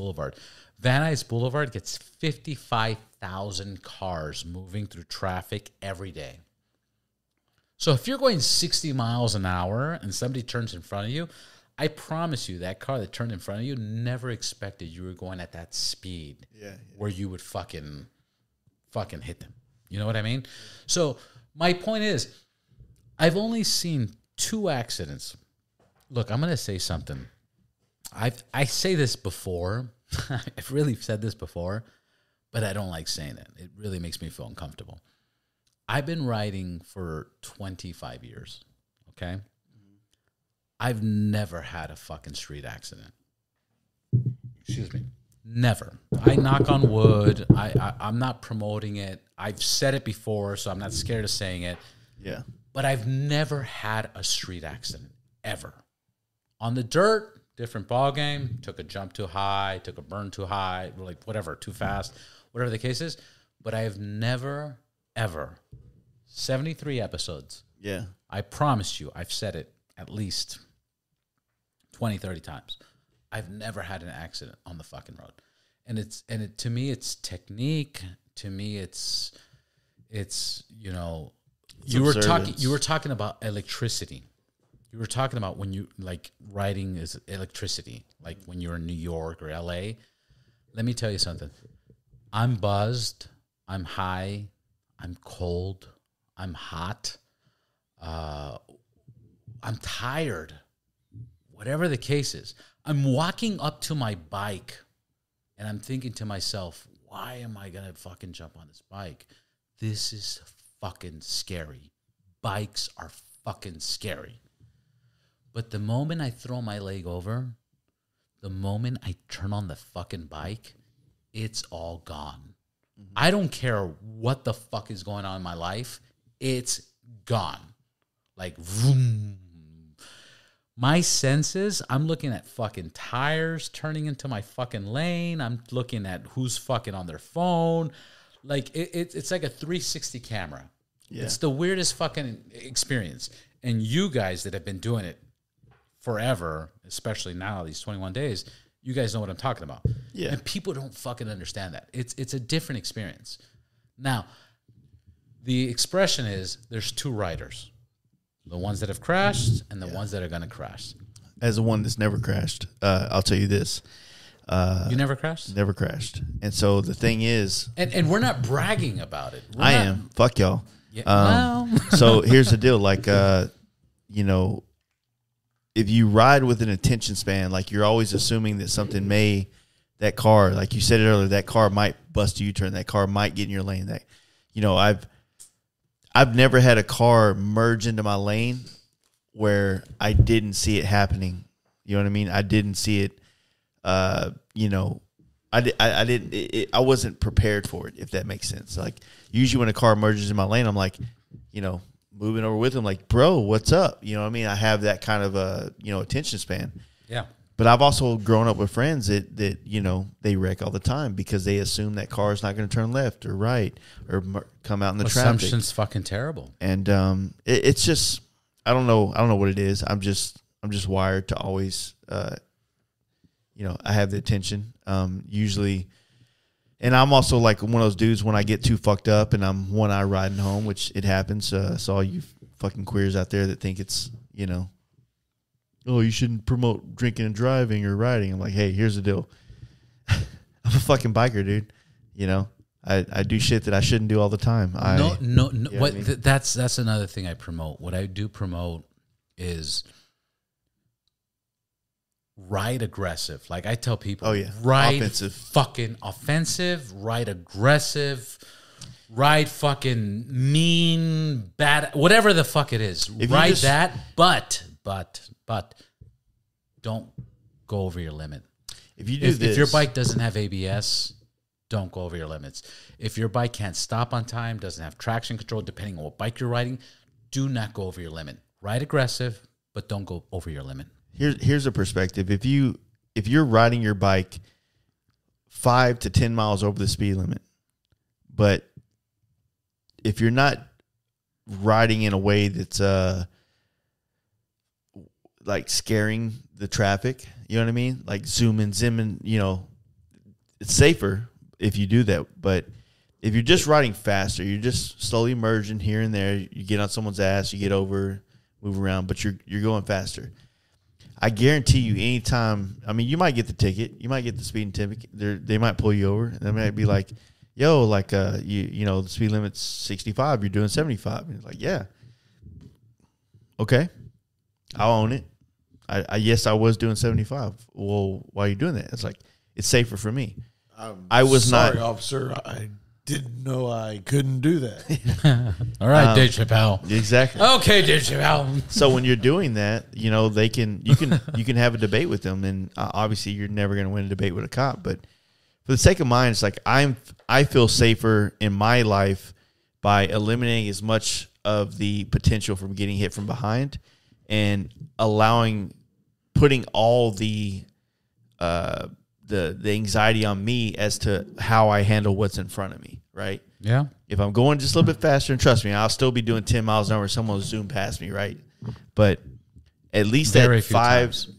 Boulevard gets 55,000 cars moving through traffic every day. So if you're going 60 miles an hour and somebody turns in front of you, I promise you that car that turned in front of you never expected you were going at that speed where you would fucking hit them. You know what I mean? So my point is, I've only seen 2 accidents. Look, I'm going to say something. I say this before. I've really said this before, but I don't like saying it. It really makes me feel uncomfortable. I've been riding for 25 years, okay? I've never had a fucking street accident. Excuse me. Never. I knock on wood. I'm not promoting it. I've said it before, so I'm not scared of saying it. Yeah. But I've never had a street accident, ever. On the dirt, different ball game. Took a jump too high, took a burn too high, like whatever, too fast, whatever the case is. But I have never, ever, 73 episodes. Yeah. I promise you, I've said it at least 20, 30 times. I've never had an accident on the fucking road. And to me, it's technique. To me, it's you know, you were talking about electricity. You were talking about when you like riding is electricity, like when you're in New York or LA. Let me tell you something. I'm buzzed. I'm high. I'm cold. I'm hot. I'm tired. Whatever the case is, I'm walking up to my bike and I'm thinking to myself, why am I going to fucking jump on this bike? This is fucking scary. Bikes are fucking scary. But the moment I throw my leg over, the moment I turn on the fucking bike, it's all gone. Mm-hmm. I don't care what the fuck is going on in my life. It's gone. Like, vroom. My senses, I'm looking at fucking tires turning into my fucking lane. I'm looking at who's fucking on their phone. Like, it's like a 360 camera. Yeah. It's the weirdest fucking experience. And you guys that have been doing it forever, especially now, these 21 days, you guys know what I'm talking about. Yeah. And people don't fucking understand that. It's a different experience. Now, the expression is there's 2 riders. The ones that have crashed and the ones that are going to crash. As the one that's never crashed, I'll tell you this. You never crashed? Never crashed. And so the thing is... And we're not bragging about it. I am. Fuck y'all. Yeah, so here's the deal. Like, you know, if you ride with an attention span, like you're always assuming that something that car, like you said it earlier, that car might bust a U-turn. That car might get in your lane. That, you know, I've never had a car merge into my lane where I didn't see it happening. You know what I mean? I didn't see it. You know, I wasn't prepared for it, if that makes sense. Like usually when a car merges in my lane, I'm like, you know, moving over with them, like, bro, what's up? You know what I mean? I have that kind of attention span. Yeah. But I've also grown up with friends that you know, they wreck all the time because they assume that car is not going to turn left or right or come out in the traffic. Assumption's fucking terrible. And it's just, I don't know what it is. I'm just wired to always, you know, I have the attention usually. And I'm also like one of those dudes when I get too fucked up and I'm one eye riding home, which it happens. So all you fucking queers out there that think it's, you know, oh, you shouldn't promote drinking and driving or riding. I'm like, hey, here's the deal. I'm a fucking biker, dude. You know, I do shit that I shouldn't do all the time. No. You know what I mean? That's another thing I promote. What I do promote is ride aggressive. Like I tell people, ride offensive. Fucking offensive, ride aggressive, ride fucking mean, bad, whatever the fuck it is. Ride that, but don't go over your limit. If you do this, if your bike doesn't have ABS, don't go over your limits. If your bike can't stop on time, doesn't have traction control, depending on what bike you're riding, do not go over your limit. Ride aggressive, but don't go over your limit. Here's a perspective. If you're riding your bike 5 to 10 miles over the speed limit, but if you're not riding in a way that's like scaring the traffic, you know what I mean? Like zimming, it's safer if you do that. But if you're just riding faster, you're just slowly merging here and there. You get on someone's ass, you get over, move around, but you're going faster. I guarantee you, anytime. I mean, you might get the ticket, you might get the speeding ticket. They might pull you over, and they might be like, "Yo, like, the speed limit's 65. You're doing 75." And it's like, "Yeah, okay, I'll own it. Yes, I was doing 75. Well, why are you doing that?" It's like, it's safer for me. I was sorry, not, officer. I didn't know I couldn't do that. All right, Dave Chappelle. Exactly. Okay, Dave Chappelle. So when you're doing that, you can have a debate with them, and obviously you're never going to win a debate with a cop. But for the sake of mine, it's like I feel safer in my life by eliminating as much of the potential from getting hit from behind, and putting all the anxiety on me as to how I handle what's in front of me, right? Yeah. If I'm going just a little bit faster, and trust me, I'll still be doing 10 miles an hour, someone will zoom past me, right? But at least Very at few 5 times.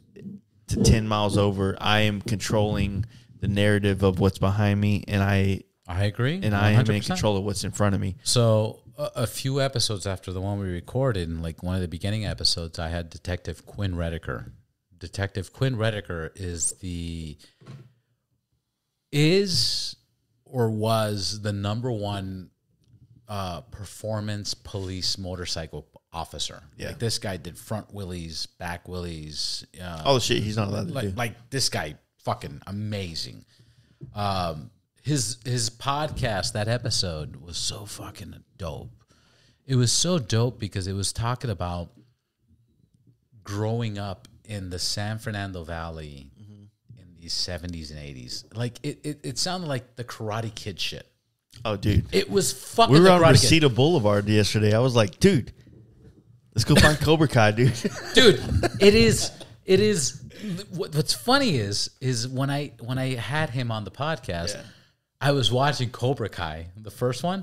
to 10 miles over, I am controlling the narrative of what's behind me, and I agree. and I am in 100%. control of what's in front of me. So a few episodes after the one we recorded, in like one of the beginning episodes, I had Detective Quinn Rediker. Detective Quinn Rediker was the number one performance police motorcycle officer. Yeah. Like, this guy did front wheelies, back wheelies. All the shit he's not allowed to do. Like this guy, fucking amazing. His podcast, that episode, was so fucking dope. It was so dope because it was talking about growing up in the San Fernando Valley in the 70s and 80s. Like, it sounded like the Karate Kid shit. Oh, dude. It was fucking We were the on Karate Reseda Boulevard yesterday. I was like, dude, let's go find Cobra Kai, dude. Dude, it is. What's funny is when I had him on the podcast, Yeah. I was watching Cobra Kai, the first one,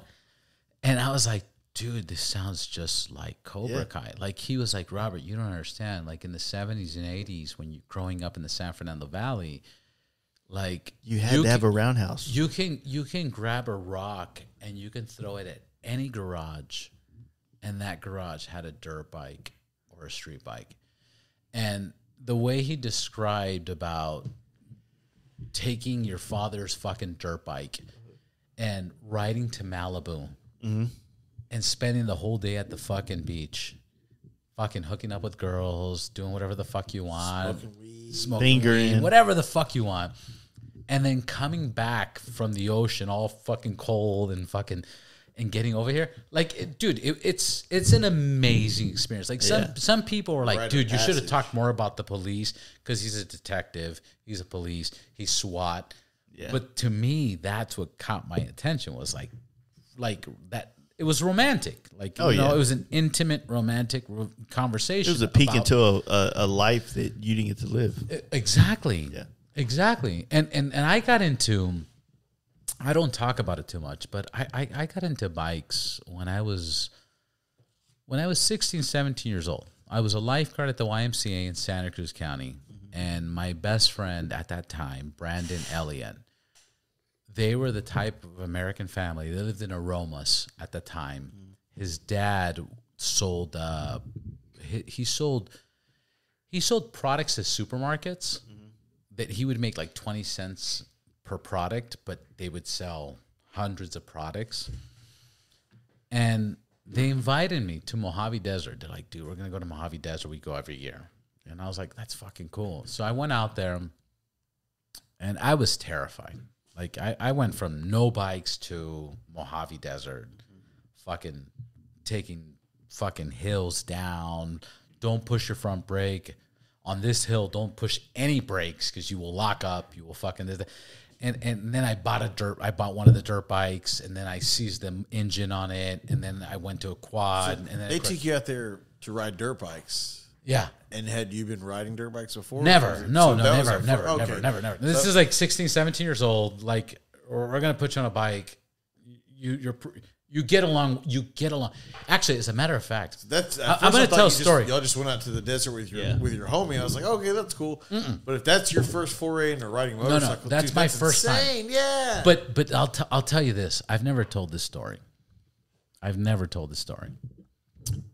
and I was like, dude, this sounds just like Cobra Kai. Like, he was like, Robert, you don't understand. Like, in the 70s and 80s, when you're growing up in the San Fernando Valley, like, You had to have a roundhouse. You can grab a rock and you can throw it at any garage, and that garage had a dirt bike or a street bike. And the way he described about taking your father's fucking dirt bike and riding to Malibu and spending the whole day at the fucking beach, fucking hooking up with girls, doing whatever the fuck you want, smoking Fingering. weed, whatever the fuck you want, and then coming back from the ocean all fucking cold and fucking and getting over here, like, it's an amazing experience. Like, some people were like, Rite of dude, you should have passage. talked more about the police, because he's a detective, he's a police, he's SWAT. Yeah. But to me, that's what caught my attention, was like that. It was romantic. Like, it was an intimate, romantic conversation. It was a peek about- into a life that you didn't get to live. Exactly. Yeah. Exactly. And I got into, I don't talk about it too much, but I got into bikes when I was 16, 17 years old. I was a lifeguard at the YMCA in Santa Cruz County, and my best friend at that time, Brandon Elliott, they were the type of American family. They lived in Aromas at the time. His dad sold he sold products to supermarkets that he would make like 20 cents per product, but they would sell hundreds of products. And they invited me to Mojave Desert. They're like, dude, we're going to go to Mojave Desert. We go every year. And I was like, that's fucking cool. So I went out there, and I was terrified. Like, I went from no bikes to Mojave Desert, fucking taking fucking hills down. Don't push your front brake. On this hill, don't push any brakes because you will lock up. You will fucking... And then I bought one of the dirt bikes, and then I seized the engine on it, and then I went to a quad. So and then they took you out there to ride dirt bikes. Yeah. And had you been riding dirt bikes before? Never. No, never. Okay. This is like 16, 17 years old. Like, we're going to put you on a bike. You get along. Actually, as a matter of fact, I'm going to tell a story. Y'all just went out to the desert with your homie. I was like, okay, that's cool. But if that's your first foray into riding motorcycle, that's my first insane. time. Yeah. But I'll tell you this. I've never told this story.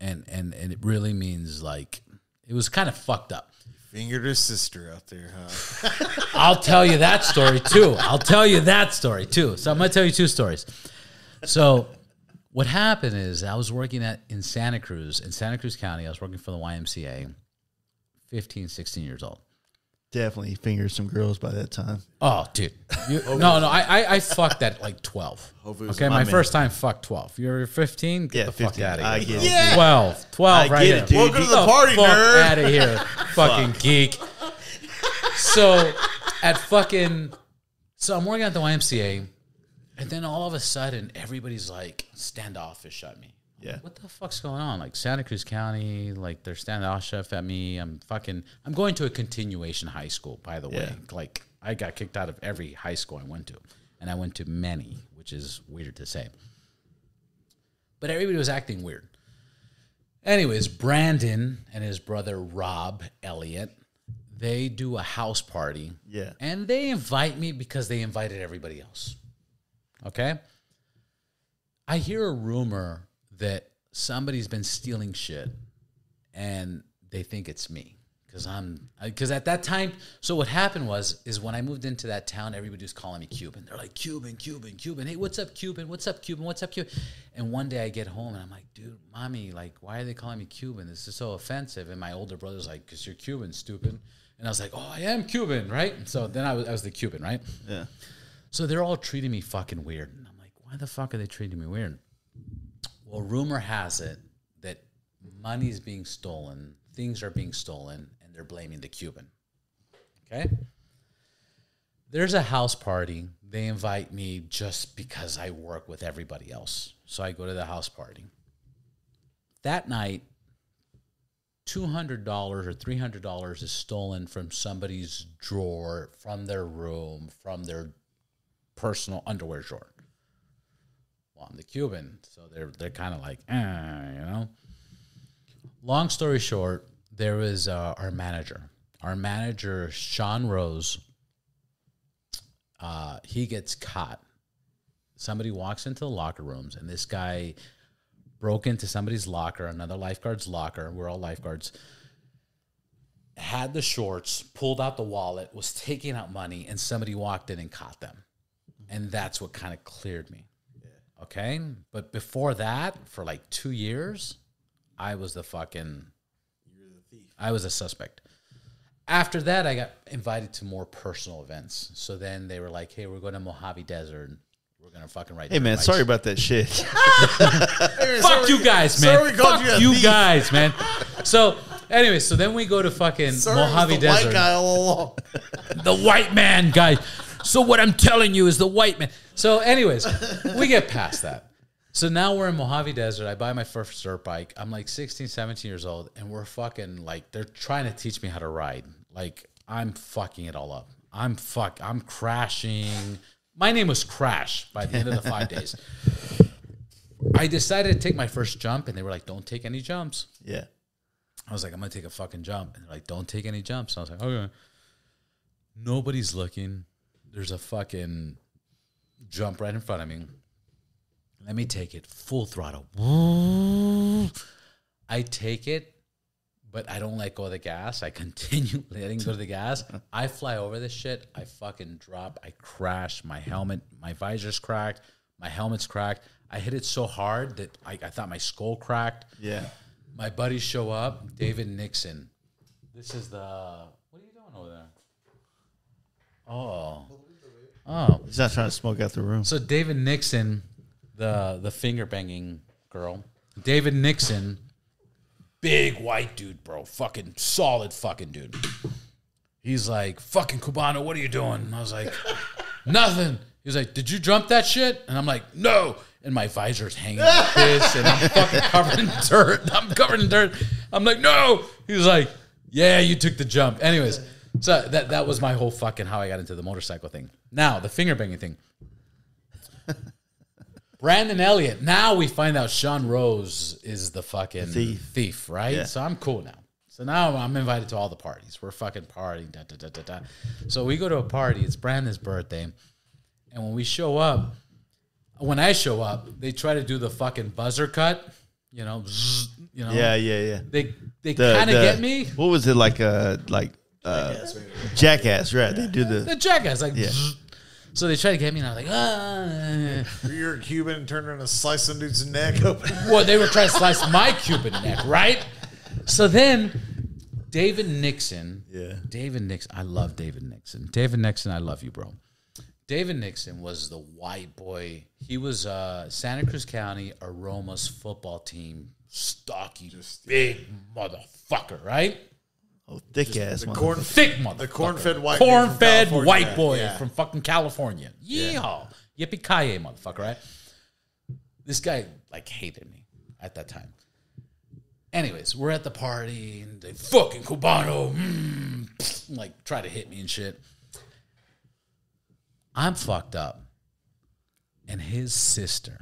And it really means like it was kind of fucked up. Fingered his sister out there, huh? I'll tell you that story too. So I'm going to tell you two stories. So what happened is I was working in Santa Cruz County. I was working for the YMCA, 15, 16 years old. Definitely fingered some girls by that time. Oh, dude. I fucked at like 12. Okay, my first time fucked 12. You're 15? Get the 15. Fuck out of here. I get it. 12 I right get here. it, dude. Welcome to the party, nerd. Out of here, fucking geek. So I'm working at the YMCA, and then all of a sudden, everybody's like standoffish at me. Yeah. What the fuck's going on? Like Santa Cruz County, like they're standoffish at me. I'm going to a continuation high school, by the way. Yeah. Like I got kicked out of every high school I went to. And I went to many, which is weird to say. But everybody was acting weird. Anyways, Brandon and his brother Rob Elliott, they do a house party. Yeah. And they invite me because they invited everybody else. Okay? I hear a rumor that somebody's been stealing shit and they think it's me because at that time, so what happened is when I moved into that town, everybody was calling me Cuban. They're like, Cuban. Hey, what's up, Cuban? What's up, Cuban? And one day I get home and I'm like, dude, mommy, like, why are they calling me Cuban? This is so offensive. And my older brother's like, because you're Cuban, stupid. And I was like, oh, I am Cuban, right? And so then I was the Cuban, right? Yeah. So they're all treating me fucking weird. And I'm like, why the fuck are they treating me weird? Well, rumor has it that money's being stolen, things are being stolen, and they're blaming the Cuban. Okay? There's a house party. They invite me just because I work with everybody else. So I go to the house party. That night, $200 or $300 is stolen from somebody's drawer, from their room, from their personal underwear drawer. I'm the Cuban, so they're kind of like, you know. Long story short, there was our manager. Our manager, Sean Rose, he gets caught. Somebody walks into the locker rooms, and this guy broke into somebody's locker, another lifeguard's locker. We're all lifeguards. Had the shorts, pulled out the wallet, was taking out money, and somebody walked in and caught them. And that's what kind of cleared me. Okay, but before that, for like 2 years, I was the fucking... You were the thief. I was a suspect. After that, I got invited to more personal events. So then they were like, hey, we're going to Mojave Desert. We're going to fucking ride. Hey, man, bikes. sorry about that shit. Fuck you guys, man. Fuck you guys, man. So, anyway, so then we go to fucking Mojave Desert. The white guy all along. The white man, guys. So what I'm telling you is the white man. So anyways, we get past that. So now we're in Mojave Desert. I buy my first dirt bike. I'm like 16, 17 years old. And we're fucking like, they're trying to teach me how to ride. Like, I'm fucking it all up. I'm crashing. My name was Crash by the end of the 5 days. I decided to take my first jump. And they were like, don't take any jumps. Yeah. I was like, I'm going to take a fucking jump. And they're like, don't take any jumps. I was like, okay. Nobody's looking. There's a fucking jump right in front of me. Let me take it full throttle. I take it, but I don't let go of the gas. I continue letting go of the gas. I fly over this shit. I fucking drop. I crash. My helmet, my visor's cracked. My helmet's cracked. I hit it so hard that I thought my skull cracked. Yeah. My buddies show up. David Nixon. This is the... What are you doing over there? Oh. He's not trying to smoke out the room. So David Nixon, the finger banging girl. David Nixon, big white dude, bro. Fucking solid fucking dude. He's like, fucking Cubano, what are you doing? And I was like, Nothing. He was like, did you jump that shit? And I'm like, no. And my visor's hanging like this, and I'm fucking covered in dirt. I'm covered in dirt. I'm like, no. He was like, yeah, you took the jump. Anyways, so that was my whole fucking how I got into the motorcycle thing. Now, the finger banging thing. Brandon Elliott. Now we find out Sean Rose is the fucking thief, right? Yeah. So I'm cool now. So now I'm invited to all the parties. We're fucking partying. Da, da, da, da, da. So we go to a party. It's Brandon's birthday. And when I show up, they try to do the fucking buzzer cut. You know. Yeah. They kind of get me. What was it like? Jackass, right? They do the Jackass, like. Yeah. So they try to get me, and I was like, You're a Cuban and turned around and slice some dude's neck open. Well, they were trying to slice my Cuban neck, right? So then, David Nixon. Yeah. David Nixon. I love David Nixon. David Nixon, I love you, bro. David Nixon was the white boy. He was Santa Cruz County Aroma's football team. Stocky, big motherfucker, right? Oh, thick ass motherfucker. Thick motherfucker. The corn-fed white boy from fucking California. Yeehaw. Yippee-ki-yay, motherfucker, right? This guy, like, hated me at that time. Anyways, we're at the party, and they fucking Cubano, like, try to hit me and shit. I'm fucked up. And his sister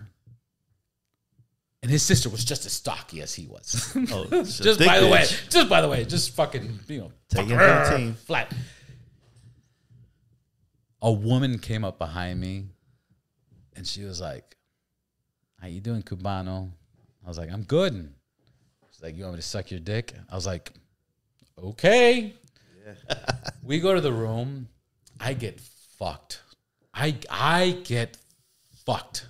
was just as stocky as he was. Oh, just by the way, just fucking, taking the team flat. A woman came up behind me, and she was like, "How you doing, Cubano?" I was like, "I'm good." She's like, "You want me to suck your dick?" I was like, "Okay." Yeah. We go to the room. I get fucked. I get fucked.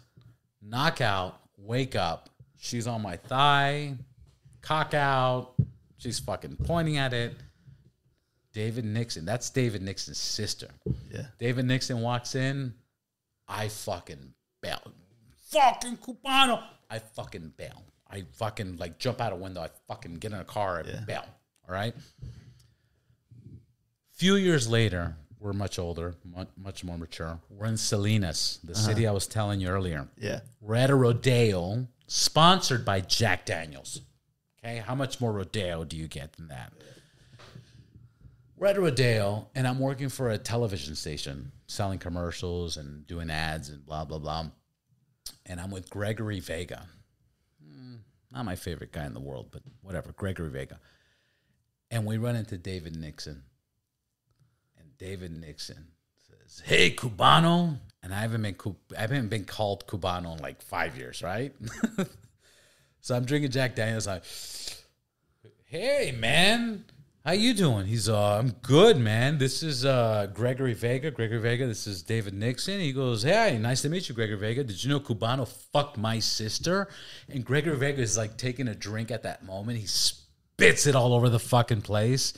Knockout. Wake up. She's on my thigh. Cock out. She's fucking pointing at it. David Nixon. That's David Nixon's sister. Yeah. David Nixon walks in. I fucking bail. Fucking Cubano. I fucking bail. I fucking like jump out a window. I fucking get in a car and bail. All right. Few years later, we're much older, much more mature. We're in Salinas, the city I was telling you earlier. Yeah. We're at a rodeo sponsored by Jack Daniels. Okay, how much more rodeo do you get than that? We're at a rodeo, and I'm working for a television station, selling commercials and doing ads and blah, blah, blah. And I'm with Gregory Vega. Not my favorite guy in the world, but whatever, Gregory Vega. And we run into David Nixon. David Nixon says, "Hey, Cubano," and I haven't been called Cubano in like 5 years, right? So I'm drinking Jack Daniels. Like, "Hey, man, how you doing?" He's, "I'm good, man. This is Gregory Vega. Gregory Vega. This is David Nixon." He goes, "Hey, nice to meet you, Gregory Vega. Did you know Cubano fucked my sister?" And Gregory Vega is like taking a drink at that moment. He spits it all over the fucking place.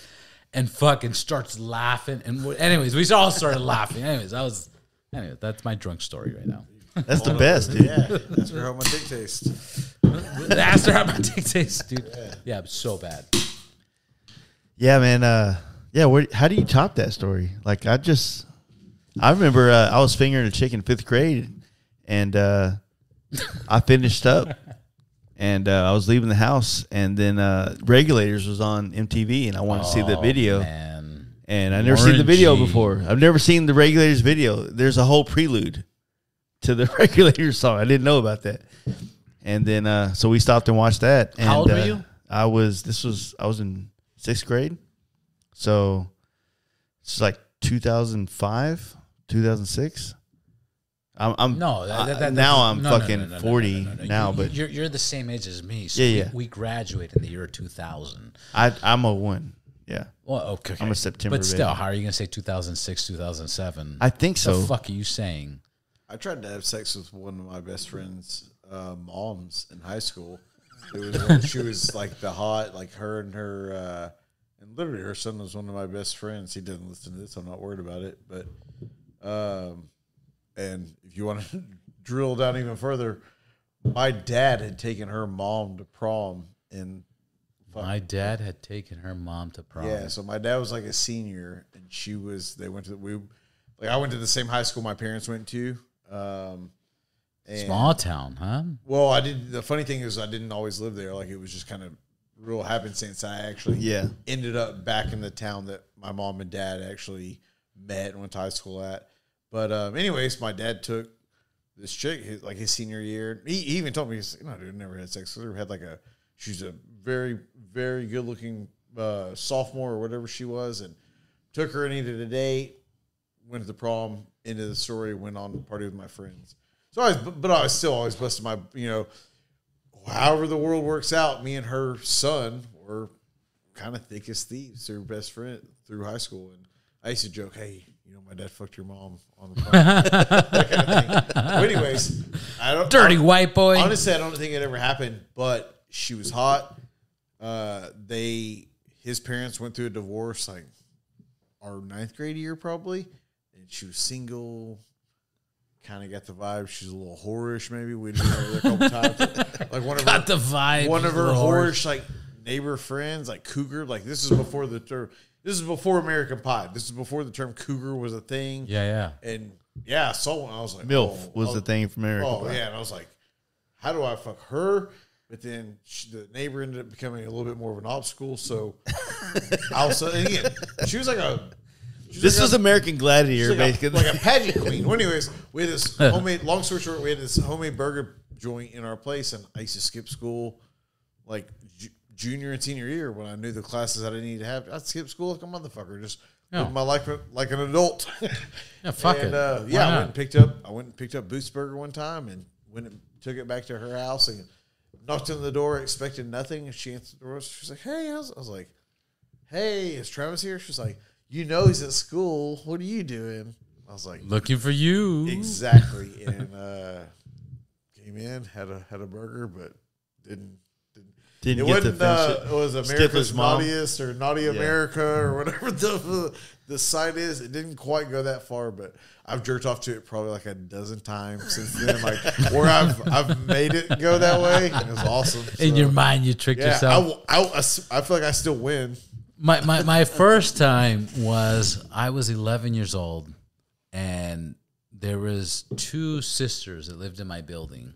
And fucking starts laughing. And anyways, we all started laughing. Anyways, that's my drunk story right now. That's the best, dude. Yeah. That's how my dick tastes. That's how my dick tastes, dude. Yeah, so bad. Yeah, man. How do you top that story? Like, I remember I was fingering a chick in 5th grade, and I finished up. And I was leaving the house, and then Regulators was on MTV, and I wanted to see the video. Man. And I've never seen the video before. I've never seen the Regulators video. There's a whole prelude to the Regulators song. I didn't know about that. And then so we stopped and watched that. And, how old were you? I was in 6th grade. So it's like 2005, 2006. I'm now I'm fucking 40 now, but you're the same age as me. So we graduated in the year 2000. I'm a one. Yeah. Well, okay. I'm a September. But still, how are you gonna say 2006, 2007? I think so. What the fuck are you saying? I tried to have sex with one of my best friend's moms in high school. It was when she was like the hot, like her and her, and literally her son was one of my best friends. He didn't listen to this. I'm not worried about it, but. And if you want to drill down even further, my dad had taken her mom to prom. My dad had taken her mom to prom. Yeah, so my dad was like a senior, and they went to Like I went to the same high school my parents went to. Small town, huh? Well, I did. The funny thing is, I didn't always live there. Like it was just kind of real happenstance. I actually ended up back in the town that my mom and dad actually met and went to high school at. But anyways, my dad took this chick his senior year. He even told me, he's like, no, dude, never had sex with her. Had she's a very, very good looking sophomore or whatever she was, and took her and needed a date. Went to the prom. Into the story. Went on to party with my friends. So I was still always busting my, however the world works out. Me and her son were kind of thick as thieves. They were best friend through high school, and I used to joke, "Hey, my dad fucked your mom on the plane." That kind of thing. Well, anyways, Dirty white boy. Honestly, I don't think it ever happened, but she was hot. His parents went through a divorce like our 9th grade year probably, and she was single. Kind of got the vibe. She's a little whorish, maybe. We'd been over there a couple times. Like one of got the vibe. One of her whorish like neighbor friends, like cougar. Like this is before the term. This is before American Pie. This is before the term cougar was a thing. Yeah. And I saw one. I was like, MILF was the thing from American Pie. Yeah, and I was like, how do I fuck her? But then the neighbor ended up becoming a little bit more of an obstacle. So also, and again, she was like a. This was American Gladiator, basically. Like a pageant queen. Well, anyways, we had this homemade, long story short, we had this homemade burger joint in our place, and I used to skip school like junior and senior year when I knew the classes I didn't need to have. I'd skip school like a motherfucker, just live my life like an adult. Yeah, fuck it. I went and picked up Boots Burger one time and went and took it back to her house and knocked on the door, expecting nothing. And she answered the door. She was like, "Hey," I was like, "Hey, is Travis here?" She was like, he's at school. What are you doing? I was like, looking for you. Exactly. And came in, had a burger, but didn't get to finish it. It was America's Naughtiest or Naughty America or whatever the site is. It didn't quite go that far, but I've jerked off to it probably like a dozen times since then. Like where I've made it go that way, and it was awesome. In your mind, you tricked yourself. I feel like I still win. My first time was I was 11 years old, and there was 2 sisters that lived in my building,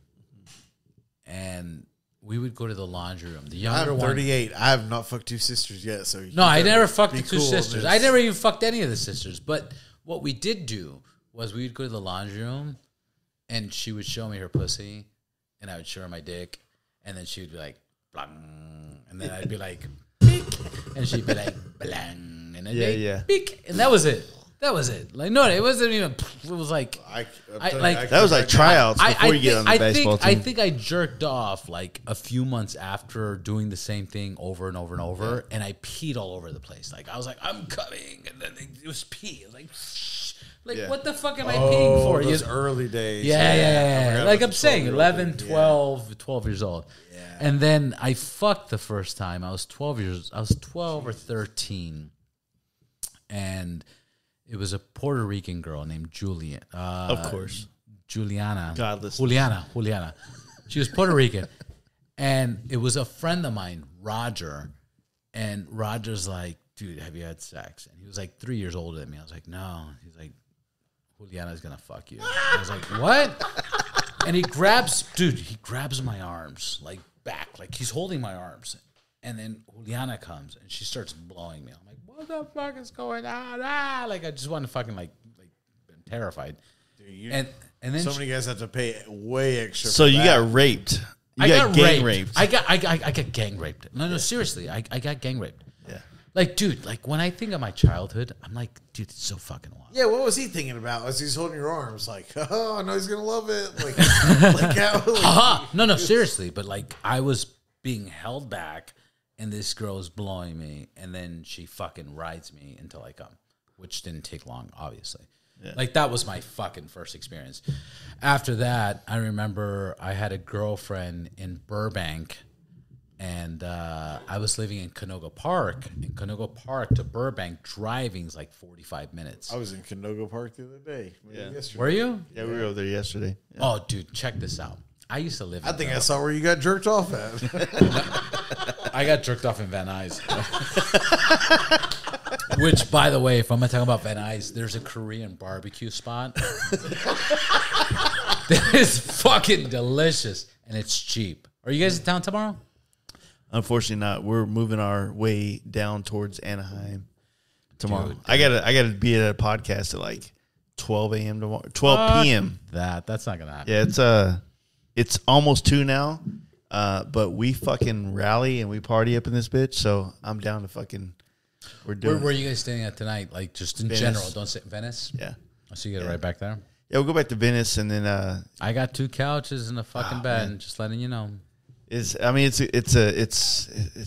and we would go to the laundry room. The younger I'm 38. I have not fucked 2 sisters yet. So no, I never fucked the 2 sisters. I never even fucked any of the sisters. But what we did do was we would go to the laundry room, and she would show me her pussy, and I would show her my dick, and then she would be like, blang, and then I'd be like, beak, and she'd be like, blang, and I'd be like, beak, and that was it. That was it. Like, no, it wasn't even. It was like, that was like tryouts before you get on the baseball team. I think I jerked off like a few months after doing the same thing over and over and over, and I peed all over the place. Like I was like, I'm coming, and then it was pee. It was like, what the fuck am I peeing for? Those early days. Yeah. Like I'm saying, 11, 12 years old. Yeah. And then I fucked the first time. I was 12 or 13, and it was a Puerto Rican girl named Julian. Of course. Juliana. Godless. Juliana. She was Puerto Rican. And it was a friend of mine, Roger. And Roger's like, dude, have you had sex? And he was like 3 years older than me. I was like, no. He's like, Juliana's going to fuck you. And I was like, what? And he grabs my arms, like back. Like he's holding my arms. And then Juliana comes and she starts blowing me. I'm like, what the fuck is going on? Like I just want to fucking like I'm terrified. Dude, and then so many guys have to pay way extra. So you got raped. I got gang raped. I got gang raped. No, seriously, I got gang raped. Yeah. Like, dude, like when I think of my childhood, I'm like, dude, it's so fucking wild. Yeah, what was he thinking about as he's holding your arms? Like, oh, I know he's gonna love it. No, seriously, but like I was being held back. And this girl is blowing me, and then she fucking rides me until I come, which didn't take long, obviously. Yeah. Like, that was my fucking first experience. After that, I remember I had a girlfriend in Burbank, and I was living in Canoga Park. In Canoga Park to Burbank, driving is like 45 minutes. I was in Canoga Park the other day. Yesterday. Were you? Yeah, we were over there yesterday. Yeah. Oh, dude, check this out. I used to live in I saw where you got jerked off at. I got jerked off in Van Nuys. Which, by the way, if I'm talking about Van Nuys, there's a Korean barbecue spot that is fucking delicious and it's cheap. Are you guys in town tomorrow? Unfortunately, not. We're moving our way down towards Anaheim tomorrow. Dude. I gotta be at a podcast at like 12 a.m. tomorrow. 12 p.m. That's not gonna happen. Yeah, it's almost 2 now. But we fucking rally and we party up in this bitch. So I'm down to fucking. Where are you guys staying at tonight? Like just in Venice. general, don't say Venice. Yeah. So you get it right back there. Yeah, we'll go back to Venice and then. I got 2 couches and a fucking bed. Man. Just letting you know. It's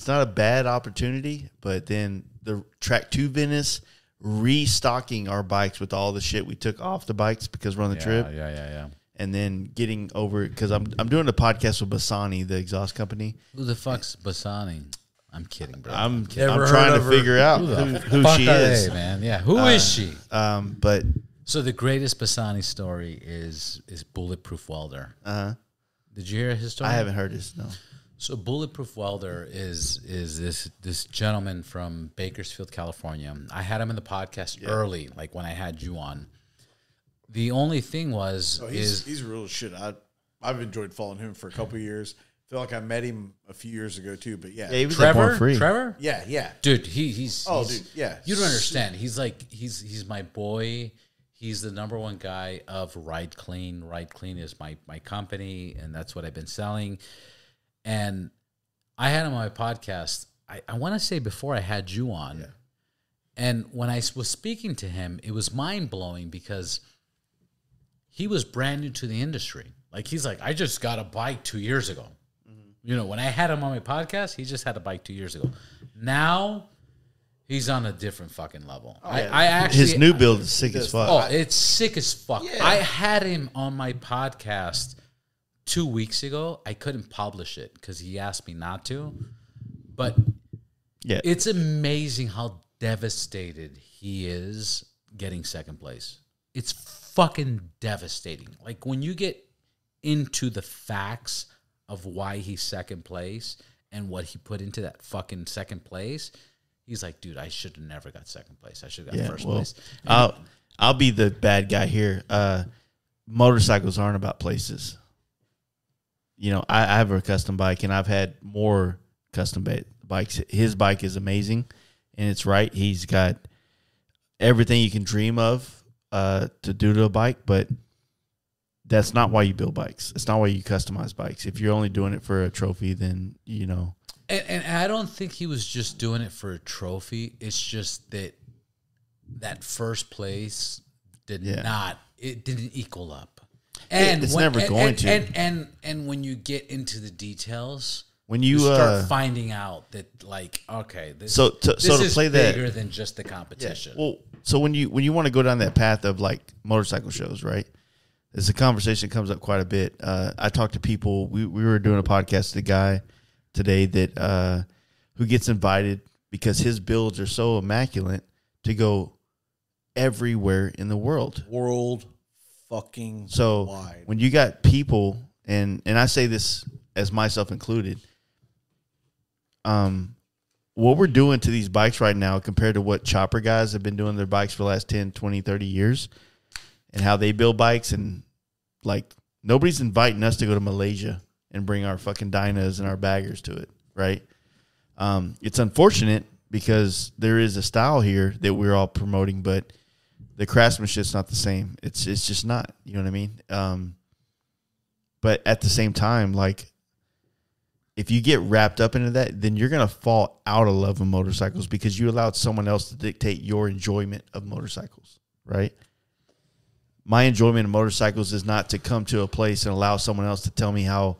not a bad opportunity, but then the track to Venice, restocking our bikes with all the shit we took off the bikes because we're on the trip. Yeah. And then getting over because I'm doing a podcast with Bassani, the exhaust company. Who the fuck's Bassani? I'm kidding, bro. I'm trying to figure out who she is, man. Yeah, who is she? But so the greatest Bassani story is Bulletproof Welder. Did you hear his story? I haven't heard this. No. So Bulletproof Welder is this gentleman from Bakersfield, California. I had him in the podcast early, like when I had you on. The only thing was he's real shit. I've enjoyed following him for a couple of years. I feel like I met him a few years ago too, but yeah, he was Trevor, yeah, dude, he's dude, yeah. You don't understand. He's like he's my boy. He's the number one guy of Ride Clean. Ride Clean is my company, and that's what I've been selling. And I had him on my podcast. I want to say before I had you on, and when I was speaking to him, it was mind blowing because he was brand new to the industry. Like he's like, I just got a bike 2 years ago. You know, when I had him on my podcast, he just had a bike 2 years ago. Now, he's on a different fucking level. I actually his new build is sick as fuck. Oh, it's sick as fuck. Yeah. I had him on my podcast 2 weeks ago. I couldn't publish it because he asked me not to. But it's amazing how devastated he is getting second place. It's fucking devastating. Like when you get into the facts of why he's second place and what he put into that fucking second place, he's like, dude, I should have never got second place. I should have got first place. I'll be the bad guy here. Motorcycles aren't about places. You know, I have a custom bike, and I've had more custom bikes. His bike is amazing, and it's right. He's got everything you can dream of to do to a bike, but that's not why you build bikes. It's not why you customize bikes. If you're only doing it for a trophy, then, you know. And I don't think he was just doing it for a trophy. It's just that first place didn't equal up. And it's never going to. And when you get into the details, when you start finding out that, like, okay, this to is play bigger than just the competition. Yeah. Well, so when you want to go down that path of like motorcycle shows, right? It's a conversation that comes up quite a bit. I talk to people. We were doing a podcast with a guy today that who gets invited because his builds are so immaculate to go everywhere in the world. Fucking so wide. When you got people, and I say this as myself included, what we're doing to these bikes right now compared to what chopper guys have been doing their bikes for the last 10, 20, 30 years and how they build bikes, and like nobody's inviting us to go to Malaysia and bring our fucking dynas and our baggers to it, right? It's unfortunate because there is a style here that we're all promoting, but the craftsmanship's not the same. It's just not, you know what I mean? But at the same time, like, if you get wrapped up into that, then you're going to fall out of love with motorcycles because you allowed someone else to dictate your enjoyment of motorcycles, right? My enjoyment of motorcycles is not to come to a place and allow someone else to tell me how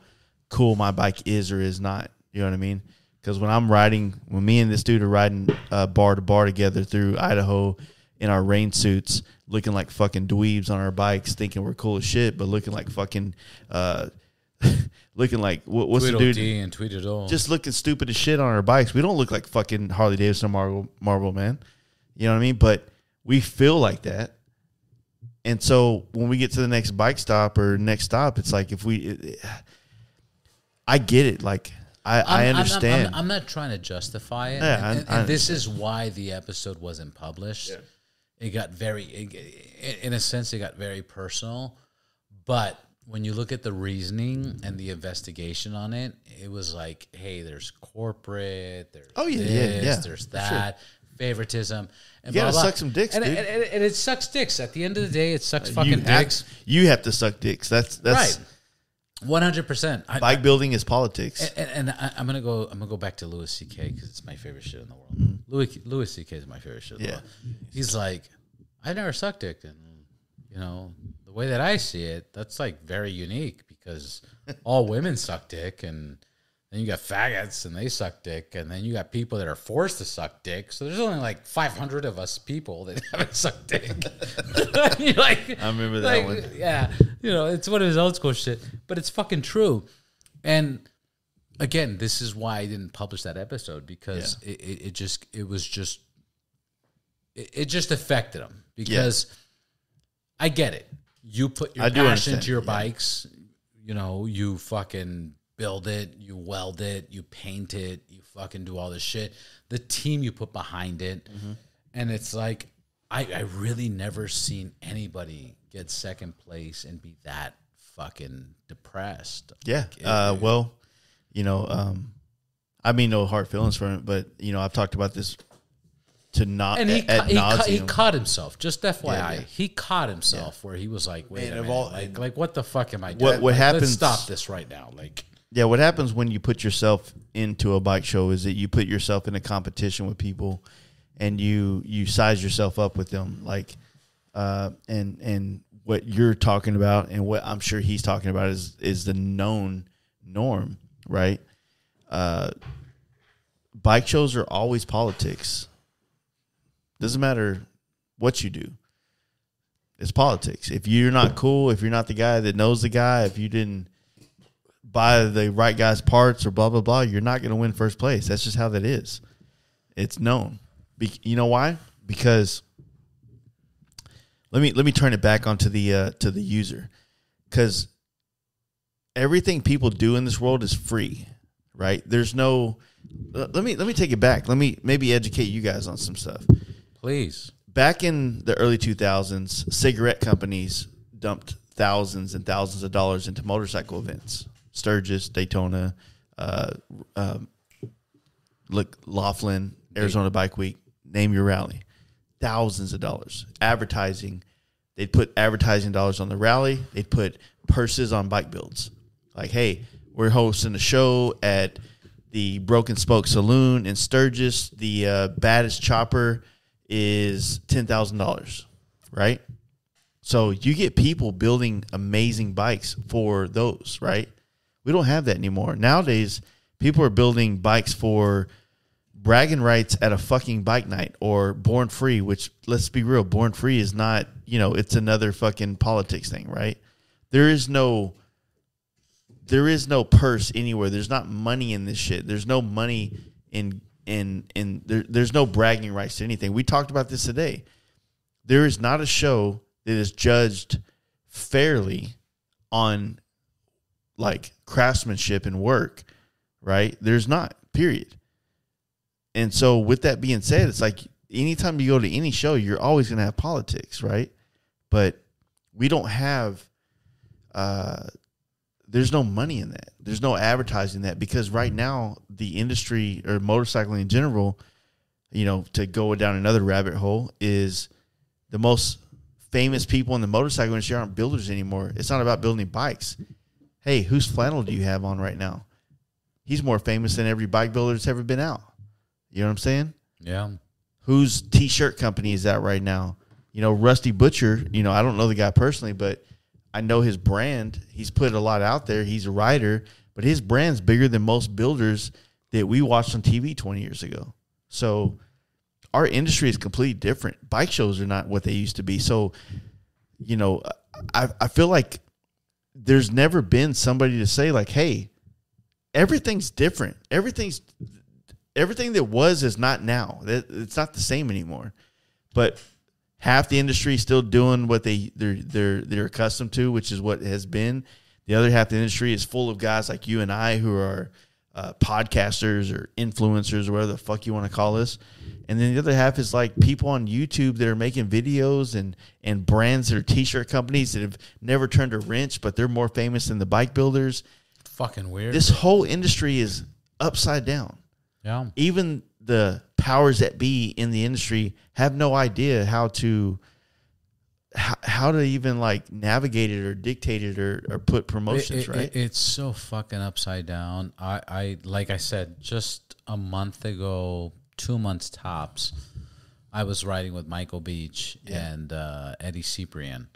cool my bike is or is not. You know what I mean? Because when me and this dude are riding bar to bar together through Idaho in our rain suits, looking like fucking dweebs on our bikes, thinking we're cool as shit, but looking like fucking... looking like what's the dude? And Tweedledee. Just looking stupid as shit on our bikes. We don't look like fucking Harley Davidson or Marble Man. You know what I mean? But we feel like that. And so when we get to the next bike stop or next stop, it's like I get it. Like I understand. I'm not trying to justify it. Yeah, and this is why the episode wasn't published. Yeah. It got in a sense, it got very personal. But when you look at the reasoning and the investigation on it, it was like, hey, there's corporate, there's there's that, favoritism. And you gotta suck some dicks, and dude. And it sucks dicks. At the end of the day, it sucks fucking dicks. You have to suck dicks. That's right. 100%. Bike building is politics. And I'm gonna go back to Louis C.K. because it's my favorite shit in the world. Louis C.K. is my favorite shit in the world. He's like, I've never sucked dick, and the way that I see it, that's like very unique because all women suck dick, and then you got faggots and they suck dick, and then you got people that are forced to suck dick. So there's only like 500 of us people that haven't sucked dick. You're like, I remember that one. Yeah, it's one of his old school shit, but it's fucking true. And again, this is why I didn't publish that episode because it just affected him because I get it. You put your passion into your bikes. You fucking build it, you weld it, you paint it, you fucking do all this shit. The team you put behind it. And it's like, I really never seen anybody get second place and be that fucking depressed. Yeah. I mean, no hard feelings from it, but, I've talked about this to not. And he caught himself. Just FYI, he caught himself where he was like, "Wait a minute, like what the fuck am I doing? What happens? Let's stop this right now!" Like, what happens when you put yourself into a bike show is that you put yourself in a competition with people, and you size yourself up with them, like, and what you're talking about and what I'm sure he's talking about is the known norm, right? Bike shows are always politics. Doesn't matter what you do. It's politics. If you're not cool, if you're not the guy that knows the guy, if you didn't buy the right guy's parts or blah, blah, blah, you're not going to win first place. That's just how that is. It's known. You know why? Because let me turn it back onto the user. Because everything people do in this world is free, right? There's no let me take it back. Let me maybe educate you guys on some stuff. Please. Back in the early 2000s, cigarette companies dumped thousands and thousands of dollars into motorcycle events. Sturgis, Daytona, Laughlin, Arizona Bike Week, name your rally. Thousands of dollars. Advertising. They'd put advertising dollars on the rally. They'd put purses on bike builds. Like, hey, we're hosting a show at the Broken Spoke Saloon in Sturgis. The baddest chopper is $10,000, right? So you get people building amazing bikes for those, right? We don't have that anymore. Nowadays, people are building bikes for bragging rights at a fucking bike night or Born Free, which, let's be real, Born Free is not, it's another fucking politics thing, right? There is no purse anywhere. There's not money in this shit. There's no money there's no bragging rights to anything. We talked about this today. There is not a show that is judged fairly on like craftsmanship and work, right? There's not, period. And so with that being said, it's like anytime you go to any show, you're always going to have politics, right? But we don't have, there's no money in that. There's no advertising that because right now the industry or motorcycling in general, to go down another rabbit hole is the most famous people in the motorcycle industry aren't builders anymore. It's not about building bikes. Hey, whose flannel do you have on right now? He's more famous than every bike builder that's ever been out. You know what I'm saying? Yeah. Whose T-shirt company is that right now? Rusty Butcher, I don't know the guy personally, but I know his brand. He's put a lot out there. He's a writer, but his brand's bigger than most builders that we watched on TV 20 years ago. So our industry is completely different. Bike shows are not what they used to be. So, I feel like there's never been somebody to say like, hey, everything's different. Everything that was is not now. It's not the same anymore. But half the industry is still doing what they're accustomed to, which is what has been. The other half of the industry is full of guys like you and I who are podcasters or influencers or whatever the fuck you want to call us. And then the other half is like people on YouTube that are making videos and brands that are t-shirt companies that have never turned a wrench, but they're more famous than the bike builders. Fucking weird. This whole industry is upside down. Yeah. Even the powers that be in the industry have no idea how to even like navigate it or dictate it or put promotions, right? It's so fucking upside down. I like I said, just a month ago, 2 months tops, I was riding with Michael Beach and Eddie Ciprian.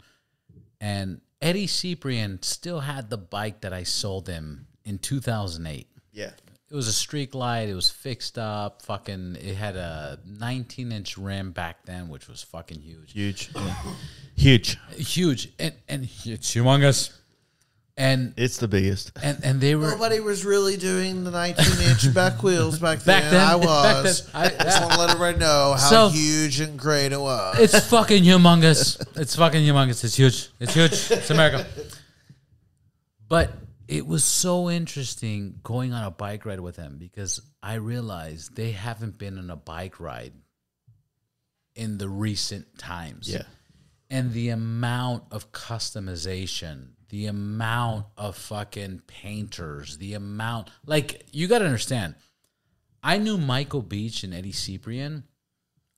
And Eddie Ciprian still had the bike that I sold him in 2008. Yeah. It was a streak light. It was fixed up. Fucking, it had a 19-inch rim back then, which was fucking huge. Huge. Yeah. Huge. Huge. And it's humongous. And it's the biggest. And they were... Nobody was really doing the 19-inch back wheels back then. I was. I just want to let everybody know how huge and great it was. It's fucking humongous. It's fucking humongous. It's huge. It's huge. It's America. But it was so interesting going on a bike ride with them because I realized they haven't been on a bike ride in the recent times. Yeah. And the amount of customization, the amount of fucking painters, the amount... Like, you got to understand, I knew Michael Beach and Eddie Ciprian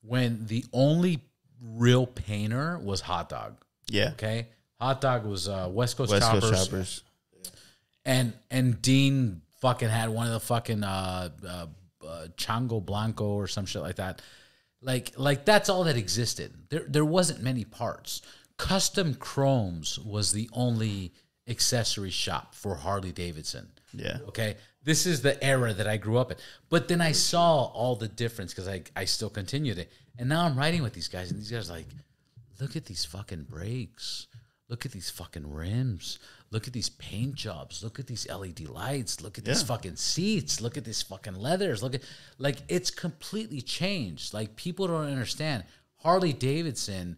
when the only real painter was Hot Dog. Yeah. Okay? Hot Dog was West Coast Choppers. And Dean fucking had one of the fucking Chango Blanco or some shit like that. Like that's all that existed. There wasn't many parts. Custom Chromes was the only accessory shop for Harley Davidson. Yeah. Okay. This is the era that I grew up in. But then I saw all the difference because I still continued it. And now I'm riding with these guys, and these guys are like, look at these fucking brakes. Look at these fucking rims. Look at these paint jobs. Look at these LED lights. Look at these fucking seats. Look at these fucking leathers. Look at, like, it's completely changed. Like, people don't understand. Harley Davidson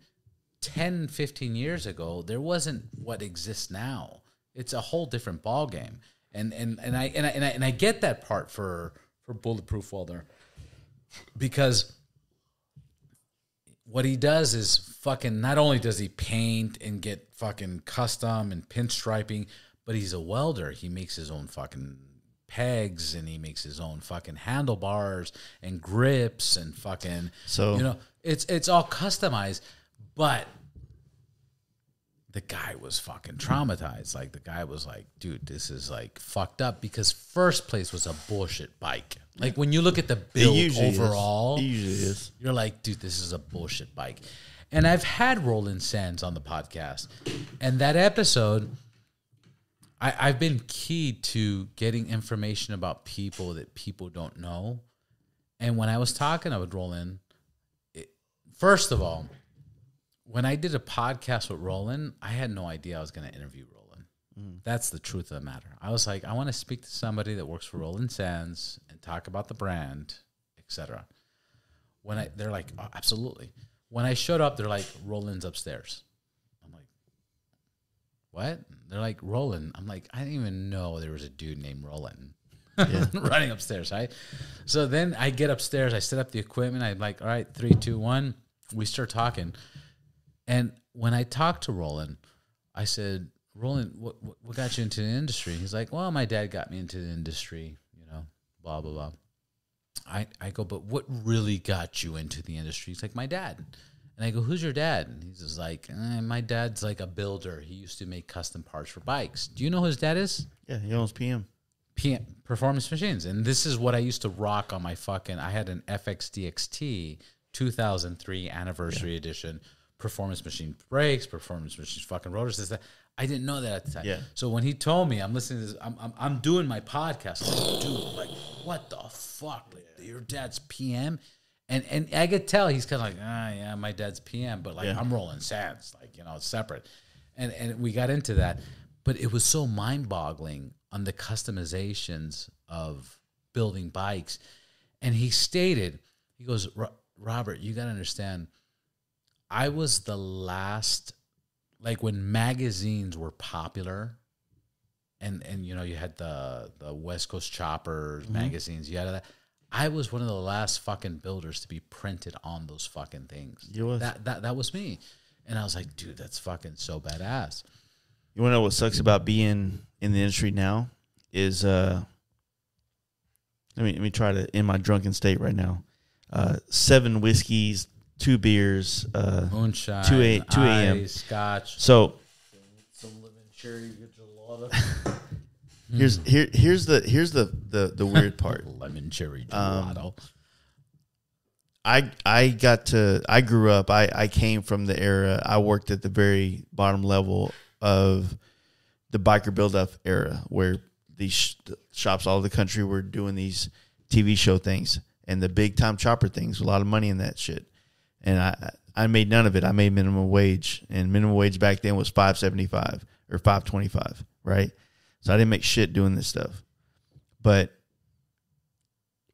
10, 15 years ago, there wasn't what exists now. It's a whole different ball game. And I get that part for Bulletproof Welder, because what he does is fucking, not only does he paint and get fucking custom and pinstriping, but he's a welder. He makes his own fucking pegs, and he makes his own fucking handlebars and grips and fucking, so, you know, it's all customized. But the guy was fucking traumatized. Like, the guy was like, dude, this is like fucked up, because First Place was a bullshit bike. Like, when you look at the build overall, it usually is. You're like, dude, this is a bullshit bike. And I've had Roland Sands on the podcast, and that episode, I've been key to getting information about people that people don't know. And when I was talking with Roland, first of all, when I did a podcast with Roland, I had no idea I was going to interview Roland. That's the truth of the matter. I was like, I want to speak to somebody that works for Roland Sands and talk about the brand, etc. They're like, oh, absolutely. When I showed up, they're like, Roland's upstairs. I'm like, what? They're like, Roland. I'm like, I didn't even know there was a dude named Roland running upstairs, right? So then I get upstairs, I set up the equipment. I'm like, all right, 3, 2, 1. We start talking. And when I talked to Roland, I said, Roland, what got you into the industry? He's like, well, my dad got me into the industry, you know, blah, blah, blah. I go, but what really got you into the industry? He's like, my dad. And I go, who's your dad? And he's just like, my dad's like a builder. He used to make custom parts for bikes. Do you know who his dad is? Yeah, he owns PM. Performance Machines. And this is what I used to rock on my fucking, I had an FXDXT 2003 anniversary edition. Performance Machine brakes, Performance Machine fucking rotors. This, that. I didn't know that at the time. Yeah. So when he told me, I'm listening to this, I'm doing my podcast. I'm like, dude, like, what the fuck? Like, your dad's PM? And I could tell he's kind of like, yeah, my dad's PM, but like, I'm Roland Sands, like, you know, it's separate. And we got into that, but it was so mind-boggling on the customizations of building bikes. And he stated, he goes, Robert, you got to understand, I was the last, like, when magazines were popular, and you know, you had the West Coast Choppers magazines. You had that. I was one of the last fucking builders to be printed on those fucking things. You was? That was me. And I was like, dude, that's fucking so badass. You want to know what sucks about being in the industry now is let me try to, in my drunken state right now, 7 whiskeys, 2 beers, moonshine, 2 a.m. scotch. So Some lemon cherry gelato. here's the weird part. Lemon cherry gelato. I grew up. I came from the era. I worked at the very bottom level of the biker build-up era, where these shops all over the country were doing these TV show things and the big-time chopper things. A lot of money in that shit, and I made none of it. I made minimum wage, and minimum wage back then was $5.75 or $5.25, right? So I didn't make shit doing this stuff. But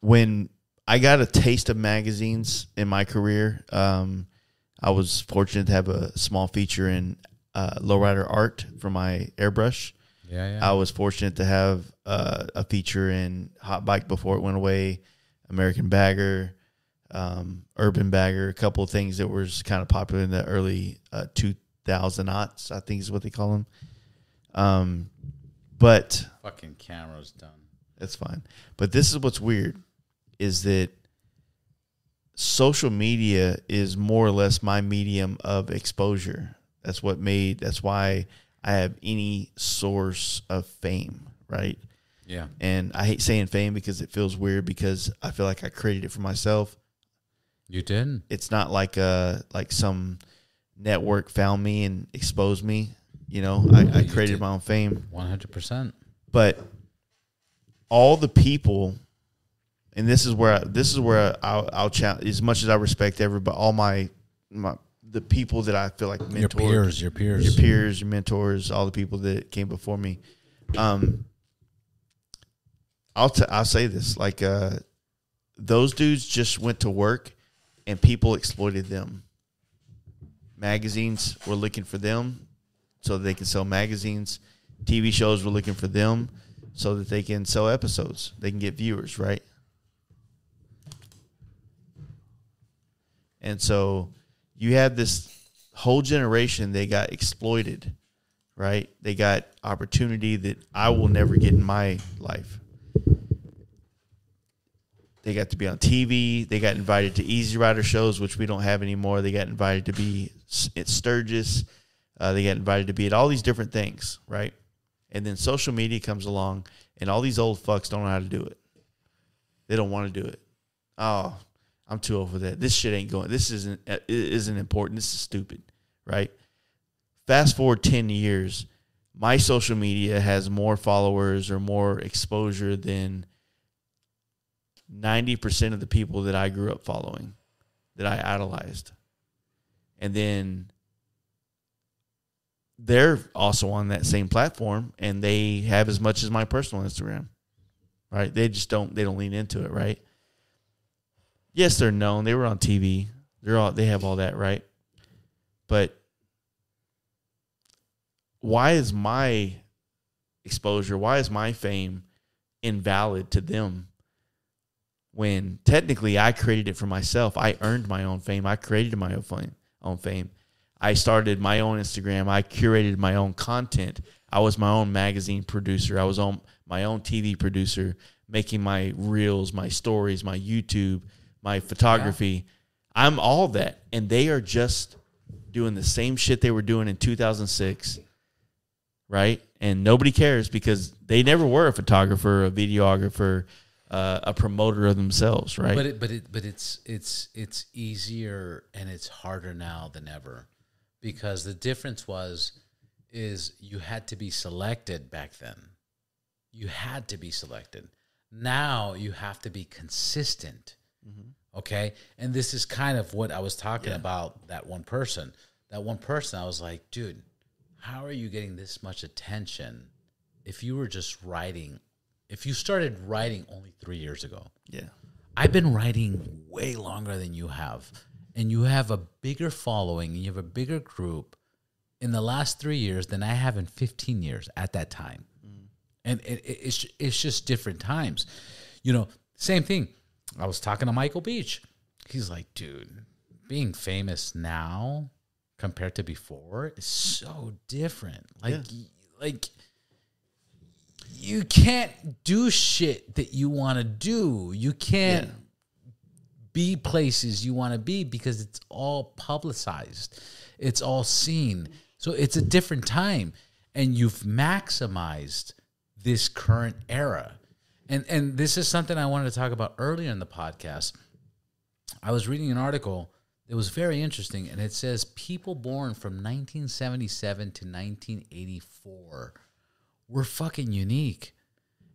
when I got a taste of magazines in my career, I was fortunate to have a small feature in lowrider art for my airbrush. Yeah. I was fortunate to have a feature in Hot Bike before it went away, American Bagger, Urban Bagger, a couple of things that were kind of popular in the early 2000s, I think is what they call them. But fucking camera's done. That's fine. But this is what's weird, is that social media is more or less my medium of exposure. That's why I have any source of fame, right? Yeah. And I hate saying fame because it feels weird, because I feel like I created it for myself. You did? It's not like some network found me and exposed me. You know, I created my own fame. 100%. But all the people, and this is where I'll challenge, as much as I respect everybody, all the people that I feel like mentor, your peers, your mentors, all the people that came before me. I'll say this, like, those dudes just went to work and people exploited them. Magazines were looking for them so that they can sell magazines. TV shows were looking for them so that they can sell episodes. They can get viewers, right? And so you had this whole generation, they got exploited, right? They got opportunity that I will never get in my life. They got to be on TV. They got invited to Easy Rider shows, which we don't have anymore. They got invited to be at Sturgis. They got invited to be at all these different things, right? And then social media comes along, and all these old fucks don't know how to do it. They don't want to do it. Oh, I'm too old for that. This shit ain't going. This isn't important. This is stupid, right? Fast forward 10 years, my social media has more followers or more exposure than 90% of the people that I grew up following, that I idolized. And then they're also on that same platform, and they have as much as my personal Instagram, right? They don't lean into it, right? Yes, they're known. They were on TV. They have all that, right? But why is my exposure, why is my fame invalid to them, when technically I created it for myself? I earned my own fame. I created my own fame. I started my own Instagram. I curated my own content. I was my own magazine producer. I was my own TV producer, making my reels, my stories, my YouTube, my photography. Yeah. I'm all that. And they are just doing the same shit they were doing in 2006, right? And nobody cares because they never were a photographer, a videographer, a promoter of themselves, right? But it's easier and it's harder now than ever, because the difference is you had to be selected back then. You had to be selected. Now you have to be consistent. Mm-hmm. Okay? And this is kind of what I was talking about, that one person. That one person, I was like, dude, how are you getting this much attention if you were just writing? If you started writing only 3 years ago. Yeah. I've been writing way longer than you have. And you have a bigger following, and you have a bigger group in the last 3 years than I have in 15 years at that time. Mm. And it's just different times. You know, same thing. I was talking to Michael Beach. He's like, dude, being famous now compared to before is so different. Like you can't do shit that you want to do. You can't be places you want to be because it's all publicized. It's all seen. So it's a different time. And you've maximized this current era. And this is something I wanted to talk about earlier in the podcast. I was reading an article that was very interesting, and it says people born from 1977 to 1984 were fucking unique.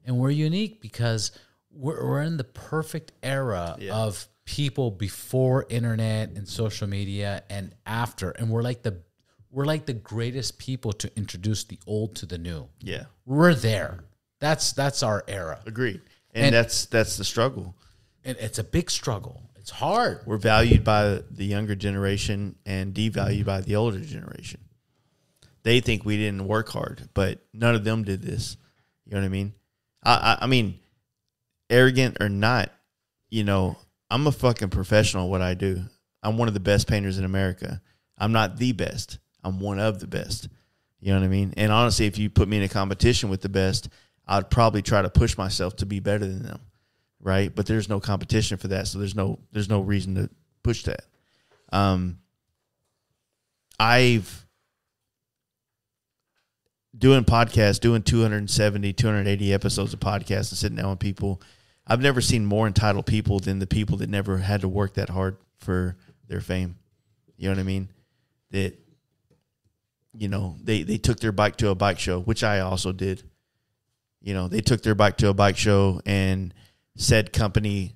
And we're unique because we're in the perfect era of people before internet and social media and after. And we're like the greatest people to introduce the old to the new. Yeah. We're there. That's our era. Agreed. And that's the struggle. And it's a big struggle. It's hard. We're valued by the younger generation and devalued by the older generation. They think we didn't work hard, but none of them did this. You know what I mean? I mean, arrogant or not, you know, I'm a fucking professional at what I do. I'm one of the best painters in America. I'm not the best. I'm one of the best. You know what I mean? And honestly, if you put me in a competition with the best, I'd probably try to push myself to be better than them, right? But there's no competition for that, so there's no reason to push that. I've doing podcasts, doing 270, 280 episodes of podcasts and sitting down with people. I've never seen more entitled people than the people that never had to work that hard for their fame. You know what I mean? That, you know, they took their bike to a bike show, which I also did. You know, they took their bike to a bike show and said company,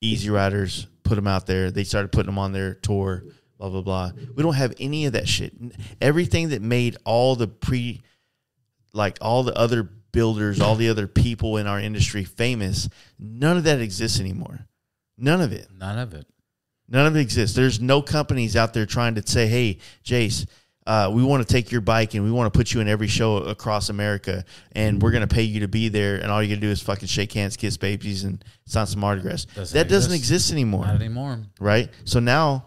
Easy Riders, put them out there. They started putting them on their tour, blah, blah, blah. We don't have any of that shit. Everything that made all the all the other builders, all the other people in our industry famous, none of that exists anymore. None of it. None of it. None of it exists. There's no companies out there trying to say, hey, Jace, we want to take your bike and we want to put you in every show across America and we're going to pay you to be there and all you got to do is fucking shake hands, kiss babies, and sign some autographs. That doesn't exist anymore. Not anymore. Right? So now,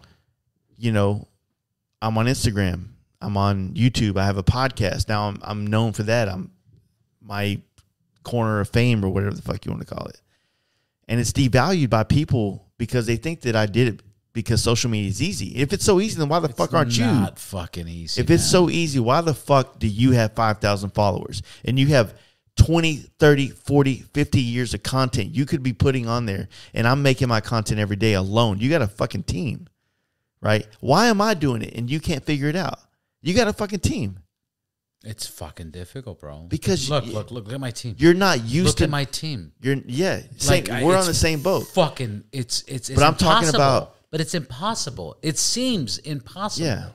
you know, I'm on Instagram. I'm on YouTube. I have a podcast. Now I'm known for that. I'm my corner of fame or whatever the fuck you want to call it. And it's devalued by people because they think that I did it because social media is easy. If it's so easy, then why the fuck aren't you? It's not fucking easy. If it's so easy, why the fuck do you have 5,000 followers and you have 20, 30, 40, 50 years of content you could be putting on there, and I'm making my content every day alone? You got a fucking team, right? Why am I doing it and you can't figure it out? You got a fucking team. It's fucking difficult, bro. Because look at my team. You're not used to. Look at my team. We're on the same boat. Fucking, it's but I'm talking about. But it's impossible. It seems impossible. Yeah.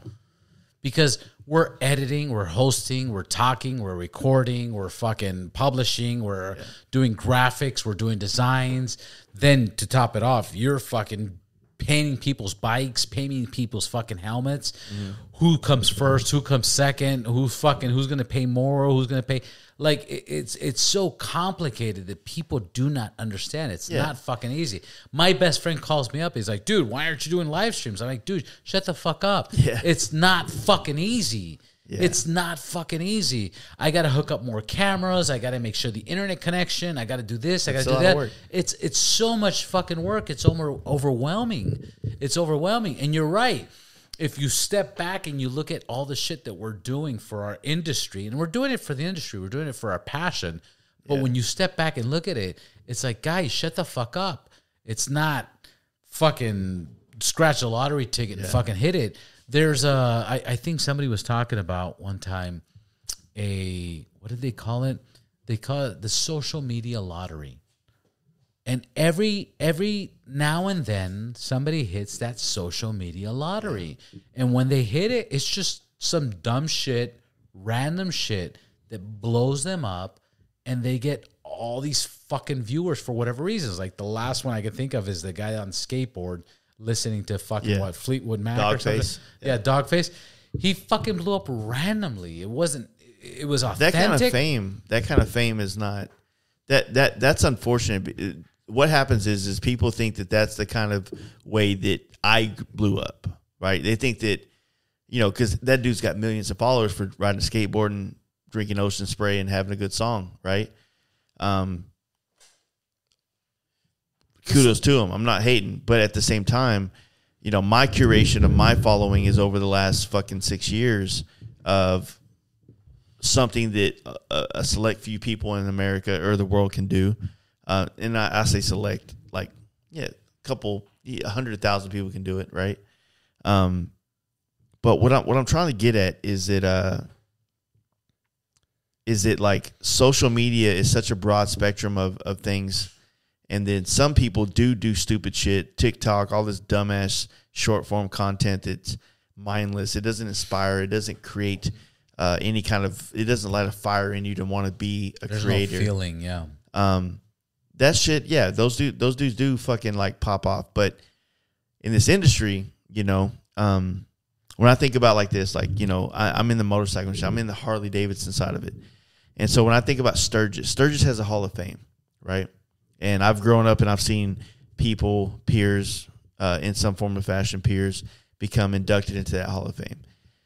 Because we're editing, we're hosting, we're talking, we're recording, we're fucking publishing, we're doing graphics, we're doing designs. Then to top it off, you're fucking painting people's bikes, painting people's fucking helmets. Mm-hmm. Who comes first? Who comes second? Who's going to pay more? Who's going to pay? Like, it's so complicated that people do not understand. It's not fucking easy. My best friend calls me up. He's like, dude, why aren't you doing live streams? I'm like, dude, shut the fuck up. Yeah. It's not fucking easy. Yeah. It's not fucking easy. I got to hook up more cameras. I got to make sure the internet connection. I got to do this. I got to do that. It's so much fucking work. It's overwhelming. It's overwhelming. And you're right. If you step back and you look at all the shit that we're doing for our industry, and we're doing it for the industry, we're doing it for our passion. But when you step back and look at it, it's like, guys, shut the fuck up. It's not fucking scratch a lottery ticket and fucking hit it. There's I think somebody was talking about one time what did they call it? They call it the social media lottery. And every now and then somebody hits that social media lottery. And when they hit it, it's just some dumb shit, random shit that blows them up, and they get all these fucking viewers for whatever reasons. Like the last one I can think of is the guy on skateboard listening to fucking Fleetwood Mac or something. Yeah, Dogface. He fucking blew up randomly. It wasn't it was authentic. That kind of fame is not that's unfortunate. What happens is people think that that's the kind of way that I blew up, right? They think that, because that dude's got millions of followers for riding a skateboard and drinking Ocean Spray and having a good song, right? Kudos to him. I'm not hating, but at the same time, my curation of my following is over the last fucking 6 years of something that a select few people in America or the world can do. And I say select, like, a couple, 100,000 people can do it, right? But what I'm trying to get at is that like social media is such a broad spectrum of things, and then some people do stupid shit, TikTok, all this dumbass short form content that's mindless. It doesn't inspire. It doesn't create any kind of. It doesn't light a fire in you to want to be a creator. No feeling, yeah. That shit, yeah. Those dudes do fucking like pop off, but in this industry, when I think about like this, like, I'm in the motorcycle industry. I'm in the Harley Davidson side of it. And so when I think about Sturgis has a Hall of Fame, right? And I've grown up and I've seen people, peers, in some form of fashion, peers, become inducted into that Hall of Fame.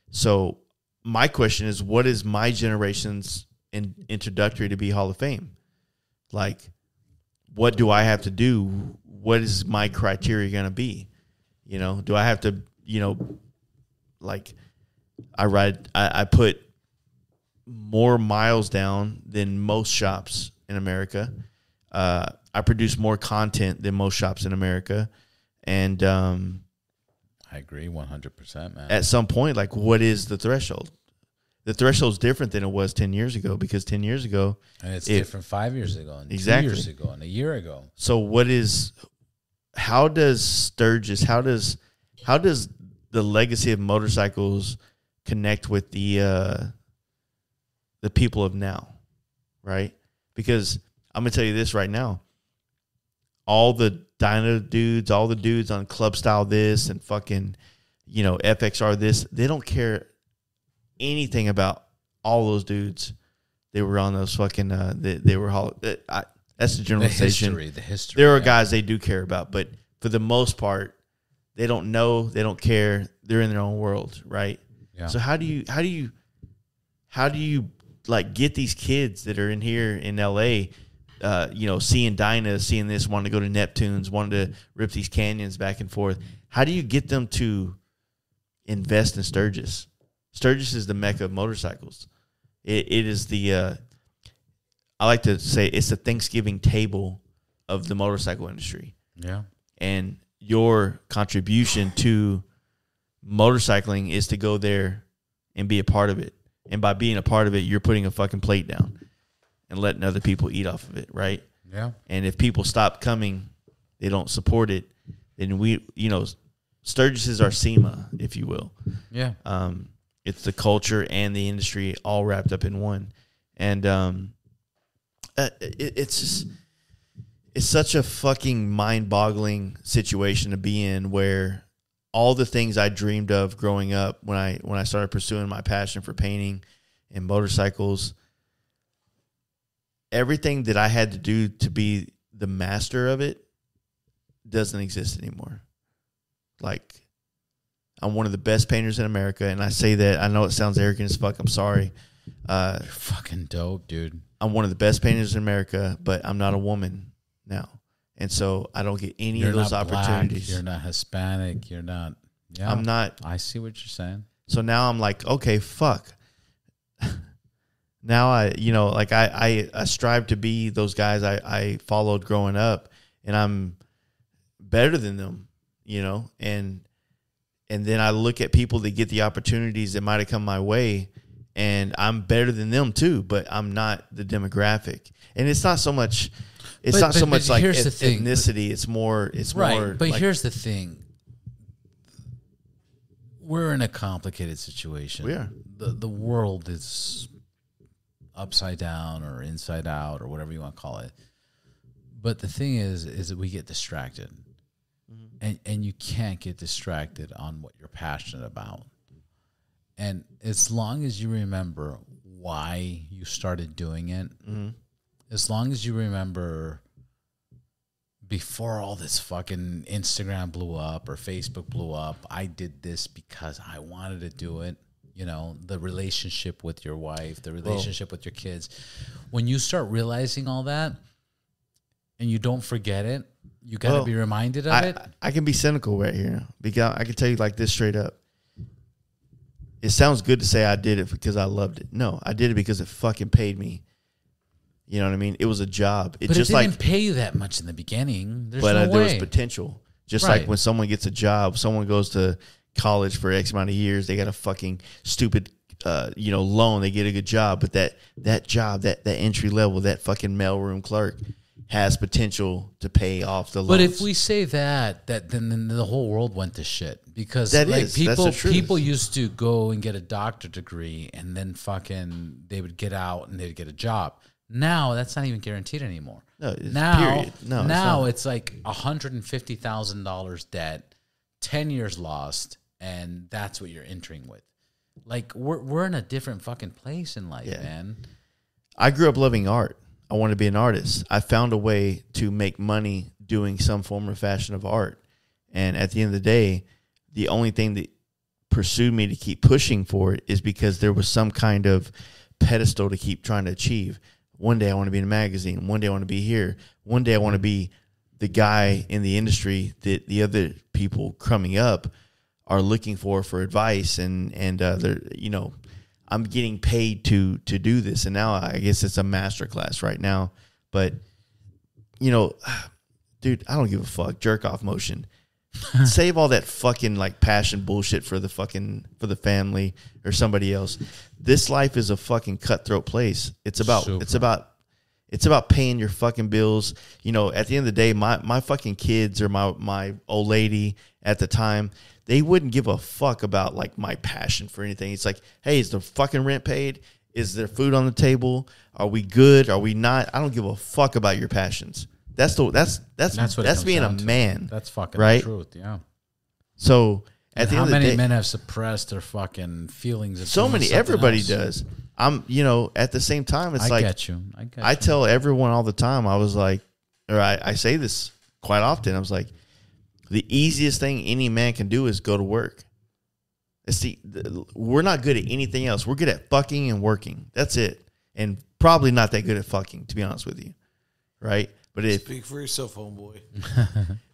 So my question is, what is my generation's introductory to be Hall of Fame? Like, what do I have to do? What is my criteria going to be? Do I have to, like, I put more miles down than most shops in America. I produce more content than most shops in America. And I agree 100%, man. At some point, like, what is the threshold? The threshold is different than it was 10 years ago, because 10 years ago. And it's different 5 years ago, and exactly. 2 years ago, and a year ago. So how does Sturgis, how does the legacy of motorcycles connect with the people of now, right? Because I'm going to tell you this right now. All the dyno dudes, all the dudes on club style this and fucking, FXR this, they don't care anything about all those dudes. They were on those fucking, they were, that's the generalization. The history. There are guys they do care about, but for the most part, they don't know, they don't care. They're in their own world, right? Yeah. So how do you like get these kids that are in here in LA, seeing Dyna, seeing this, wanting to go to Neptunes, wanting to rip these canyons back and forth? How do you get them to invest in Sturgis? Sturgis is the mecca of motorcycles. It is the, I like to say it's the Thanksgiving table of the motorcycle industry. Yeah. And your contribution to motorcycling is to go there and be a part of it. And by being a part of it, you're putting a fucking plate down and letting other people eat off of it, right? Yeah. And if people stop coming, they don't support it, then Sturgis is our SEMA, if you will. Yeah. It's the culture and the industry all wrapped up in one. And it's such a fucking mind-boggling situation to be in, where all the things I dreamed of growing up when I started pursuing my passion for painting and motorcycles, everything that I had to do to be the master of it doesn't exist anymore. Like, I'm one of the best painters in America, and I say that, I know it sounds arrogant as fuck, I'm sorry. You're fucking dope, dude. I'm one of the best painters in America, but I'm not a woman now. And so I don't get any of those opportunities. Black, you're not Hispanic. You're not. Yeah, I'm not. I see what you're saying. So now I'm like, okay, fuck. Now I strive to be those guys I followed growing up, and I'm better than them, and then I look at people that get the opportunities that might have come my way, and I'm better than them too, but I'm not the demographic. And it's not so much. It's not so much like ethnicity. It's more. But like, here's the thing. We're in a complicated situation. We are. The world is upside down or inside out or whatever you want to call it. But the thing is that we get distracted, and you can't get distracted on what you're passionate about. And as long as you remember why you started doing it, as long as you remember before all this fucking Instagram blew up or Facebook blew up, I did this because I wanted to do it. You know, the relationship with your wife, the relationship with your kids. When you start realizing all that and you don't forget it, you got to be reminded of it. I can be cynical right here because I can tell you like this straight up. It sounds good to say I did it because I loved it. No, I did it because it fucking paid me. You know what I mean? It was a job. But it didn't pay you that much in the beginning. There's no way. There was potential. Just like when someone gets a job, someone goes to college for X amount of years, they got a fucking stupid, loan. They get a good job, but that job, that entry level, that fucking mailroom clerk has potential to pay off the loans. But if we say that then the whole world went to shit because that's the truth. People used to go and get a doctorate degree and then fucking they would get out and they'd get a job. Now that's not even guaranteed anymore. No, period. No, now it's like $150,000 debt, 10 years lost, and that's what you're entering with. Like we're in a different fucking place in life, man. I grew up loving art. I wanted to be an artist. I found a way to make money doing some form or fashion of art. And at the end of the day, the only thing that pursued me to keep pushing for it is because there was some kind of pedestal to keep trying to achieve. One day I want to be in a magazine. One day I want to be here. One day I want to be the guy in the industry that the other people coming up are looking for advice. And they're, I'm getting paid to do this. And now I guess it's a master class right now. But, dude, I don't give a fuck. Jerk off motion. Save all that fucking like passion bullshit for the family or somebody else. This life is a fucking cutthroat place. It's about paying your fucking bills. At the end of the day, my fucking kids or my old lady at the time, they wouldn't give a fuck about like my passion for anything. It's like, hey, is the fucking rent paid? Is there food on the table? Are we good? Are we not? I don't give a fuck about your passions. That's being a man. That's fucking right? The truth, yeah. So at the end of the day, how many men have suppressed their fucking feelings? So many. Everybody does. At the same time, it's I get you. I tell everyone all the time. I was like, or I say this quite often. I was like, the easiest thing any man can do is go to work. We're not good at anything else. We're good at fucking and working. That's it. And probably not that good at fucking, to be honest with you. Right? But speak for yourself, homeboy.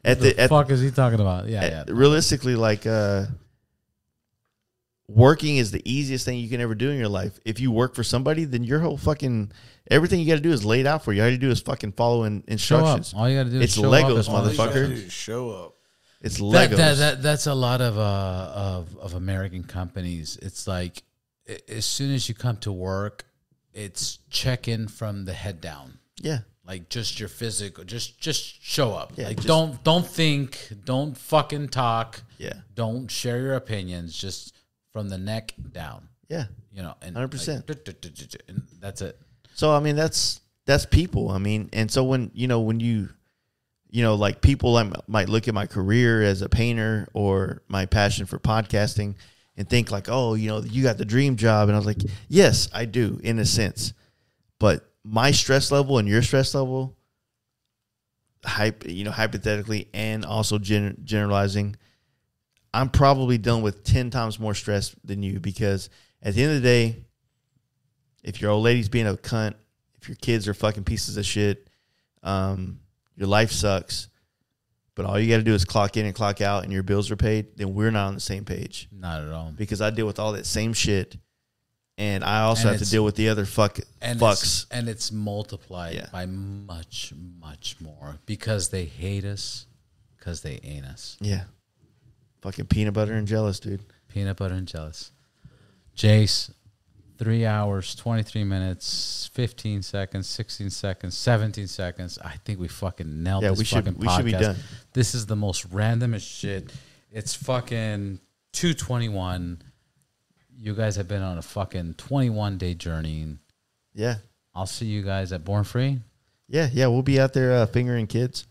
What the fuck is he talking about? Yeah. Realistically, like working is the easiest thing you can ever do in your life. If you work for somebody, then your whole fucking everything you got to do is laid out for you. All you do is fucking follow instructions. All you got to do is show Legos, up. motherfucker. Show up. It's Legos. That's a lot of American companies. It's like as soon as you come to work, it's check in from the head down. Yeah. Like just your physical, just show up. Yeah, like don't think, don't fucking talk. Yeah. Don't share your opinions. Just from the neck down. Yeah. And 100%. And that's it. So I mean that's people. I mean, and so when you like people might look at my career as a painter or my passion for podcasting and think like, oh, you got the dream job, and I was like, yes, I do in a sense, but my stress level and your stress level, hypothetically and also generalizing, I'm probably dealing with 10 times more stress than you, because at the end of the day, if your old lady's being a cunt, if your kids are fucking pieces of shit, your life sucks, but all you got to do is clock in and clock out and your bills are paid, then we're not on the same page. Not at all. Because I deal with all that same shit. And I also have to deal with the other fucks. And it's multiplied by much, much more because they hate us, because they ain't us. Yeah. Fucking peanut butter and jealous, dude. Peanut butter and jealous. Jace, 3 hours, 23 minutes, 15 seconds, 16 seconds, 17 seconds. I think we fucking nailed this fucking podcast. We should be done. This is the most randomest shit. It's fucking 2:21. You guys have been on a fucking 21-day journey. Yeah. I'll see you guys at Born Free. Yeah. We'll be out there fingering kids.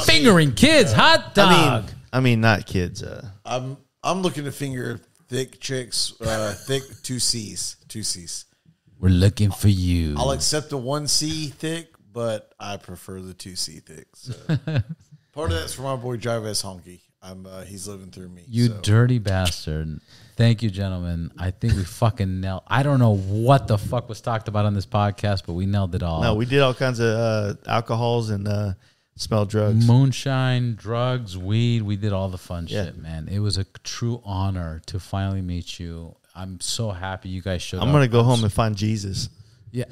Fingering kids, hot dog. I mean, not kids. I'm looking to finger thick chicks, thick 2Cs, 2Cs. We're looking for you. I'll accept the 1C thick, but I prefer the 2C thick. So. Part of that's for my boy Jarvis Honky. He's living through me. You dirty bastard. Thank you, gentlemen. I think we fucking nailed. I don't know what the fuck was talked about on this podcast, but we nailed it all. No, we did all kinds of alcohols and smell drugs. Moonshine, drugs, weed. We did all the fun shit, man. It was a true honor to finally meet you. I'm so happy you guys showed up. I'm going to go home and find Jesus. Yeah.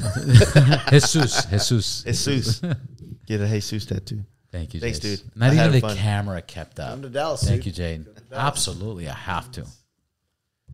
Jesus. Get a Jesus tattoo. Thank you, Thanks, Jace. dude. Not even the camera kept up. Come to Dallas, Thank dude. you, Jade. Absolutely, I have to.